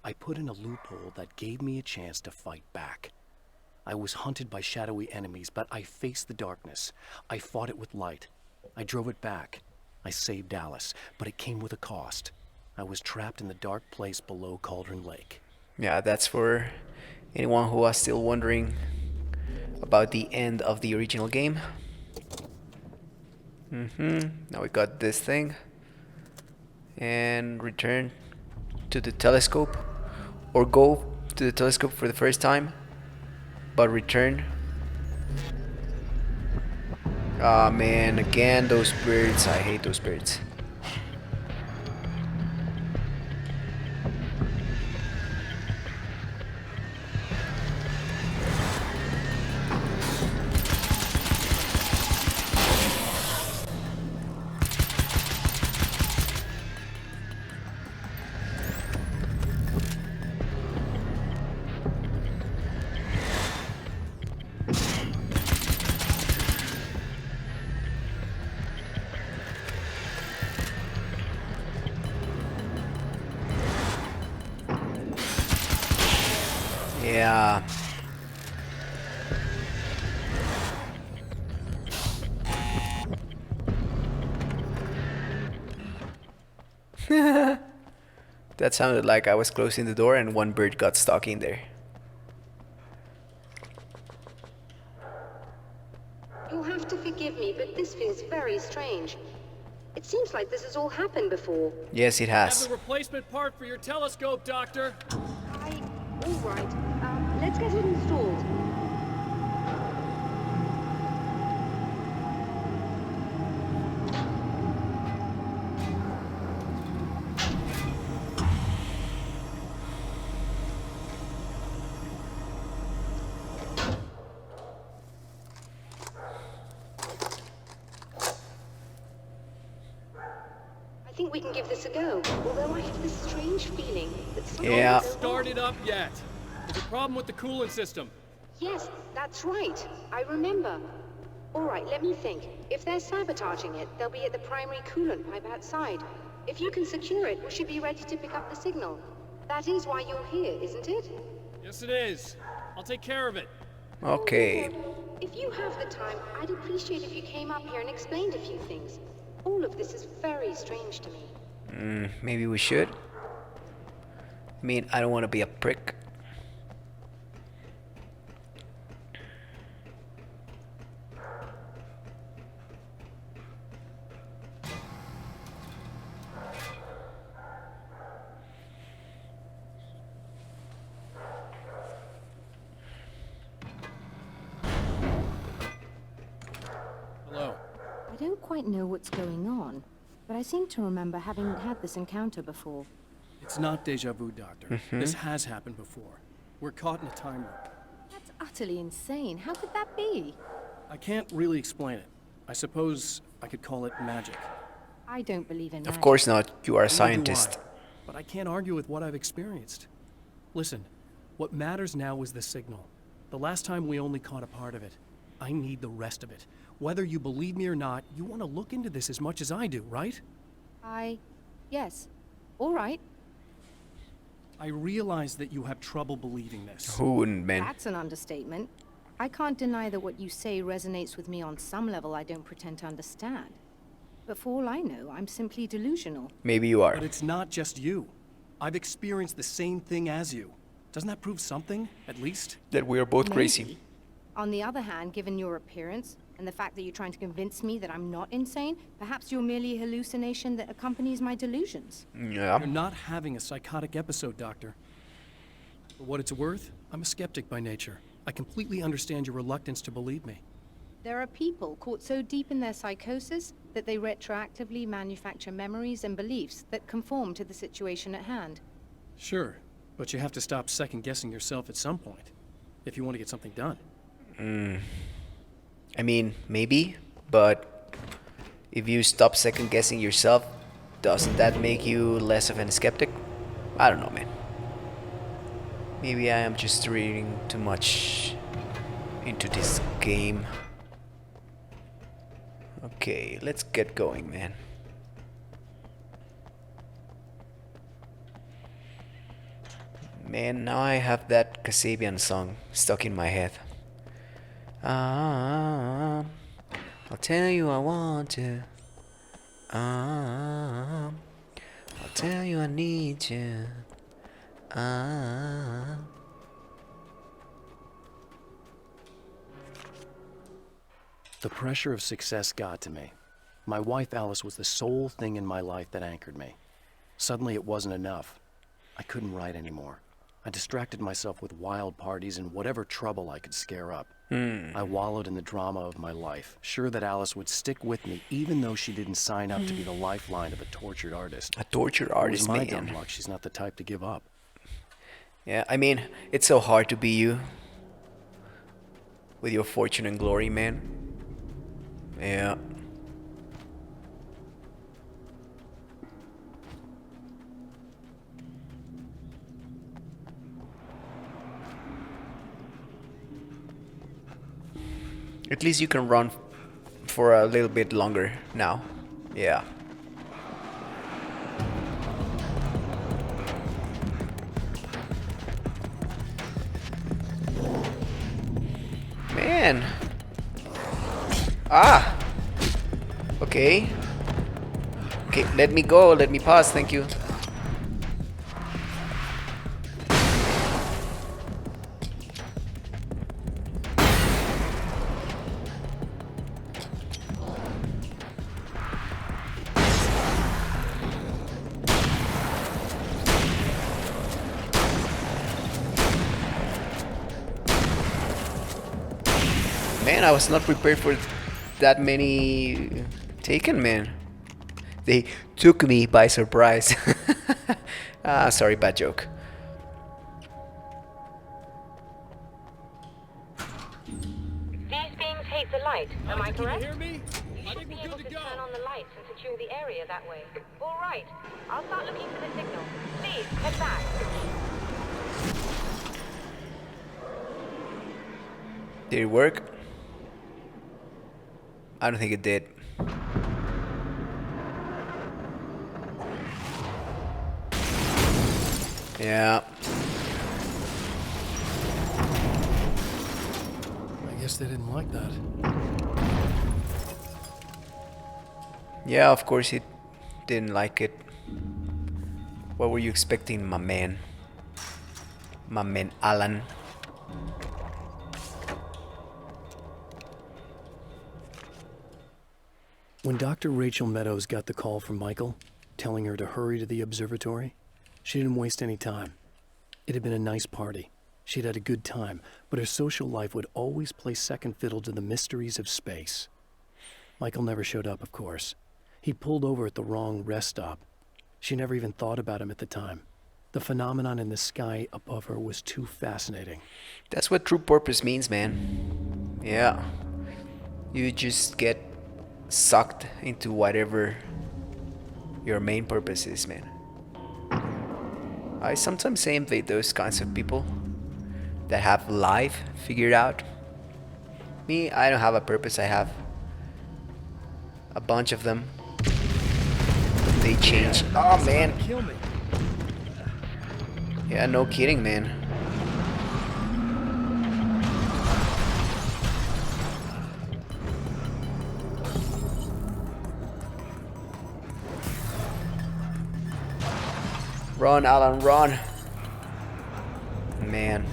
I put in a loophole that gave me a chance to fight back. I was hunted by shadowy enemies, but I faced the darkness. I fought it with light. I drove it back. I saved Alice, but it came with a cost. I was trapped in the dark place below Cauldron Lake. Yeah, that's for anyone who was still wondering about the end of the original game. Now we got this thing. And return to the telescope. Or go to the telescope for the first time. But return. Ah, man, again those birds. I hate those birds. Yeah. That sounded like I was closing the door and one bird got stuck in there. You'll have to forgive me, but this feels very strange. It seems like this has all happened before. Yes, it I have has. the replacement part for your telescope, Doctor. All right. Let's get it installed. I think we can give this a go, although I have this strange feeling that something Yeah. is Start it up yet. There's a problem with the coolant system. Yes, that's right. I remember. All right, let me think. If they're sabotaging it, they'll be at the primary coolant pipe outside. If you can secure it, we should be ready to pick up the signal. That is why you're here, isn't it? Yes, it is. I'll take care of it. Okay. If you have the time, I'd appreciate if you came up here and explained a few things. All of this is very strange to me. Maybe we should. I mean, I don't want to be a prick. Hello. I don't quite know what's going on, but I seem to remember having had this encounter before. It's not deja vu, Doctor. This has happened before. We're caught in a time loop. That's utterly insane. How could that be? I can't really explain it. I suppose I could call it magic. I don't believe in Of magic. course not. You are a Neither do scientist. I, but I can't argue with what I've experienced. Listen, what matters now is the signal. The last time we only caught a part of it. I need the rest of it. Whether you believe me or not, you want to look into this as much as I do, right? Yes. All right. I realize that you have trouble believing this. Who wouldn't, man? That's an understatement. I can't deny that what you say resonates with me on some level I don't pretend to understand. But for all I know, I'm simply delusional. Maybe you are. But it's not just you. I've experienced the same thing as you. Doesn't that prove something, at least? That we are both crazy. Maybe. On the other hand, given your appearance, and the fact that you're trying to convince me that I'm not insane, perhaps you're merely a hallucination that accompanies my delusions. Yeah. You're not having a psychotic episode, Doctor. For what it's worth, I'm a skeptic by nature. I completely understand your reluctance to believe me. There are people caught so deep in their psychosis that they retroactively manufacture memories and beliefs that conform to the situation at hand. Sure, but you have to stop second-guessing yourself at some point, if you want to get something done. I mean, maybe, but if you stop second guessing yourself, doesn't that make you less of a skeptic? I don't know, man. Maybe I am just reading too much into this game. Okay, let's get going, man. Man, now I have that Kasabian song stuck in my head. I'll tell you I want to. I'll tell you I need you. The pressure of success got to me. My wife Alice was the sole thing in my life that anchored me. Suddenly it wasn't enough. I couldn't write anymore. I distracted myself with wild parties and whatever trouble I could scare up. I wallowed in the drama of my life, sure that Alice would stick with me even though she didn't sign up to be the lifeline of a tortured artist. A tortured It was artist, my man. dumb luck she's not the type to give up. Yeah, I mean, it's so hard to be you. With your fortune and glory, man. Yeah. At least you can run for a little bit longer now. Yeah. man. Ah. Okay. Okay, let me go. Let me pass. Thank you. Man, I was not prepared for that many taken, man. They took me by surprise. Ah, sorry, bad joke. These beams hate the light, am I correct? Can you hear me? You I should think be we're able good to to go. turn on the lights and secure the area that way. All right, I'll start looking for the signal. Please, head back. Did it work? I don't think it did. Yeah. I guess they didn't like that. Yeah, of course it didn't like it. What were you expecting, my man? My man Alan. When Dr. Rachel Meadows got the call from Michael, telling her to hurry to the observatory, she didn't waste any time. It had been a nice party. She'd had a good time, but her social life would always play second fiddle to the mysteries of space. Michael never showed up, of course. He pulled over at the wrong rest stop. She never even thought about him at the time. The phenomenon in the sky above her was too fascinating. That's what true purpose means, man. Yeah. You just get sucked into whatever your main purpose is, man. I sometimes envy those kinds of people that have life figured out. Me, I don't have a purpose. I have a bunch of them. They change. Oh man. Yeah, no kidding, man. Run, Alan, run. Man.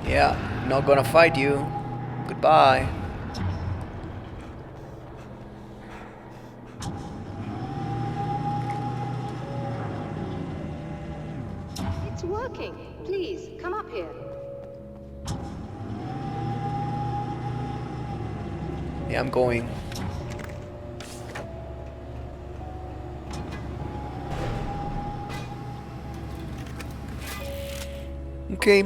Yeah, not gonna fight you. Goodbye. It's working. Please, come up here. Yeah, I'm going. Okay.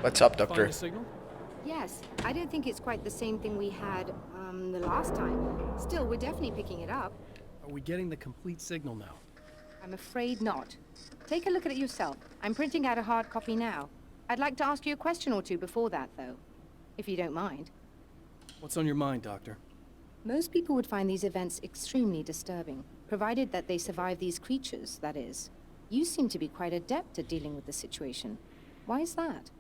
What's up, Doctor? Find a signal? Yes, I don't think it's quite the same thing we had, the last time. Still, we're definitely picking it up. Are we getting the complete signal now? I'm afraid not. Take a look at it yourself. I'm printing out a hard copy now. I'd like to ask you a question or two before that, though, if you don't mind. What's on your mind, Doctor? Most people would find these events extremely disturbing, provided that they survive these creatures, that is. You seem to be quite adept at dealing with the situation. Why is that?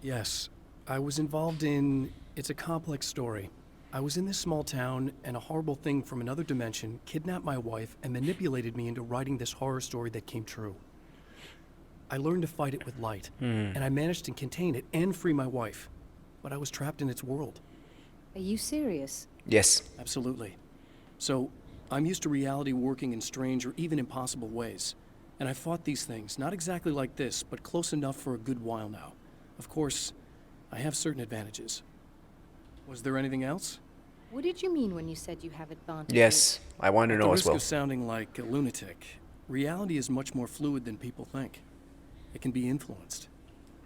Yes, I was involved in... It's a complex story. I was in this small town, and a horrible thing from another dimension kidnapped my wife and manipulated me into writing this horror story that came true. I learned to fight it with light, and I managed to contain it and free my wife. But I was trapped in its world. Are you serious? Yes. Absolutely. So, I'm used to reality working in strange or even impossible ways. And I fought these things, not exactly like this, but close enough for a good while now. Of course, I have certain advantages. Was there anything else? What did you mean when you said you have advantages? Yes, I want to know as At the well. risk of sounding like a lunatic, reality is much more fluid than people think. It can be influenced.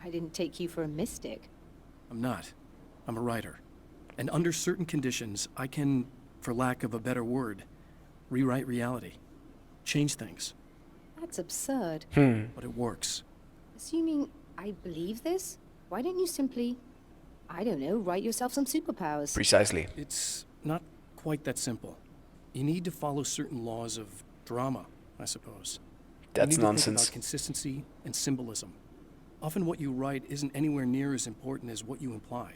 I didn't take you for a mystic. I'm not. I'm a writer. And under certain conditions, I can, for lack of a better word, rewrite reality. Change things. That's absurd. But it works. Assuming I believe this, why don't you simply, I don't know, write yourself some superpowers? Precisely. It's not quite that simple. You need to follow certain laws of drama, I suppose. That's you need to nonsense. think about consistency and symbolism. Often what you write isn't anywhere near as important as what you imply.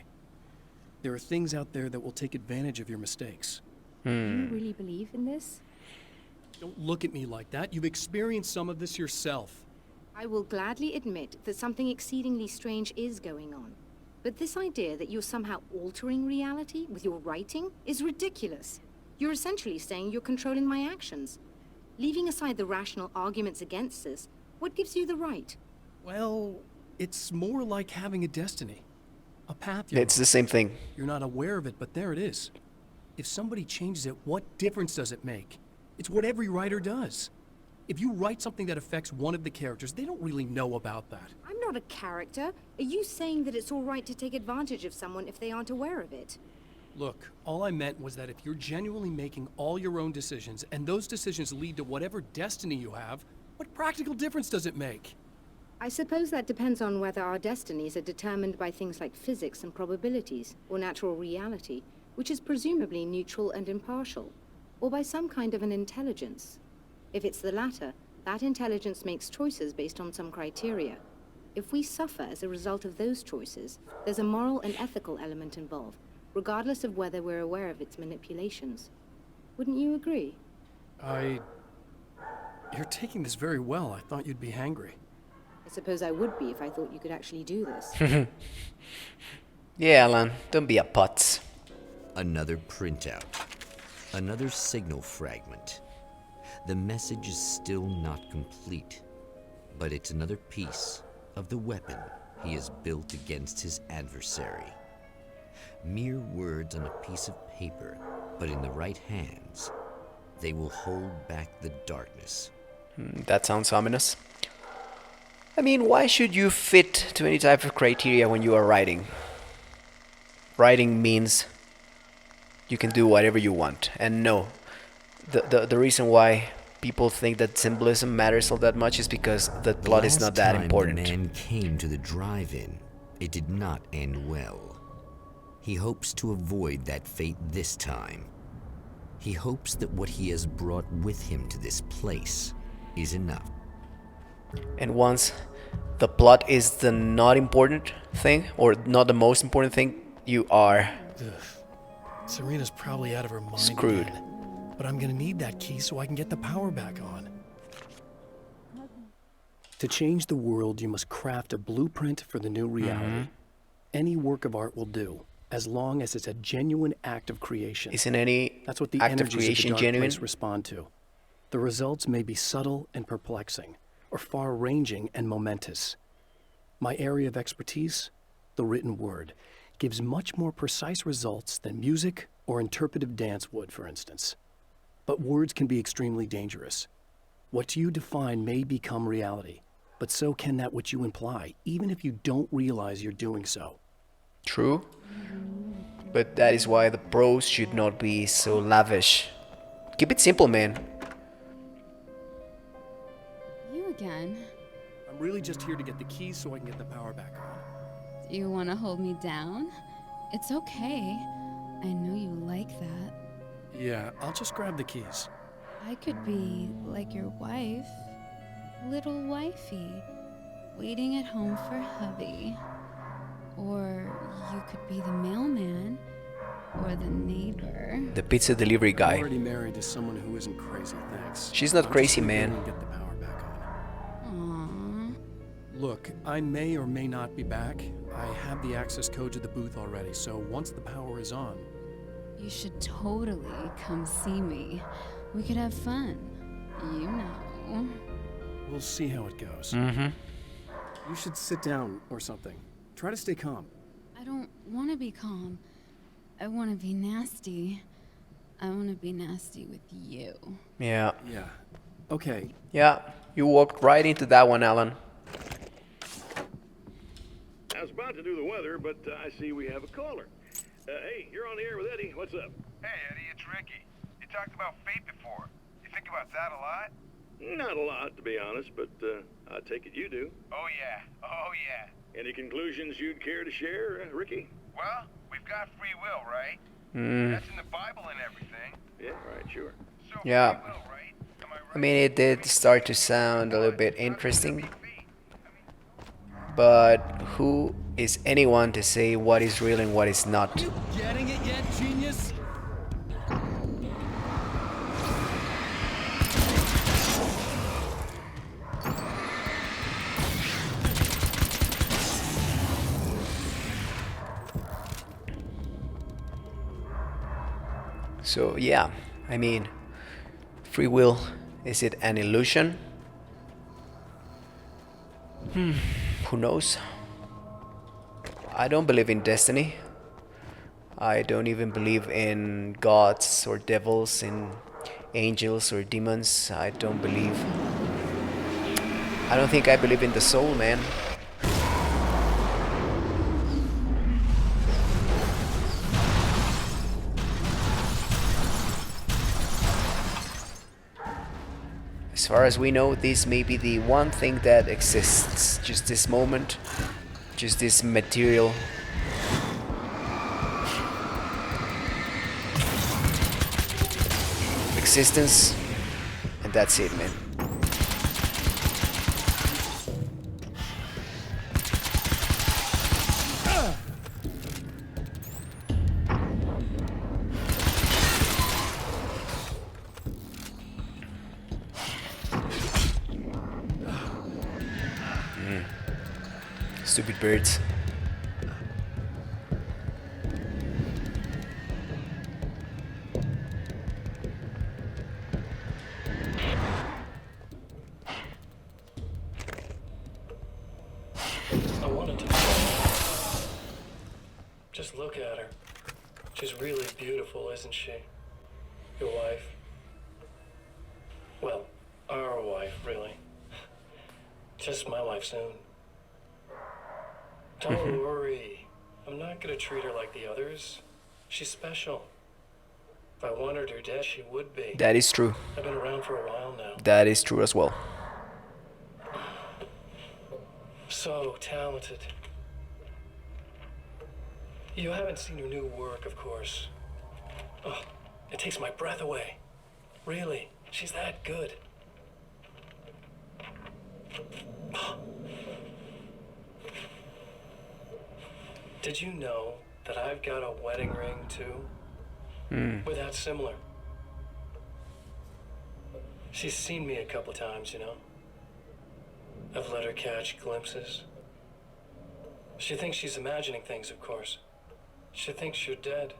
There are things out there that will take advantage of your mistakes. Do you really believe in this? Don't look at me like that. You've experienced some of this yourself. I will gladly admit that something exceedingly strange is going on. But this idea that you're somehow altering reality with your writing is ridiculous. You're essentially saying you're controlling my actions. Leaving aside the rational arguments against this, what gives you the right? Well, it's more like having a destiny. A path It's the same thing. You're not aware of it, but there it is. If somebody changes it, what difference does it make? It's what every writer does. If you write something that affects one of the characters, they don't really know about that. I'm not a character. Are you saying that it's all right to take advantage of someone if they aren't aware of it? Look, all I meant was that if you're genuinely making all your own decisions, and those decisions lead to whatever destiny you have, what practical difference does it make? I suppose that depends on whether our destinies are determined by things like physics and probabilities, or natural reality, which is presumably neutral and impartial, or by some kind of an intelligence. If it's the latter, that intelligence makes choices based on some criteria. If we suffer as a result of those choices, there's a moral and ethical element involved, regardless of whether we're aware of its manipulations. Wouldn't you agree? You're taking this very well. I thought you'd be hangry. I suppose I would be if I thought you could actually do this. Yeah, Alan, don't be a putz. Another printout. Another signal fragment. The message is still not complete, but it's another piece of the weapon he has built against his adversary. Mere words on a piece of paper, but in the right hands, they will hold back the darkness. That sounds ominous. I mean, why should you fit to any type of criteria when you are writing? Writing means you can do whatever you want. And no, the reason why people think that symbolism matters all that much is because the plot is not that important. The man came to the drive-in, it did not end well. He hopes to avoid that fate this time. He hopes that what he has brought with him to this place is enough. And once the plot is the not important thing, or not the most important thing, you are Serena's probably out of her mind screwed. again. But I'm gonna need that key so I can get the power back on. To change the world, you must craft a blueprint for the new reality. Any work of art will do, as long as it's a genuine act of creation. Isn't any That's what the act of energies creation of the dark genuine? place respond to. The results may be subtle and perplexing, or far-ranging and momentous. My area of expertise, the written word, gives much more precise results than music or interpretive dance would, for instance. But words can be extremely dangerous. What you define may become reality, but so can that which you imply, even if you don't realize you're doing so. True. But that is why the prose should not be so lavish. Keep it simple, man. You again? I'm really just here to get the keys so I can get the power back on. Do you want to hold me down? It's okay. I know you like that. Yeah, I'll just grab the keys. I could be like your wife, little wifey, waiting at home for hubby. Or you could be the mailman, or the neighbor. The pizza delivery guy. I'm already married to someone who isn't crazy, thanks. She's not I'll crazy, just man. and get the power back on. Aww. Look, I may or may not be back. I have the access code to the booth already, so once the power is on... You should totally come see me. We could have fun. You know. We'll see how it goes. You should sit down or something. Try to stay calm. I don't want to be calm. I want to be nasty. I want to be nasty with you. Yeah. Yeah. Okay. Yeah, you walked right into that one, Alan. I was about to do the weather, but I see we have a caller. Hey, you're on the air with Eddie. What's up? Hey, Eddie, it's Ricky. You talked about fate before. You think about that a lot? Not a lot, to be honest, but I take it you do. Oh, yeah. Oh, yeah. Any conclusions you'd care to share, Ricky? Well, we've got free will, right? That's in the Bible and everything. Yeah, right, sure. So Yeah. free will, right? Am I right? I mean, it did start to sound a little bit interesting. But who is anyone to say what is real and what is not? You getting it yet, genius? So yeah, I mean, free will, is it an illusion? Who knows? I don't believe in destiny. I don't even believe in gods or devils, in angels or demons. I don't think I believe in the soul, man. As far as we know, this may be the one thing that exists. Just this moment, just this material existence, and that's it, man. Stupid birds. I wanted to. Just look at her. She's really beautiful, isn't she? Your wife. Well, our wife, really. Just my wife soon. Don't worry. I'm not gonna treat her like the others. She's special. If I wanted her dead, she would be. That is true. I've been around for a while now. That is true as well. So talented. You haven't seen her new work, of course. Oh, it takes my breath away. Really, she's that good. Did you know that I've got a wedding ring, too? With that similar. She's seen me a couple times, you know. I've let her catch glimpses. She thinks she's imagining things, of course. She thinks you're dead.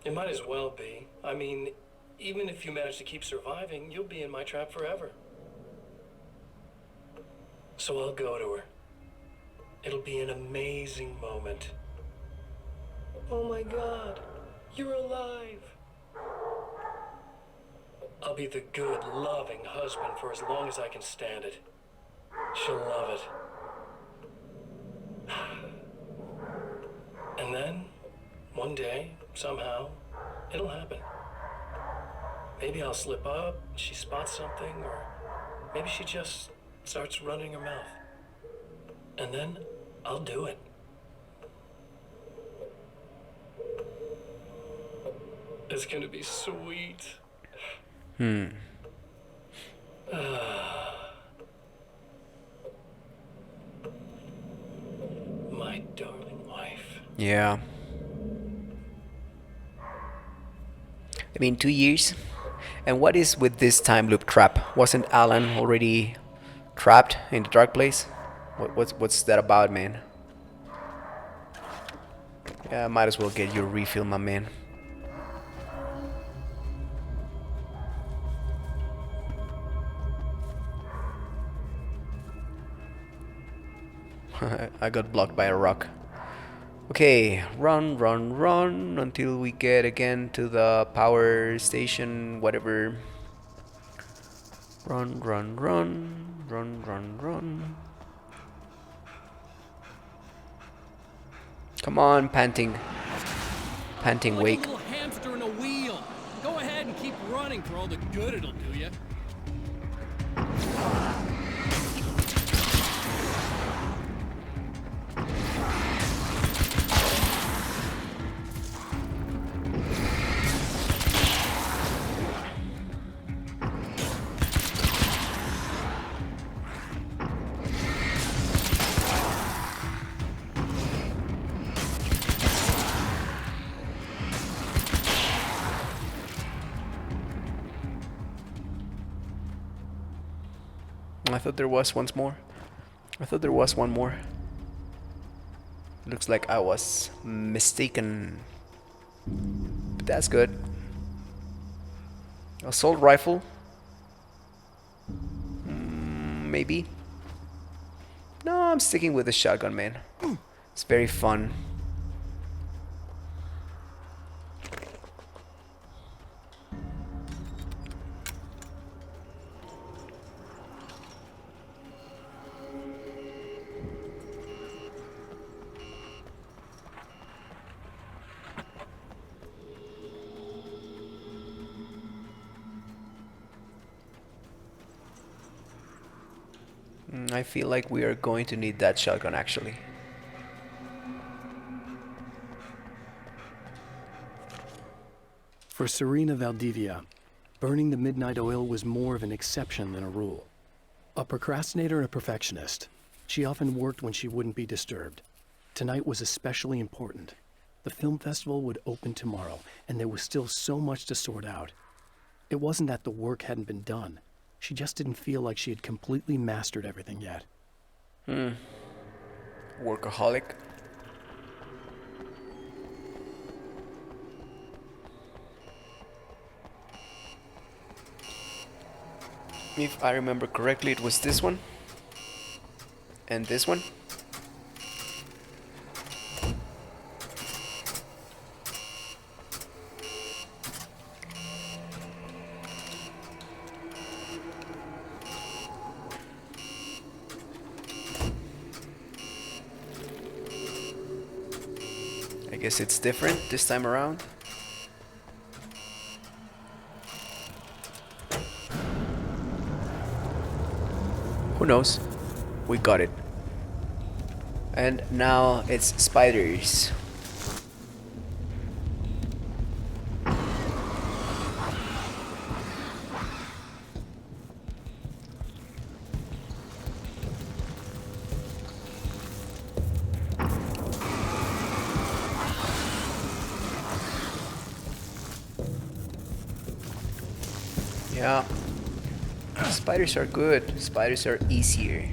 It might as well be. I mean, even if you manage to keep surviving, you'll be in my trap forever. So I'll go to her. It'll be an amazing moment. Oh my God, you're alive. I'll be the good, loving husband for as long as I can stand it. She'll love it. And then, one day, somehow, it'll happen. Maybe I'll slip up, she spots something, or maybe she just starts running her mouth. And then, I'll do it. It's gonna be sweet. My darling wife. Yeah. I mean, 2 years? And what is with this time loop trap? Wasn't Alan already trapped in the dark place? What's that about, man? Yeah, might as well get your refill, my man. I got blocked by a rock. Okay, run, run, run until we get again to the power station, whatever. Run, run, run, run, run, run. Come on, panting Like Wake. a little hamster in a wheel. Go ahead and keep running for all the good it'll do you. I thought there was once more. I thought there was one more. Looks like I was mistaken. But that's good. Assault rifle. Maybe. No, I'm sticking with the shotgun, man. It's very fun. I feel like we are going to need that shotgun actually. For Serena Valdivia, burning the midnight oil was more of an exception than a rule. A procrastinator and a perfectionist, she often worked when she wouldn't be disturbed. Tonight was especially important. The film festival would open tomorrow, and there was still so much to sort out. It wasn't that the work hadn't been done. She just didn't feel like she had completely mastered everything yet. Workaholic. If I remember correctly, it was this one. And this one. I guess it's different this time around. Who knows? We got it. And now it's spiders. Yeah. Spiders are good. Spiders are easier.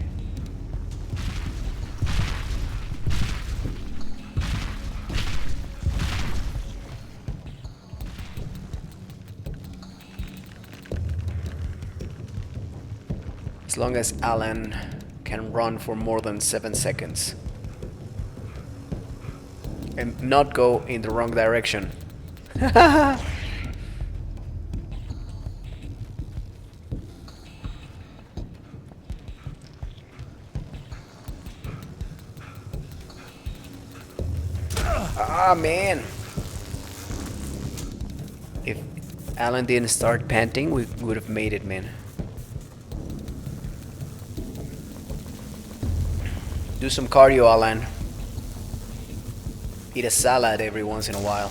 As long as Alan can run for more than 7 seconds. And not go in the wrong direction. Ah, man. If Alan didn't start panting, we would have made it, man. Do some cardio, Alan. Eat a salad every once in a while.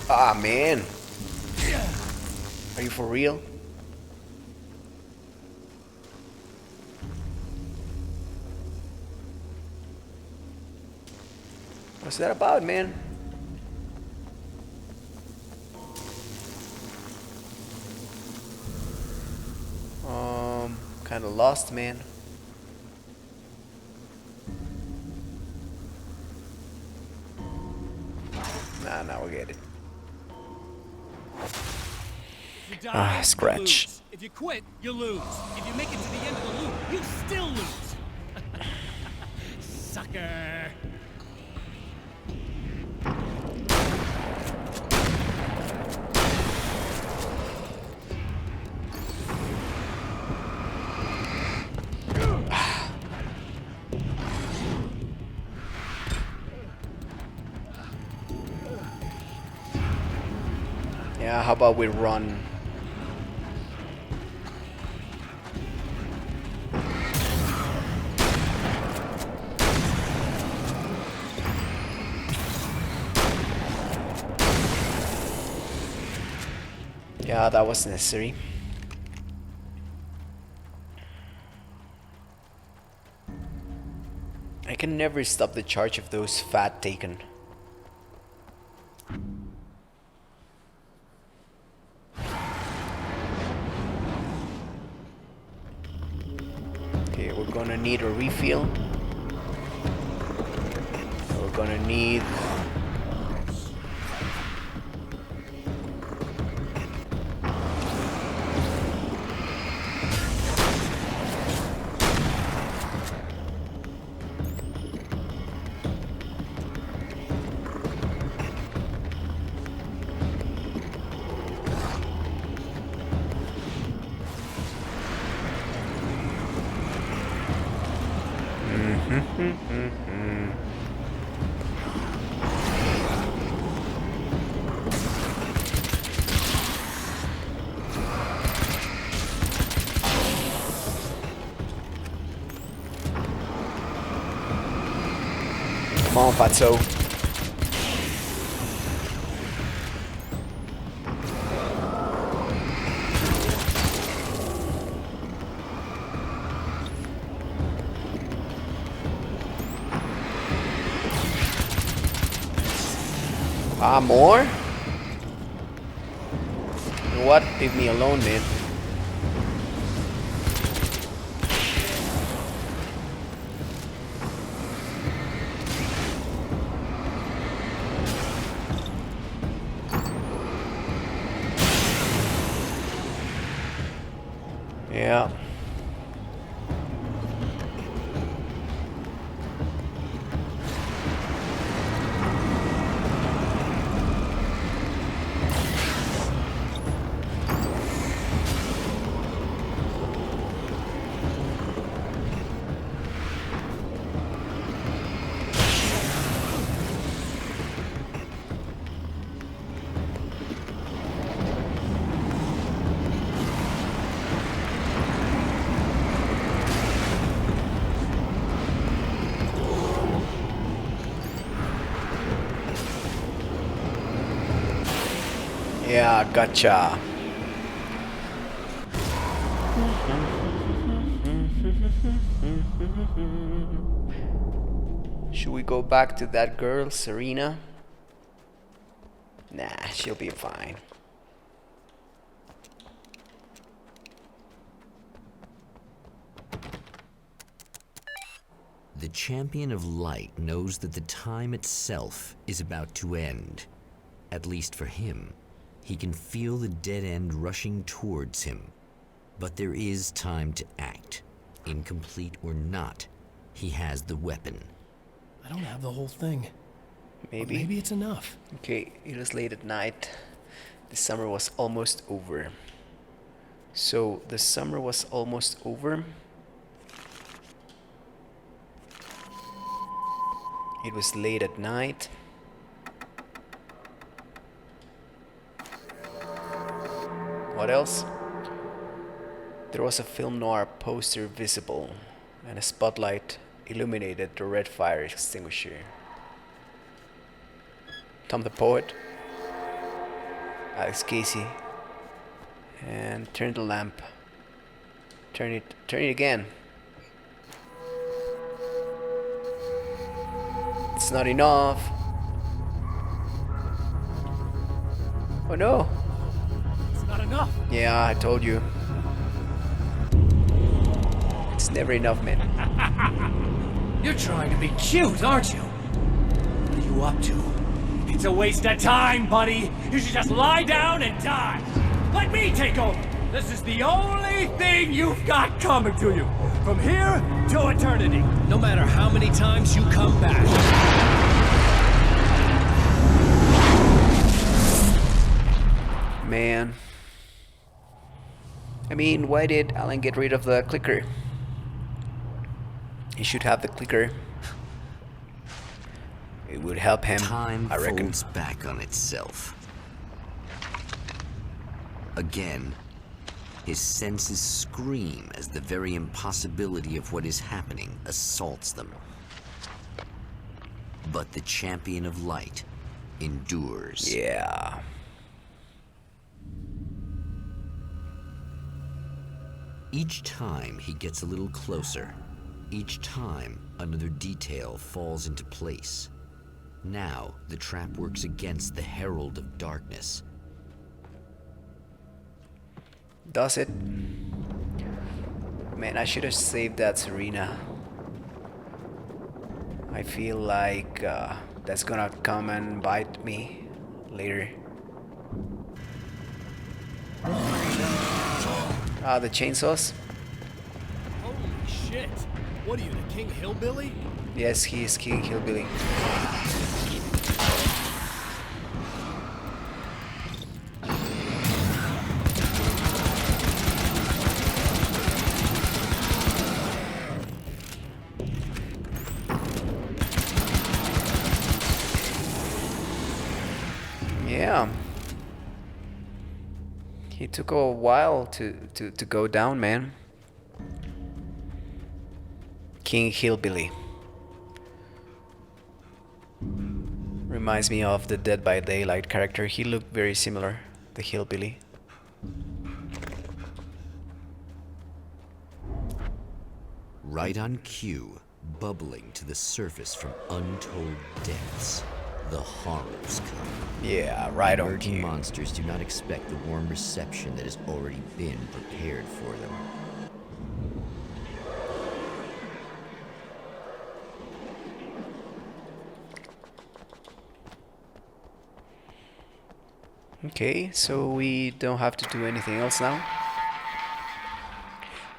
Ah, man. Are you for real? What's that about, man? Kinda lost, man. Nah, now we get it. You die, you scratch. lose. If you quit, you lose. If you make it to the end of the loop, you still lose. Sucker. Yeah, how about we run? Yeah, that was necessary. I can never stop the charge of those fat taken. Okay, we're gonna need a refill. We're gonna need... Come on, Fatso. Ah, more? You know what? Leave me alone, man. Yeah. Yeah, gotcha. Should we go back to that girl, Serena? Nah, she'll be fine. The Champion of Light knows that the time itself is about to end. At least for him. He can feel the dead end rushing towards him. But there is time to act. Incomplete or not, he has the weapon. I don't have the whole thing. Maybe. Maybe it's enough. Okay, it was late at night. The summer was almost over. So, the summer was almost over. It was late at night. What else? There was a film noir poster visible, and a spotlight illuminated the red fire extinguisher. Tom the Poet, Alex Casey, and turn the lamp. Turn it again. It's not enough. Oh no. Not enough. Yeah, I told you. It's never enough, man. You're trying to be cute, aren't you? What are you up to? It's a waste of time, buddy. You should just lie down and die. Let me take over. This is the only thing you've got coming to you. From here to eternity. No matter how many times you come back. Man. I mean, why did Alan get rid of the clicker? He should have the clicker. It would help him, Time I reckon. folds back on itself. Again, his senses scream as the very impossibility of what is happening assaults them. But the champion of light endures. Yeah. Each time he gets a little closer, each time another detail falls into place. Now the trap works against the Herald of Darkness. Does it? Man, I should have saved that Serena. I feel like that's gonna come and bite me later. Ah, the chainsaws? Holy shit! What are you, the King Hillbilly? Yes, he is King Hillbilly. Yeah. He took a while to go down, man. King Hillbilly. Reminds me of the Dead by Daylight character. He looked very similar, the Hillbilly. Right on cue, bubbling to the surface from untold depths, the horrors come. Yeah, right on Emerging cue. monsters do not expect the warm reception that has already been prepared for them. Okay, so we don't have to do anything else now.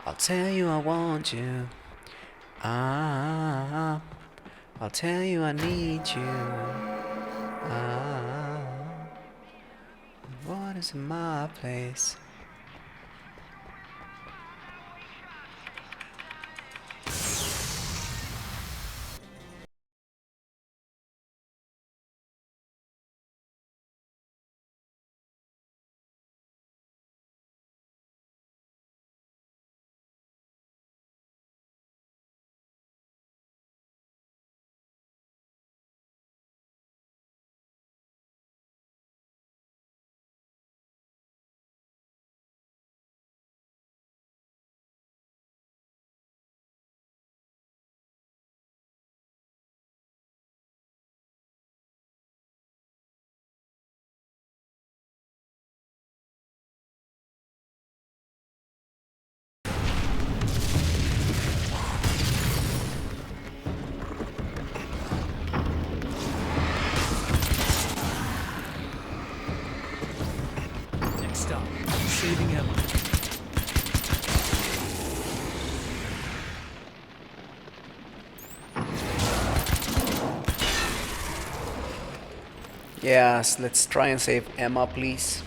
I'll tell you I want you. Ah, I'll tell you I need you. Ah, what is in my place? Next stop, saving Emma. Yes, let's try and save Emma, please.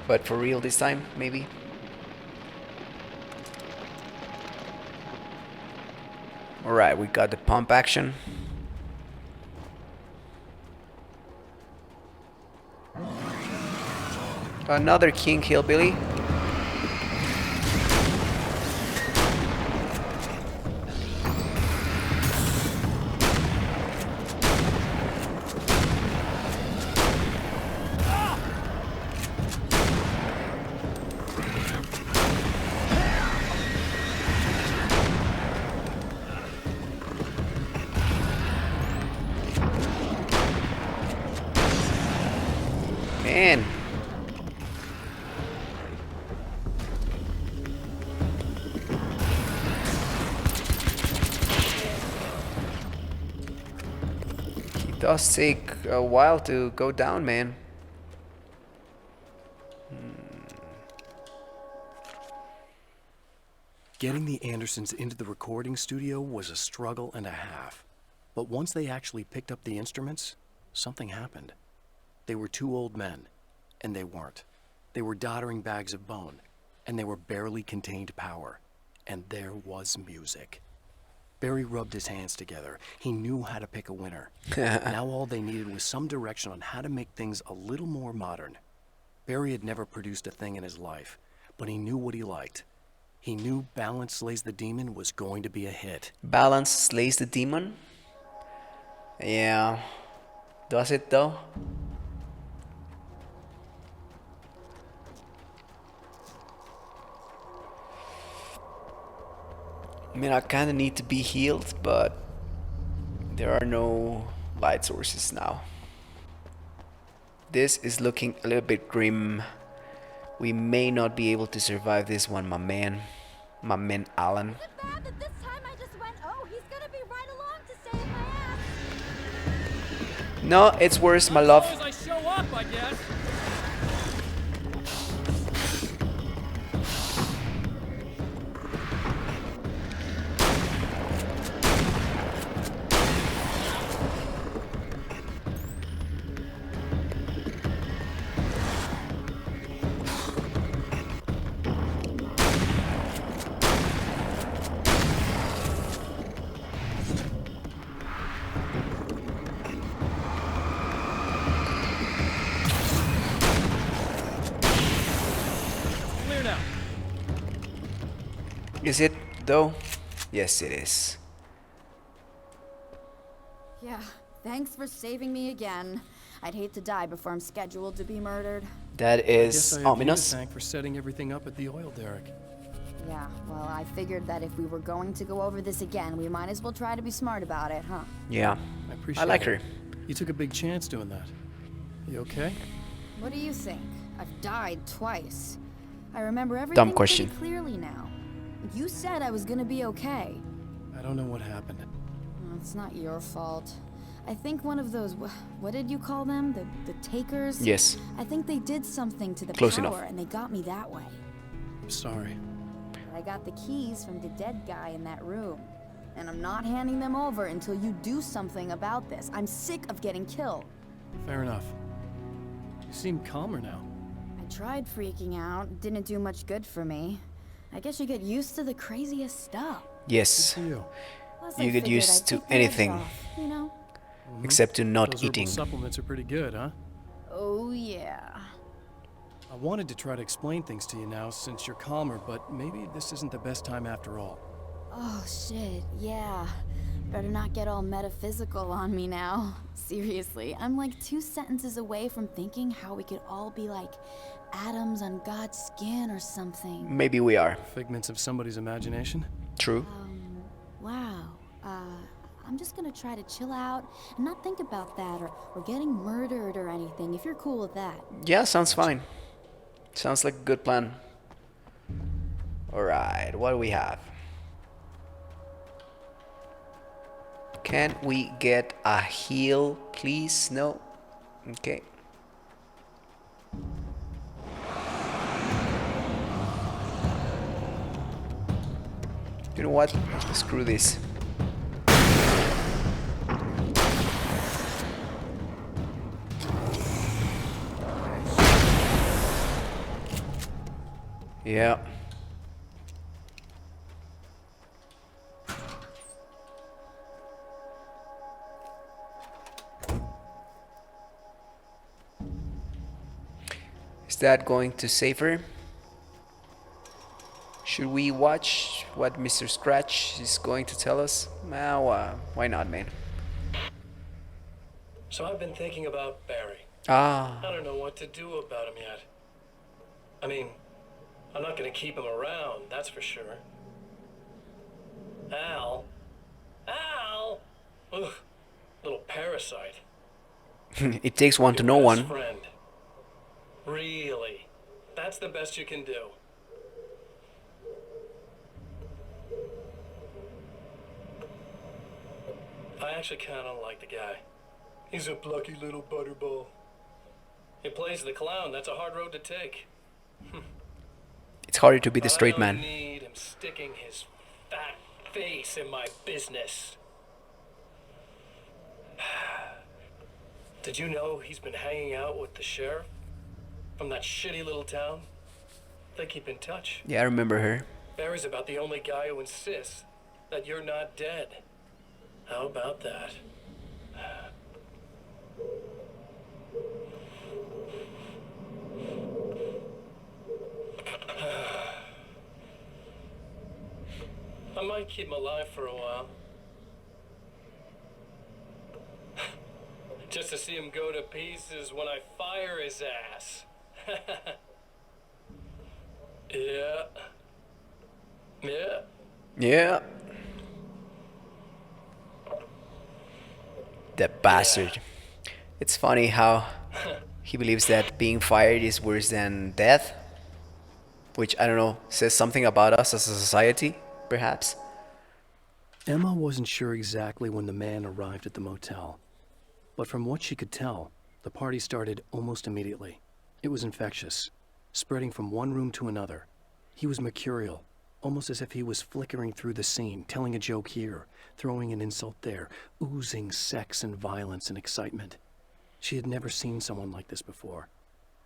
But for real this time, maybe. Alright, we got the pump action. Another King Hillbilly. Man. He does take a while to go down, man. Getting the Andersons into the recording studio was a struggle and a half. But once they actually picked up the instruments, something happened. They were two old men, and they weren't. They were doddering bags of bone, and they were barely contained power. And there was music. Barry rubbed his hands together. He knew how to pick a winner. Now all they needed was some direction on how to make things a little more modern. Barry had never produced a thing in his life, but he knew what he liked. He knew Balance Slays the Demon was going to be a hit. Balance slays the demon? Yeah. Does it though? I mean, I kinda need to be healed, but there are no light sources now. This is looking a little bit grim. We may not be able to survive this one, my man. My man Alan. No, it's worse, my love. I show up, I guess. Is it though? Yes, it is. Yeah, thanks for saving me again. I'd hate to die before I'm scheduled to be murdered. That is ominous. Thank for setting everything up at the oil derrick. Yeah, well, I figured that if we were going to go over this again, we might as well try to be smart about it, huh? Yeah, I appreciate I like it. her. You took a big chance doing that. You okay? What do you think? I've died twice. I remember everything Dumb question. pretty clearly now. You said I was gonna be okay. I don't know what happened. It's not your fault. I think one of those, what did you call them? The takers? Yes. I think they did something to the Close power enough. and they got me that way. I'm sorry. But I got the keys from the dead guy in that room. And I'm not handing them over until you do something about this. I'm sick of getting killed. Fair enough. You seem calmer now. I tried freaking out. Didn't do much good for me. I guess you get used to the craziest stuff. Yes. Good for you. Plus, I You get figured used I'd to take the edge anything. off, you know? Except to not Those herbal eating. supplements are pretty good, huh? Oh, yeah. I wanted to try to explain things to you now since you're calmer, but maybe this isn't the best time after all. Oh, shit, yeah. Better not get all metaphysical on me now. Seriously, I'm like 2 sentences away from thinking how we could all be like atoms on God's skin or something. Maybe we are. Figments of somebody's imagination? True. Wow. I'm just gonna try to chill out and not think about that or getting murdered or anything, if you're cool with that. Yeah, sounds fine. Sounds like a good plan. Alright, what do we have? Can we get a heal, please? No? Okay. You know what? Screw this. Yeah. Is that going to save her? Should we watch what Mr. Scratch is going to tell us? Now, why not, man? So I've been thinking about Barry. Ah. I don't know what to do about him yet. I mean, I'm not gonna keep him around, that's for sure. Al? Ugh, little parasite. It takes one to know Best one. friend. Really? That's the best you can do. I actually kind of like the guy. He's a plucky little butterball. He plays the clown. That's a hard road to take. It's harder to be the But straight I don't man. need him sticking his fat face in my business. Did you know he's been hanging out with the sheriff from that shitty little town? They keep in touch. Yeah, I remember her. Barry's about the only guy who insists that you're not dead. How about that? I might keep him alive for a while. Just to see him go to pieces when I fire his ass. Yeah. Yeah. Yeah. That bastard. It's funny how he believes that being fired is worse than death. Which, I don't know, says something about us as a society, perhaps. Emma wasn't sure exactly when the man arrived at the motel. But from what she could tell, the party started almost immediately. It was infectious, spreading from one room to another. He was mercurial, almost as if he was flickering through the scene, telling a joke here, throwing an insult there, oozing sex and violence and excitement. She had never seen someone like this before.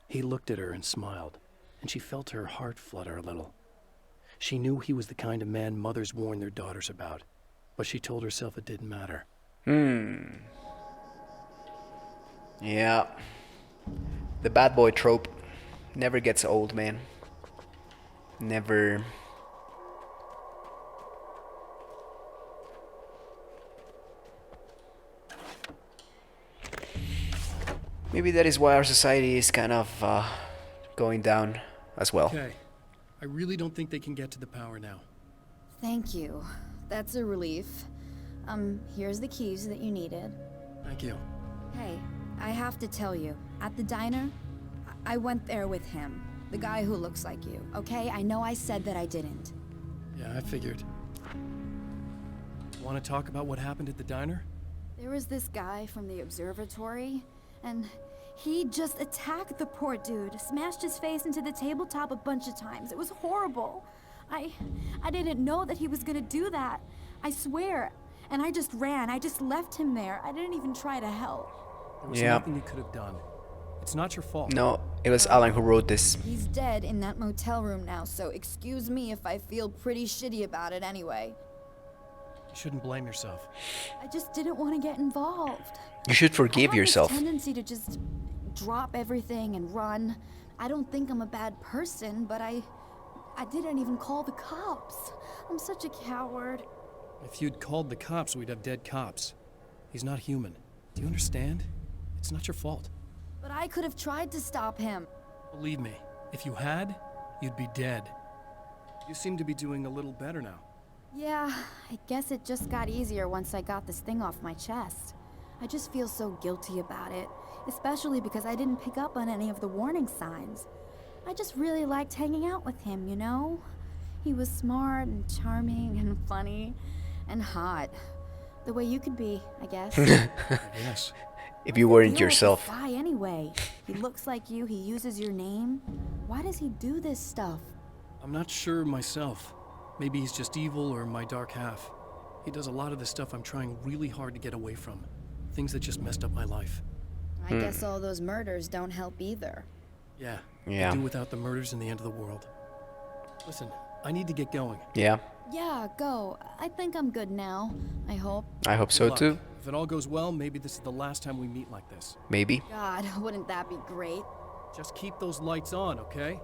He looked at her and smiled, and she felt her heart flutter a little. She knew he was the kind of man mothers warn their daughters about, but she told herself it didn't matter. Yeah. The bad boy trope never gets old, man. Never. Maybe that is why our society is kind of going down as well. Okay. I really don't think they can get to the power now. Thank you. That's a relief. Here's the keys that you needed. Thank you. Hey, I have to tell you, at the diner, I went there with him. The guy who looks like you, okay? I know I said that I didn't. Yeah, I figured. Want to talk about what happened at the diner? There was this guy from the observatory, and he just attacked the poor dude, smashed his face into the tabletop a bunch of times. It was horrible. I didn't know that he was gonna do that. I swear. And I just ran. I just left him there. I didn't even try to help. There was nothing you could have done. It's not your fault. No, it was Alan who wrote this. He's dead in that motel room now, so excuse me if I feel pretty shitty about it anyway. You shouldn't blame yourself. I just didn't want to get involved. You should forgive I have yourself. This tendency to just drop everything and run. I don't think I'm a bad person, but I didn't even call the cops. I'm such a coward. If you'd called the cops, we'd have dead cops. He's not human. Do you understand? It's not your fault. But I could have tried to stop him. Believe me, if you had, you'd be dead. You seem to be doing a little better now. Yeah, I guess it just got easier once I got this thing off my chest. I just feel so guilty about it, especially because I didn't pick up on any of the warning signs. I just really liked hanging out with him, you know? He was smart and charming and funny and hot. The way you could be, I guess. Yes. If you weren't yourself. Why anyway? He looks like you, he uses your name. Why does he do this stuff? I'm not sure myself. Maybe he's just evil or my dark half. He does a lot of the stuff I'm trying really hard to get away from. Things that just messed up my life. I guess all those murders don't help either. Yeah. Yeah. Do without the murders and the end of the world. Listen, I need to get going. Yeah. Yeah, go. I think I'm good now. I hope. I hope so too. If it all goes well, maybe this is the last time we meet like this. Maybe. God, wouldn't that be great? Just keep those lights on, okay?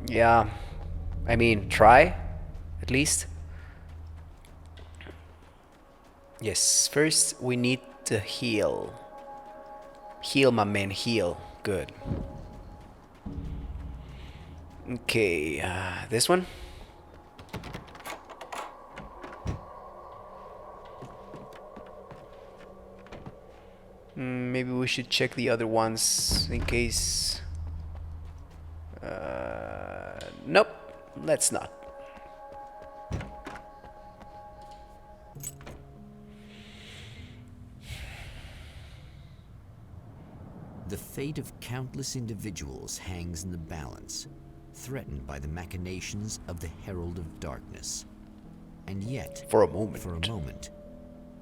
Yeah. I mean, try, at least. Yes, first we need to heal. Heal, my man, heal. Good. Okay, this one? Maybe we should check the other ones in case... nope, let's not. The fate of countless individuals hangs in the balance, threatened by the machinations of the Herald of Darkness. And yet, for a moment,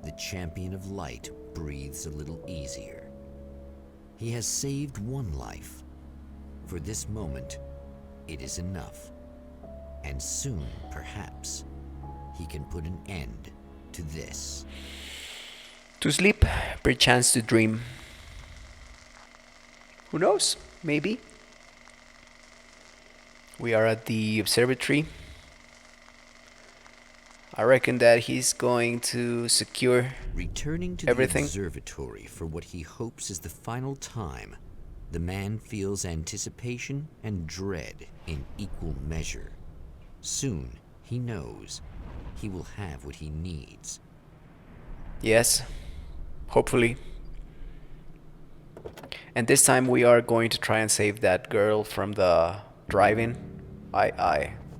the Champion of Light breathes a little easier. He has saved one life. For this moment, it is enough. And soon, perhaps, he can put an end to this. To sleep, perchance to dream. Who knows? Maybe. We are at the observatory. I reckon that he's going to secure Returning to everything. the observatory for what he hopes is the final time, the man feels anticipation and dread in equal measure. Soon, he knows, he will have what he needs. Yes, hopefully. And this time we are going to try and save that girl from the drive-in.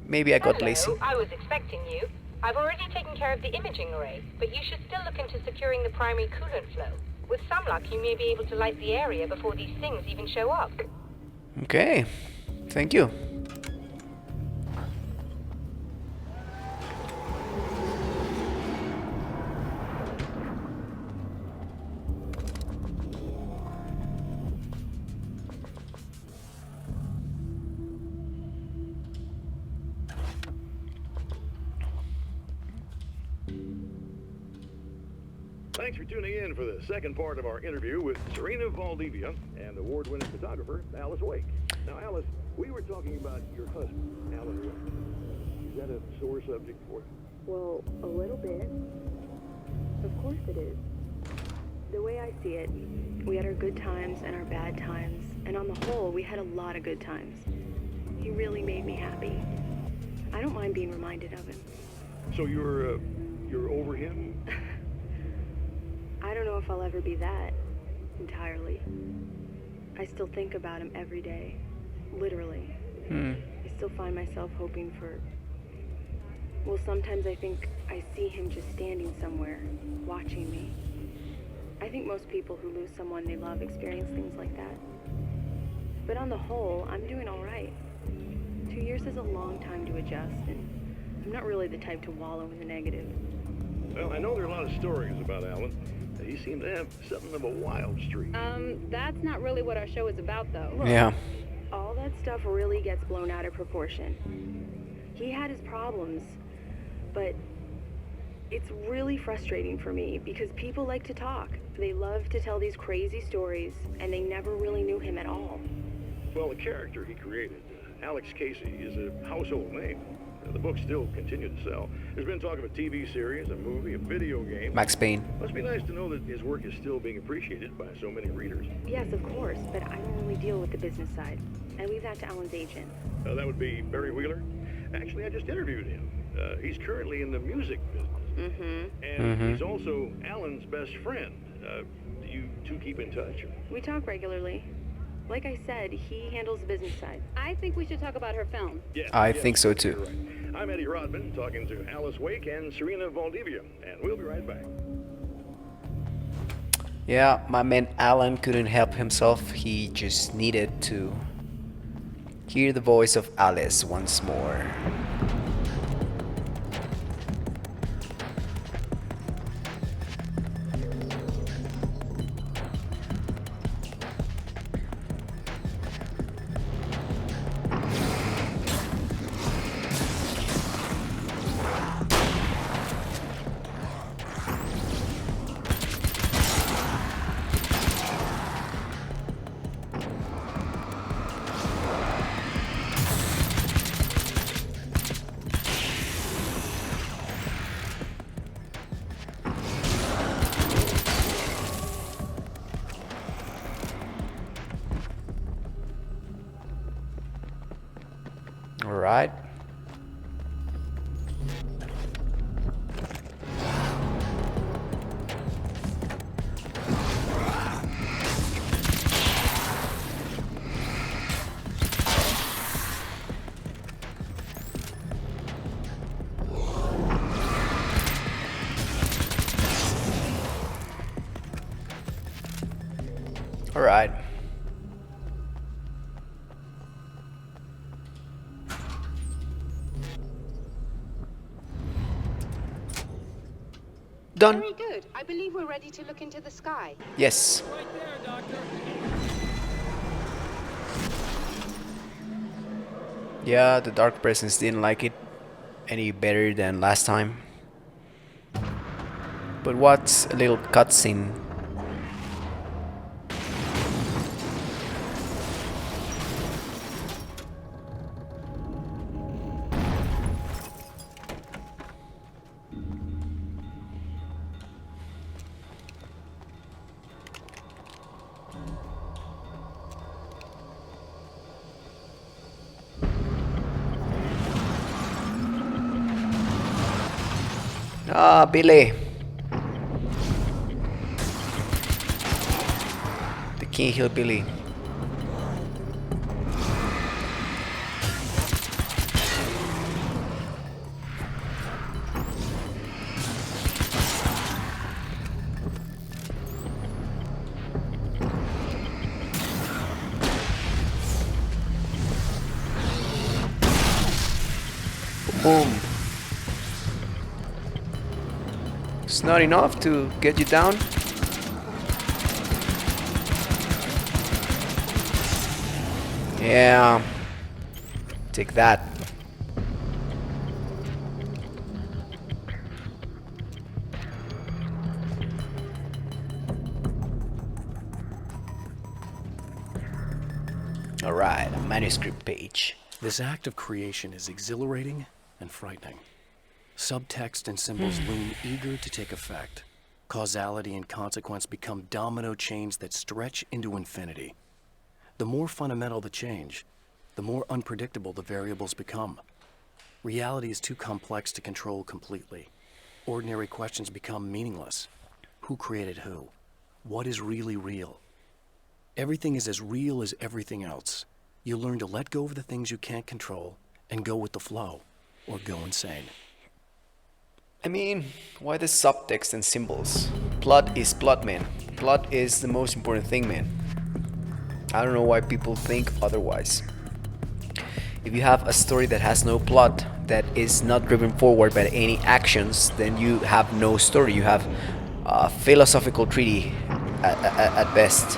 Maybe I got lazy. Hello, I was expecting you. I've already taken care of the imaging array, but you should still look into securing the primary coolant flow. With some luck, you may be able to light the area before these things even show up. Okay, thank you. Thanks for tuning in for the second part of our interview with Serena Valdivia and award-winning photographer Alice Wake. Now, Alice, we were talking about your husband, Alan Wake. Is that a sore subject for you? Well, a little bit. Of course it is. The way I see it, we had our good times and our bad times, and on the whole, we had a lot of good times. He really made me happy. I don't mind being reminded of him. So you're over him? I don't know if I'll ever be that, entirely. I still think about him every day, literally. I still find myself hoping for... Well, sometimes I think I see him just standing somewhere, watching me. I think most people who lose someone they love experience things like that. But on the whole, I'm doing all right. 2 years is a long time to adjust, and I'm not really the type to wallow in the negative. Well, I know there are a lot of stories about Alan. He seemed to have something of a wild streak. That's not really what our show is about, though. Yeah. All that stuff really gets blown out of proportion. He had his problems, but it's really frustrating for me because people like to talk. They love to tell these crazy stories, and they never really knew him at all. Well, the character he created, Alex Casey, is a household name. The books still continue to sell. There's been talk of a TV series, a movie, a video game. Max Payne. Must be nice to know that his work is still being appreciated by so many readers. Yes, of course, but I don't really deal with the business side. I leave that to Alan's agent. That would be Barry Wheeler. Actually, I just interviewed him. He's currently in the music business. And he's also Alan's best friend. Do you two keep in touch? We talk regularly. Like I said, he handles the business side. I think we should talk about her film. I think so too. You're right. I'm Eddie Rodman, talking to Alice Wake and Serena Valdivia, and we'll be right back. Yeah, my man Alan couldn't help himself. He just needed to hear the voice of Alice once more. Alright. Alright. Done. Very good. I believe we're ready to look into the sky. Yes. Right there, Doctor. Yeah, the Dark Presence didn't like it any better than last time. But what's a little cutscene? Ah, Billy. The King Hillbilly. Boom. It's not enough to get you down. Yeah. Take that. Alright, a manuscript page. This act of creation is exhilarating and frightening. Subtext and symbols loom eager to take effect. Causality and consequence become domino chains that stretch into infinity. The more fundamental the change, the more unpredictable the variables become. Reality is too complex to control completely. Ordinary questions become meaningless. Who created who? What is really real? Everything is as real as everything else. You learn to let go of the things you can't control and go with the flow, or go insane. I mean, why the subtext and symbols? Plot is plot, man. Plot is the most important thing, man. I don't know why people think otherwise. If you have a story that has no plot, that is not driven forward by any actions, then you have no story. You have a philosophical treaty at best.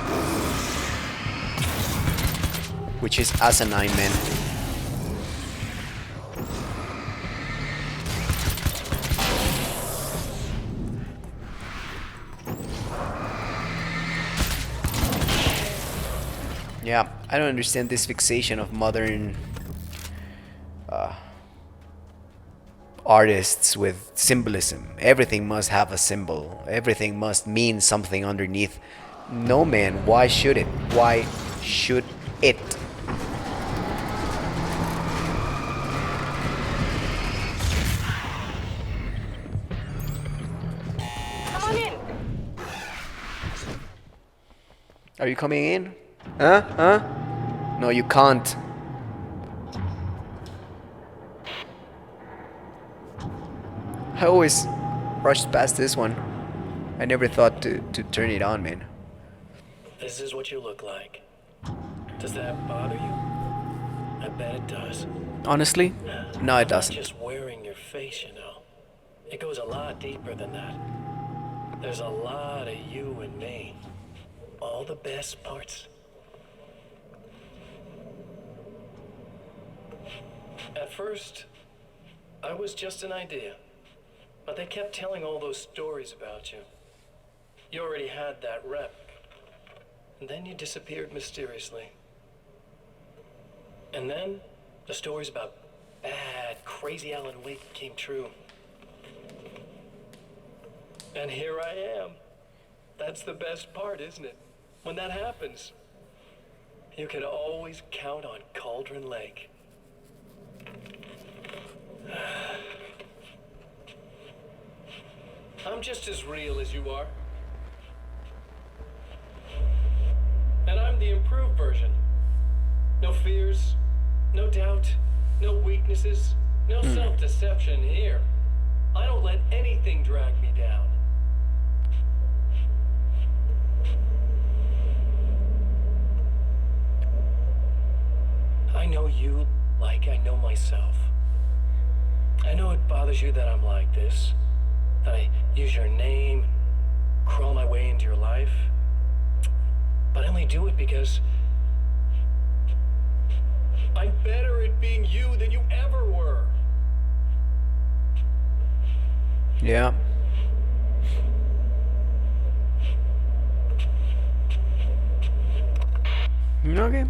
Which is asinine, man. Yeah, I don't understand this fixation of modern artists with symbolism. Everything must have a symbol. Everything must mean something underneath. No, man, why should it? Why should it? Come on in. Are you coming in? Huh? No, you can't. I always rushed past this one. I never thought to turn it on, man. This is what you look like. Does that bother you? I bet it does. Honestly? No, it doesn't. Not just wearing your face, you know. It goes a lot deeper than that. There's a lot of you and me. All the best parts. At first, I was just an idea. But they kept telling all those stories about you. You already had that rep. And then you disappeared mysteriously. And then the stories about bad, crazy Alan Wake came true. And here I am. That's the best part, isn't it? When that happens, you can always count on Cauldron Lake. I'm just as real as you are. And I'm the improved version. No fears, no doubt, no weaknesses, no self-deception here. I don't let anything drag me down. I know you like I know myself. I know it bothers you that I'm like this. That I use your name, crawl my way into your life. But I only do it because I'm better at being you than you ever were. Yeah. Okay.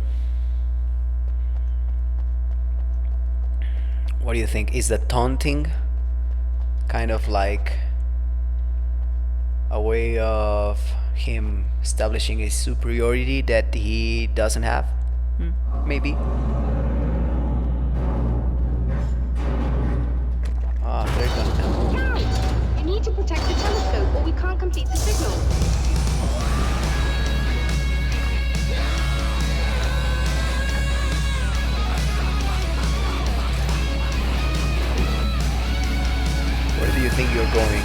What do you think? Is the taunting kind of like a way of him establishing a superiority that he doesn't have? Maybe. Ah, they're gonna. protect the telescope, or we can't complete the signal. Where do you think you're going?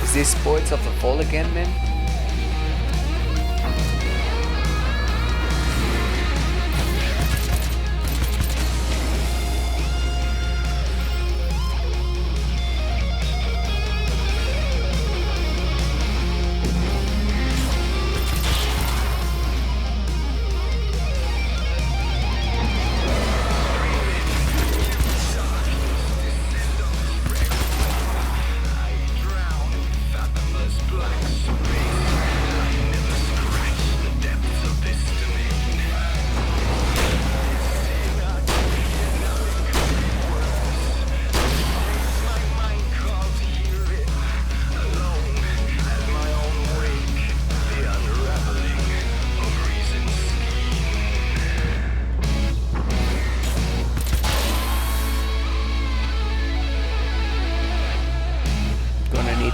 Is this Poets of the Fall again, man?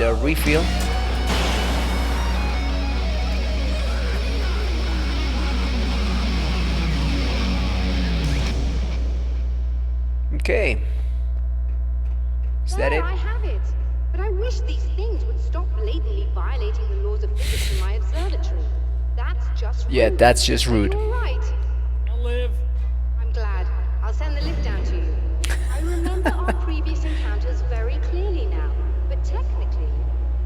A refill. Okay. Is that it? I have it. But I wish these things would stop blatantly violating the laws of physics in my observatory. That's just rude. Yeah, that's just rude. You're right. I'll live. I'm glad. I'll send the lift down to you. I remember our previous encounters very clearly now. But technically,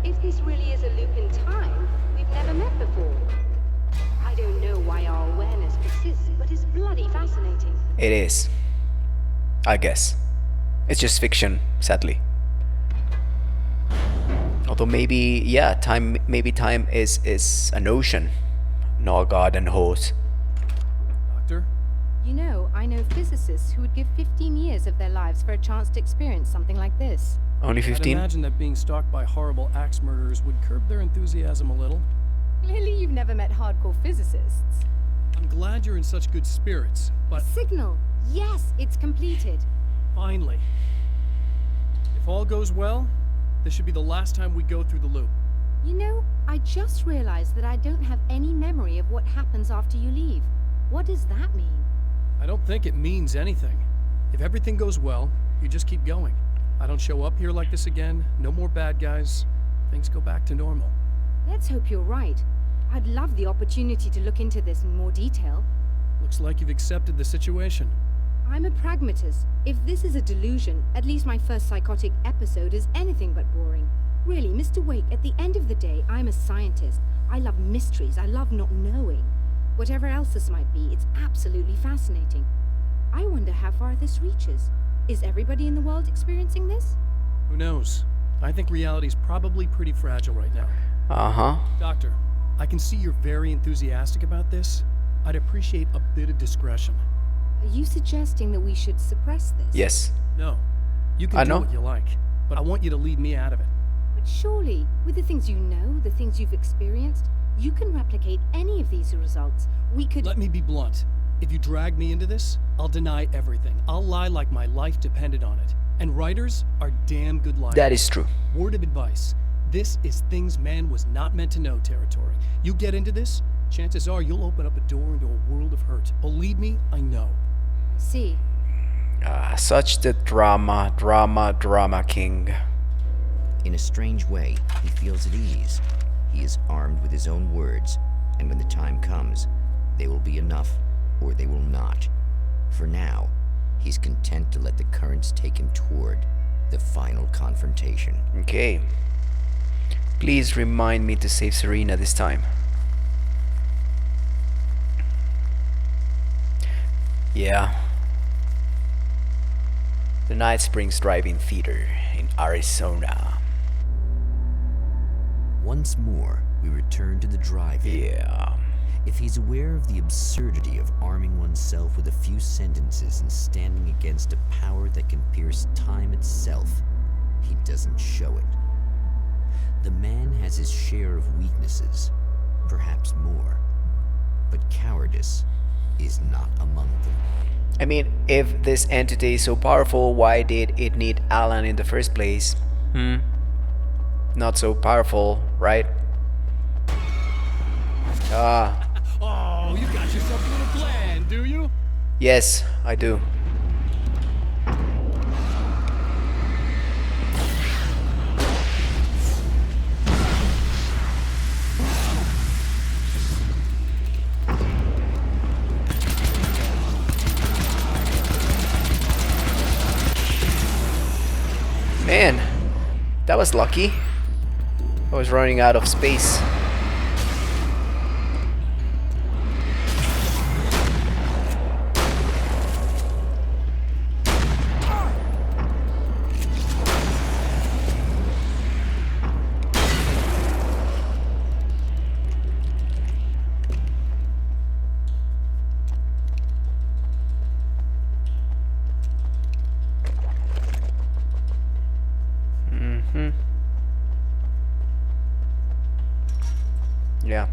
if this really is a loop in time, we've never met before. I don't know why our awareness persists, but it's bloody fascinating. It is. I guess. It's just fiction, sadly. Although maybe, yeah, time is an ocean, not a garden hose. Doctor? You know, I know physicists who would give 15 years of their lives for a chance to experience something like this. Only 15? I'd imagine that being stalked by horrible axe murderers would curb their enthusiasm a little. Clearly you've never met hardcore physicists. I'm glad you're in such good spirits, but... Signal! Yes, it's completed. Finally. If all goes well, this should be the last time we go through the loop. You know, I just realized that I don't have any memory of what happens after you leave. What does that mean? I don't think it means anything. If everything goes well, you just keep going. I don't show up here like this again, no more bad guys. Things go back to normal. Let's hope you're right. I'd love the opportunity to look into this in more detail. Looks like you've accepted the situation. I'm a pragmatist. If this is a delusion, at least my first psychotic episode is anything but boring. Really, Mr. Wake, at the end of the day, I'm a scientist. I love mysteries. I love not knowing. Whatever else this might be, it's absolutely fascinating. I wonder how far this reaches. Is everybody in the world experiencing this? Who knows? I think reality's probably pretty fragile right now. Uh-huh. Doctor, I can see you're very enthusiastic about this. I'd appreciate a bit of discretion. Are you suggesting that we should suppress this? Yes. No. You can do what you like, but I want you to leave me out of it. But surely, with the things you know, the things you've experienced, you can replicate any of these results. We could... Let me be blunt. If you drag me into this, I'll deny everything. I'll lie like my life depended on it. And writers are damn good liars. That is true. Word of advice. This is things man was not meant to know territory. You get into this, chances are you'll open up a door into a world of hurt. Believe me, I know. See. Such the drama king. In a strange way, he feels at ease. He is armed with his own words, and when the time comes, they will be enough, or they will not. For now, he's content to let the currents take him toward the final confrontation. Okay. Please remind me to save Serena this time. Yeah. The Night Springs Drive-In Theater in Arizona. Once more, we return to the drive-in. Yeah. If he's aware of the absurdity of arming oneself with a few sentences and standing against a power that can pierce time itself, he doesn't show it. The man has his share of weaknesses, perhaps more, but cowardice is not among them. I mean, if this entity is so powerful, why did it need Alan in the first place? Not so powerful, right? Ah. Oh, you got yourself a little plan, do you? Yes, I do. Man, that was lucky. I was running out of space. Yeah,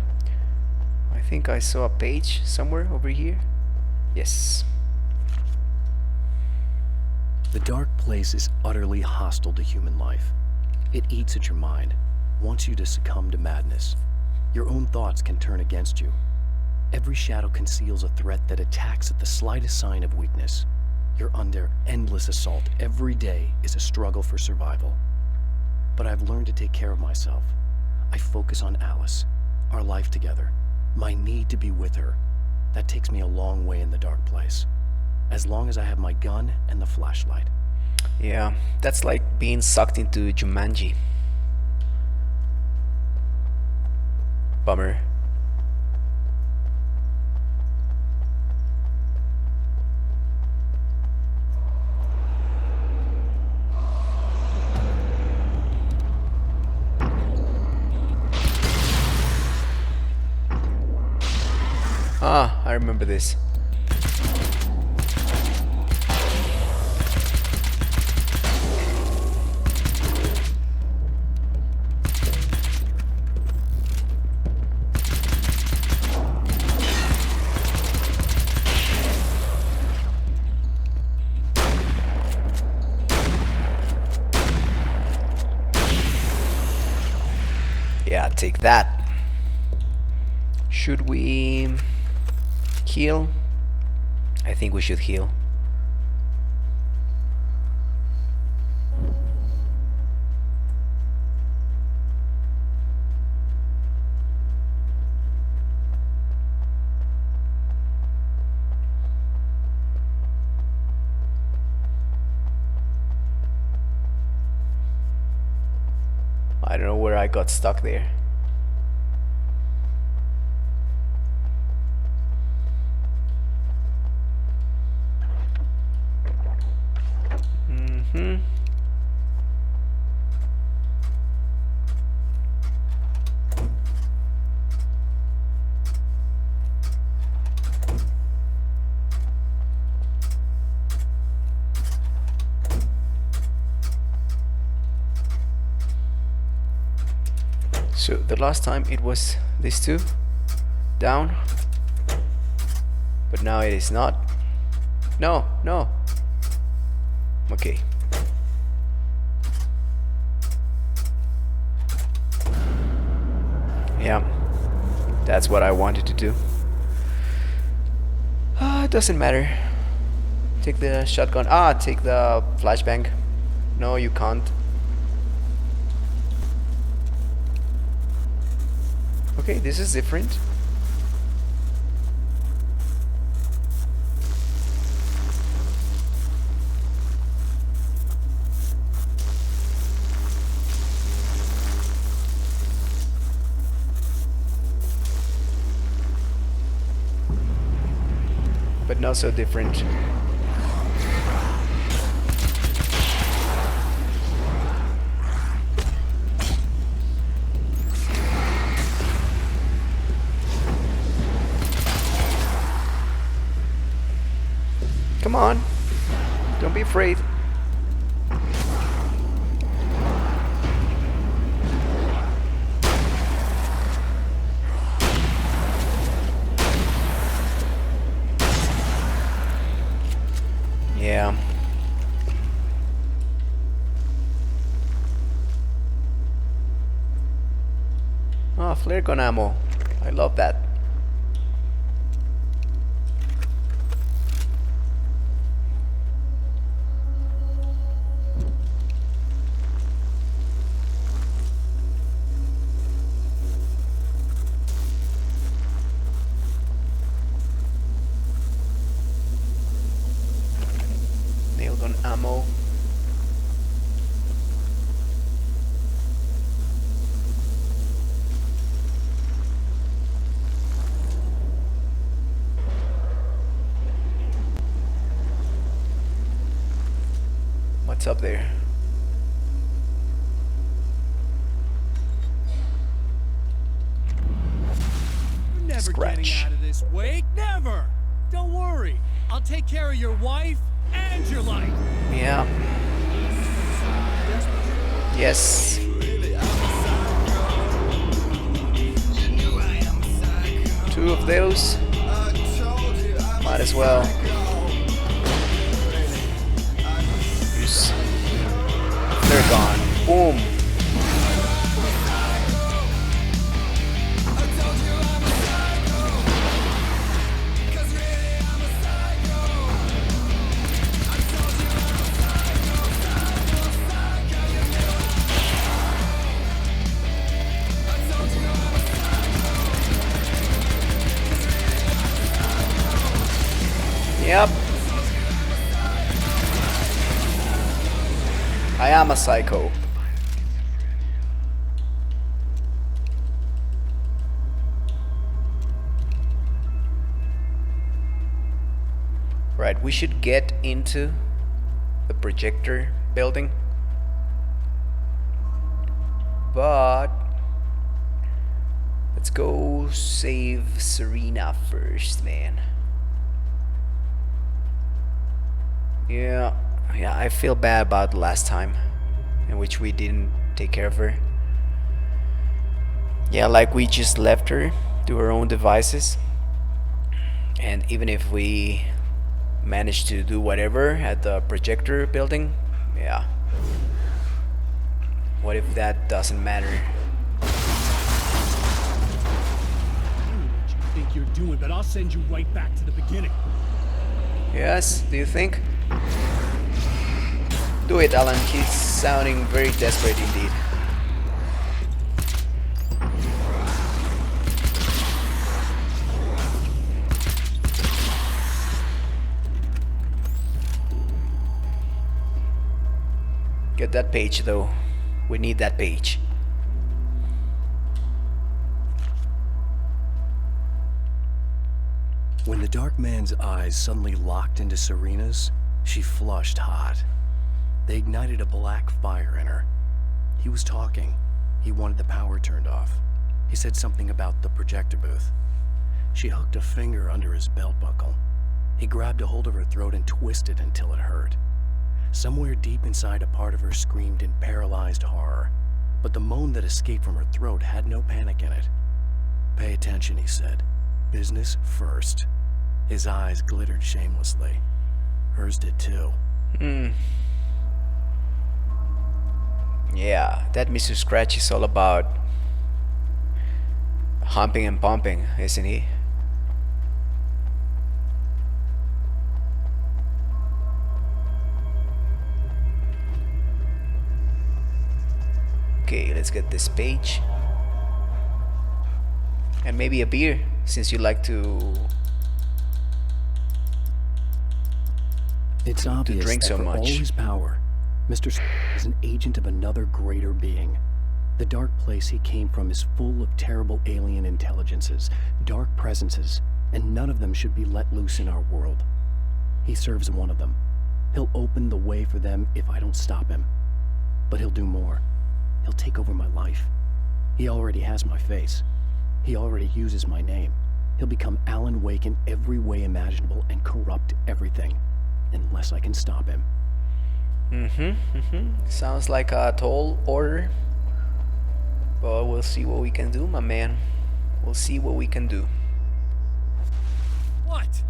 I think I saw a page somewhere over here. Yes. The dark place is utterly hostile to human life. It eats at your mind, wants you to succumb to madness. Your own thoughts can turn against you. Every shadow conceals a threat that attacks at the slightest sign of weakness. You're under endless assault. Every day is a struggle for survival. But I've learned to take care of myself. I focus on Alice, our life together, my need to be with her. That takes me a long way in the dark place. As long as I have my gun and the flashlight. Yeah, that's like being sucked into Jumanji. Bummer. Ah, I remember this. Yeah, take that. Should we heal? I think we should heal. I don't know where I got stuck there. So the last time it was these two down, but now it is not. No, no. Okay. Yeah, that's what I wanted to do. It doesn't matter. Take the shotgun. Take the flashbang. No, you can't. Okay, this is different. But not so different. be afraid. Yeah. Oh, flare gun ammo. I love that. Nail gun ammo. What's up there? You're never Scratch. getting out of this, Wake. Never. Don't worry. I'll take care of your wife and your life. Yeah. Yes. Two of those. Might as well. Use. They're gone. Boom. Yep. I am a psycho. Right, we should get into the projector building. But let's go save Serena first, man. Yeah, I feel bad about the last time in which we didn't take care of her. Yeah, like we just left her to her own devices. And even if we managed to do whatever at the projector building, yeah. What if that doesn't matter? I don't know what you think you're doing, but I'll send you right back to the beginning. Yes, do you think? Do it, Alan. He's sounding very desperate indeed. Get that page though. We need that page. When the dark man's eyes suddenly locked into Serena's, she flushed hot. They ignited a black fire in her. He was talking. He wanted the power turned off. He said something about the projector booth. She hooked a finger under his belt buckle. He grabbed a hold of her throat and twisted until it hurt. Somewhere deep inside, a part of her screamed in paralyzed horror, but the moan that escaped from her throat had no panic in it. "Pay attention," he said. "Business first." His eyes glittered shamelessly. Hers did too. Yeah, that Mr. Scratch is all about humping and pumping, isn't he? Okay, let's get this page. And maybe a beer, since you like to It's obvious drink that so for all much. his power, Mr. is an agent of another greater being. The dark place he came from is full of terrible alien intelligences, dark presences, and none of them should be let loose in our world. He serves one of them. He'll open the way for them if I don't stop him. But he'll do more. He'll take over my life. He already has my face. He already uses my name. He'll become Alan Wake in every way imaginable and corrupt everything, unless I can stop him. Sounds like a tall order. But we'll see what we can do, my man. We'll see what we can do. What?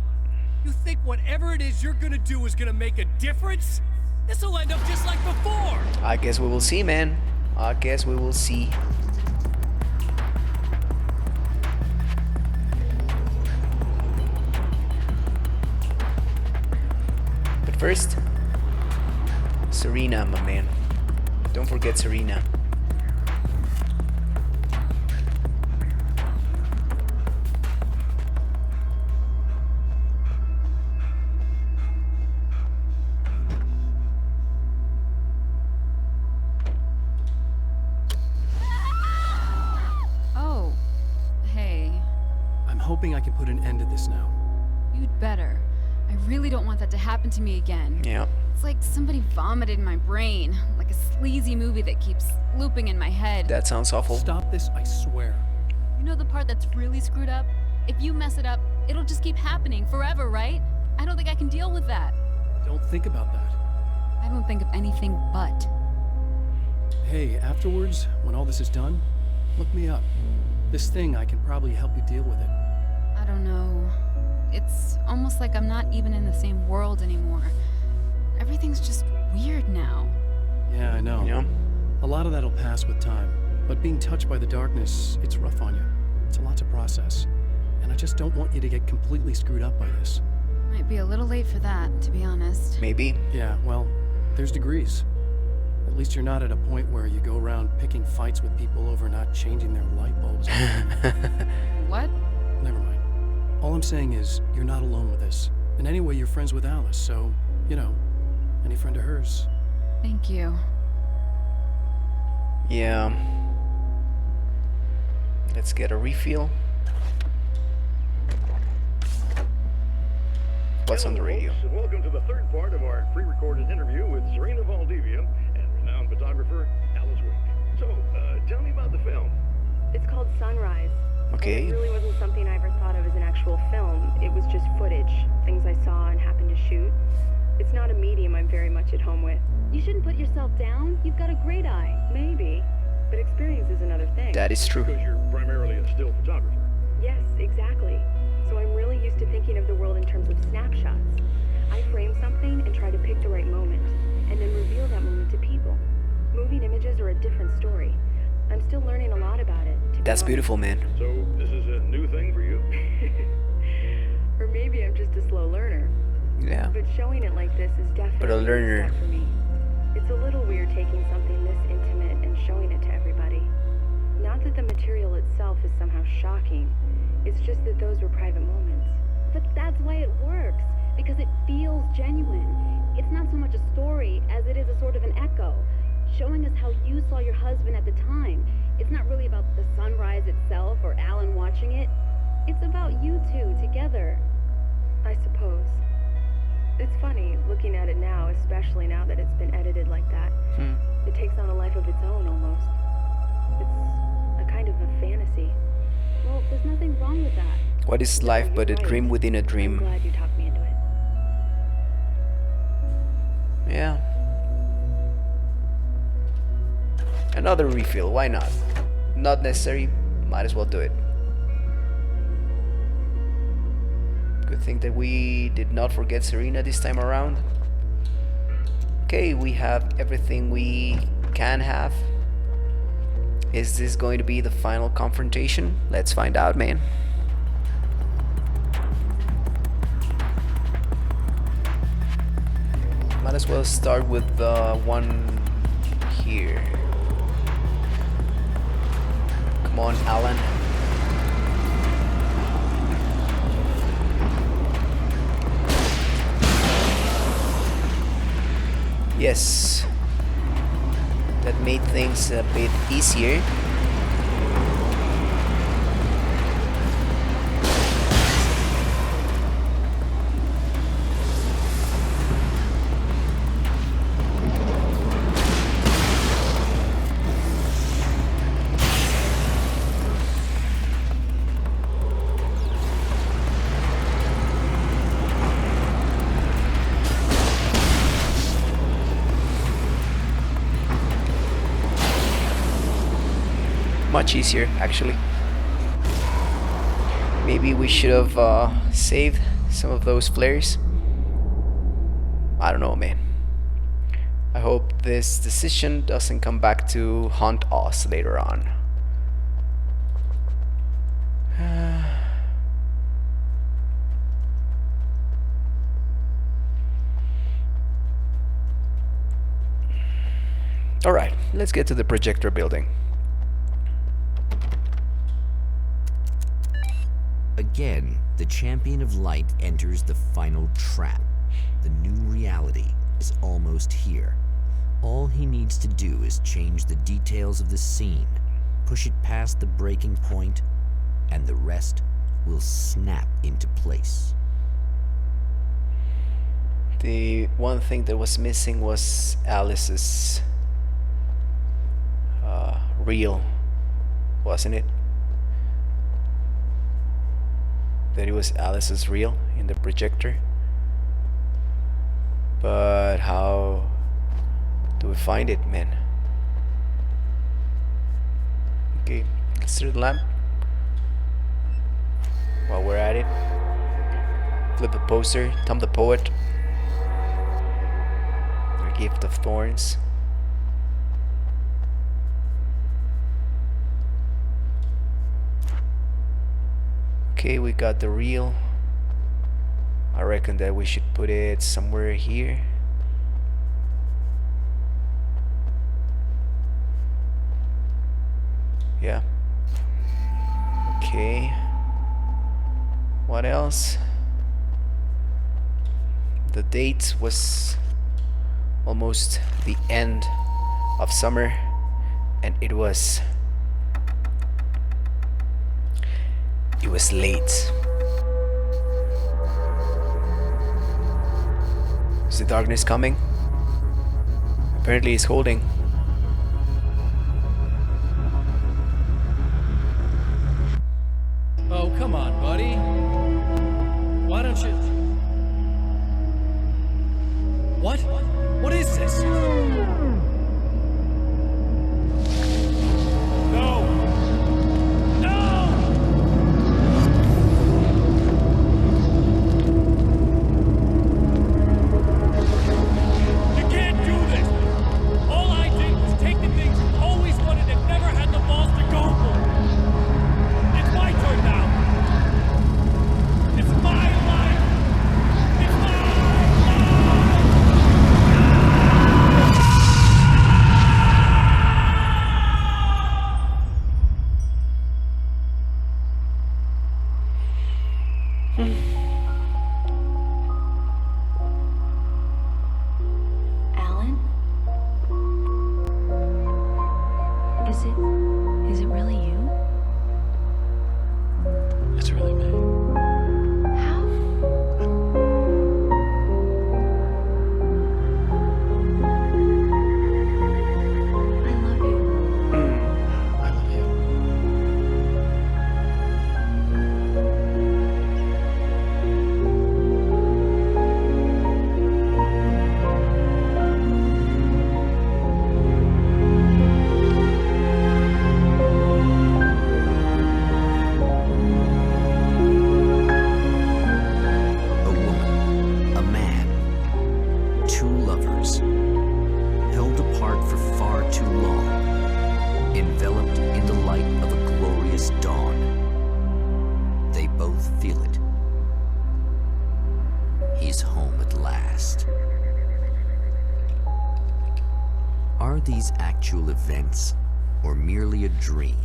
You think whatever it is you're gonna do is gonna make a difference? This'll end up just like before! I guess we will see, man. I guess we will see. But first, Serena, my man. Don't forget Serena. Oh, hey. I'm hoping I can put an end to this now. You'd better. I really don't want that to happen to me again. Yeah. It's like somebody vomited in my brain, like a sleazy movie that keeps looping in my head. That sounds awful. Stop this, I swear. You know the part that's really screwed up? If you mess it up, it'll just keep happening forever, right? I don't think I can deal with that. Don't think about that. I don't think of anything but. Hey, afterwards, when all this is done, look me up. This thing, I can probably help you deal with it. I don't know. It's almost like I'm not even in the same world anymore. Everything's just weird now. Yeah, I know. Yeah. A lot of that'll pass with time. But being touched by the darkness, it's rough on you. It's a lot to process. And I just don't want you to get completely screwed up by this. Might be a little late for that, to be honest. Maybe. Yeah, well, there's degrees. At least you're not at a point where you go around picking fights with people over not changing their light bulbs. What? Never mind. All I'm saying is, you're not alone with this. And anyway, you're friends with Alice, so, you know, any friend of hers. Thank you. Yeah. Let's get a refill. What's on the radio? Folks, and welcome to the third part of our pre-recorded interview with Serena Valdivia and renowned photographer Alice Wake. So, tell me about the film. It's called Sunrise. Okay. And it really wasn't something I ever thought of as an actual film. It was just footage, things I saw and happened to shoot. It's not a medium I'm very much at home with. You shouldn't put yourself down. You've got a great eye. Maybe, but experience is another thing. That is true. Because you're primarily a still photographer. Yes, exactly. So I'm really used to thinking of the world in terms of snapshots. I frame something and try to pick the right moment, and then reveal that moment to people. Moving images are a different story. I'm still learning a lot about it. That's beautiful, man. So, this is a new thing for you? Or maybe I'm just a slow learner. Yeah. But showing it like this is definitely But a learner. step for me. It's a little weird taking something this intimate and showing it to everybody. Not that the material itself is somehow shocking. It's just that those were private moments. But that's why it works, because it feels genuine. It's not so much a story as it is a sort of an echo, showing us how you saw your husband at the time. It's not really about the sunrise itself or Alan watching it. It's about you two together. I suppose. It's funny, looking at it now, especially now that it's been edited like that. It takes on a life of its own, almost. It's a kind of a fantasy. Well, there's nothing wrong with that. What is life but a dream within a I'm dream? glad you talked me into it. Yeah. Another refill, why not? Not necessary, might as well do it. Good thing that we did not forget Serena this time around. Okay, we have everything we can have. Is this going to be the final confrontation? Let's find out, man. Might as well start with the one here. Come on, Alan. Yes. That made things a bit easier. much easier, actually. Maybe we should have saved some of those flares. I don't know, man. I hope this decision doesn't come back to haunt us later on. Alright, let's get to the projector building. Again, the champion of light enters the final trap. The new reality is almost here. All he needs to do is change the details of the scene, push it past the breaking point, and the rest will snap into place. The one thing that was missing was Alice's reel, wasn't it? That it was Alice's reel in the projector. But how do we find it, man? Okay, let's turn the lamp. While we're at it, flip the poster, Tom the Poet, The Gift of Thorns. Okay, we got the reel. I reckon that we should put it somewhere here. Yeah. Okay. What else? The date was almost the end of summer, and it was late. Is the darkness coming? Apparently it's holding. Oh, come on, buddy. Why don't you... What? What is this? No! No! You can't do this! All I did was take the things you always wanted and never had the balls to go for. It's my turn now. It's my life. It's my Alan? Is it really you? It's really me. How? I love you. I love you. A woman, a man, two lovers, held apart for far too long, enveloped in the light of a glorious dawn. They both feel it. He's home at last. Are these actual events, or merely a dream?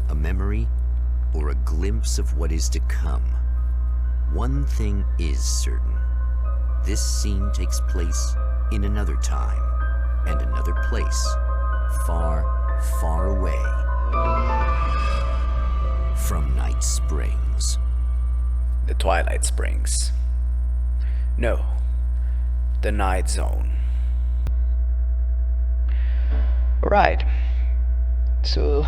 A memory, or a glimpse of what is to come? One thing is certain. This scene takes place in another time and another place, far, far away from Night Springs. The Twilight Springs. No, the Night Zone. Alright, so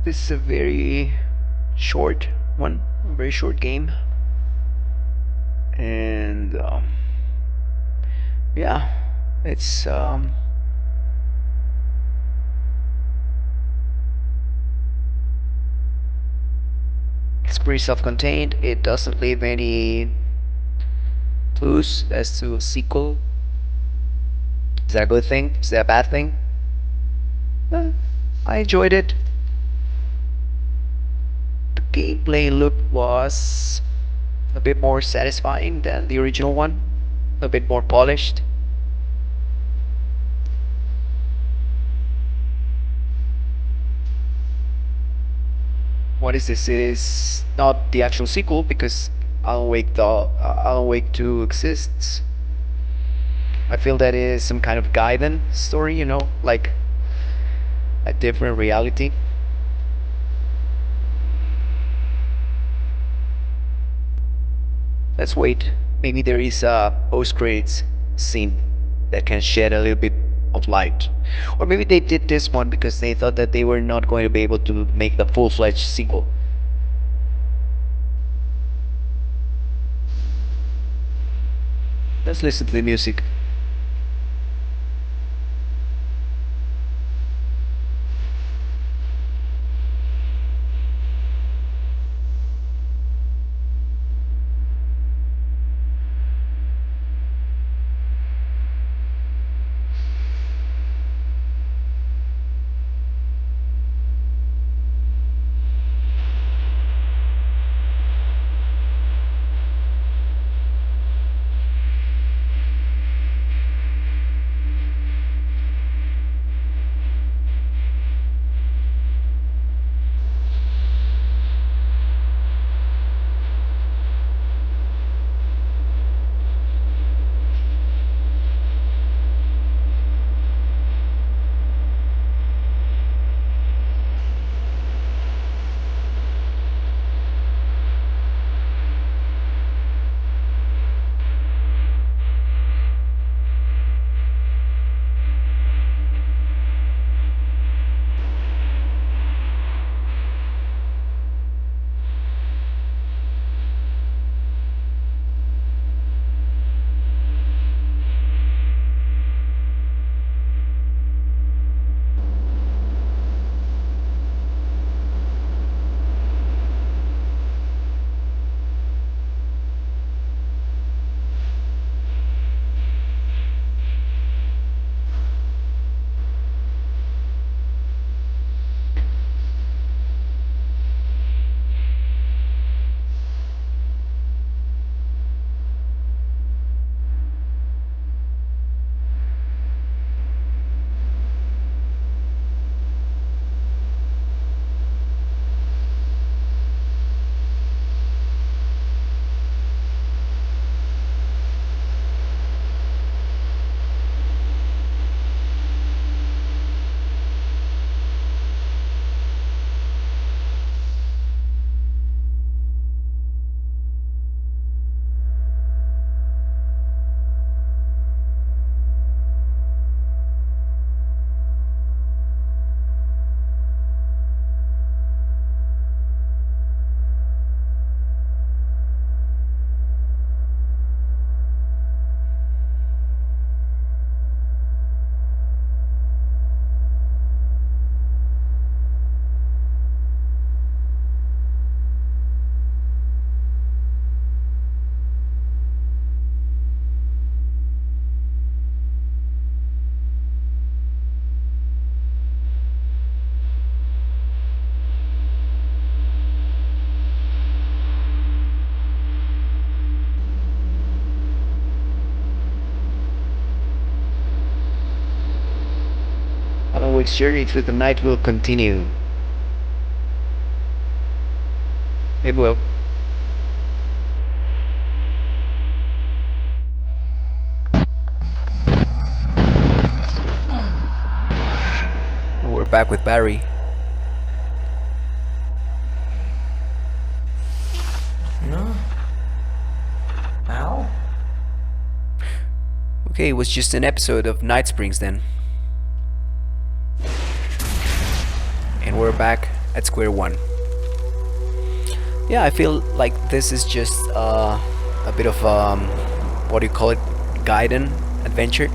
this is a very short one, a very short game. And yeah, it's pretty self-contained. It doesn't leave any clues as to a sequel. Is that a good thing? Is that a bad thing? I enjoyed it. The gameplay look was a bit more satisfying than the original one, a bit more polished. What is this? It is not the actual sequel because Alan Wake 2 exists. I feel that is some kind of gaiden story, you know, like a different reality. Let's wait. Maybe there is a post-credits scene that can shed a little bit of light. Or maybe they did this one because they thought that they were not going to be able to make the full-fledged sequel. Let's listen to the music. Alan Wake's journey through the night will continue. It will. We're back with Barry. No. Al? Okay, it was just an episode of Night Springs then. And we're back at square one. Yeah, I feel like this is just a bit of what do you call it, gaiden adventure.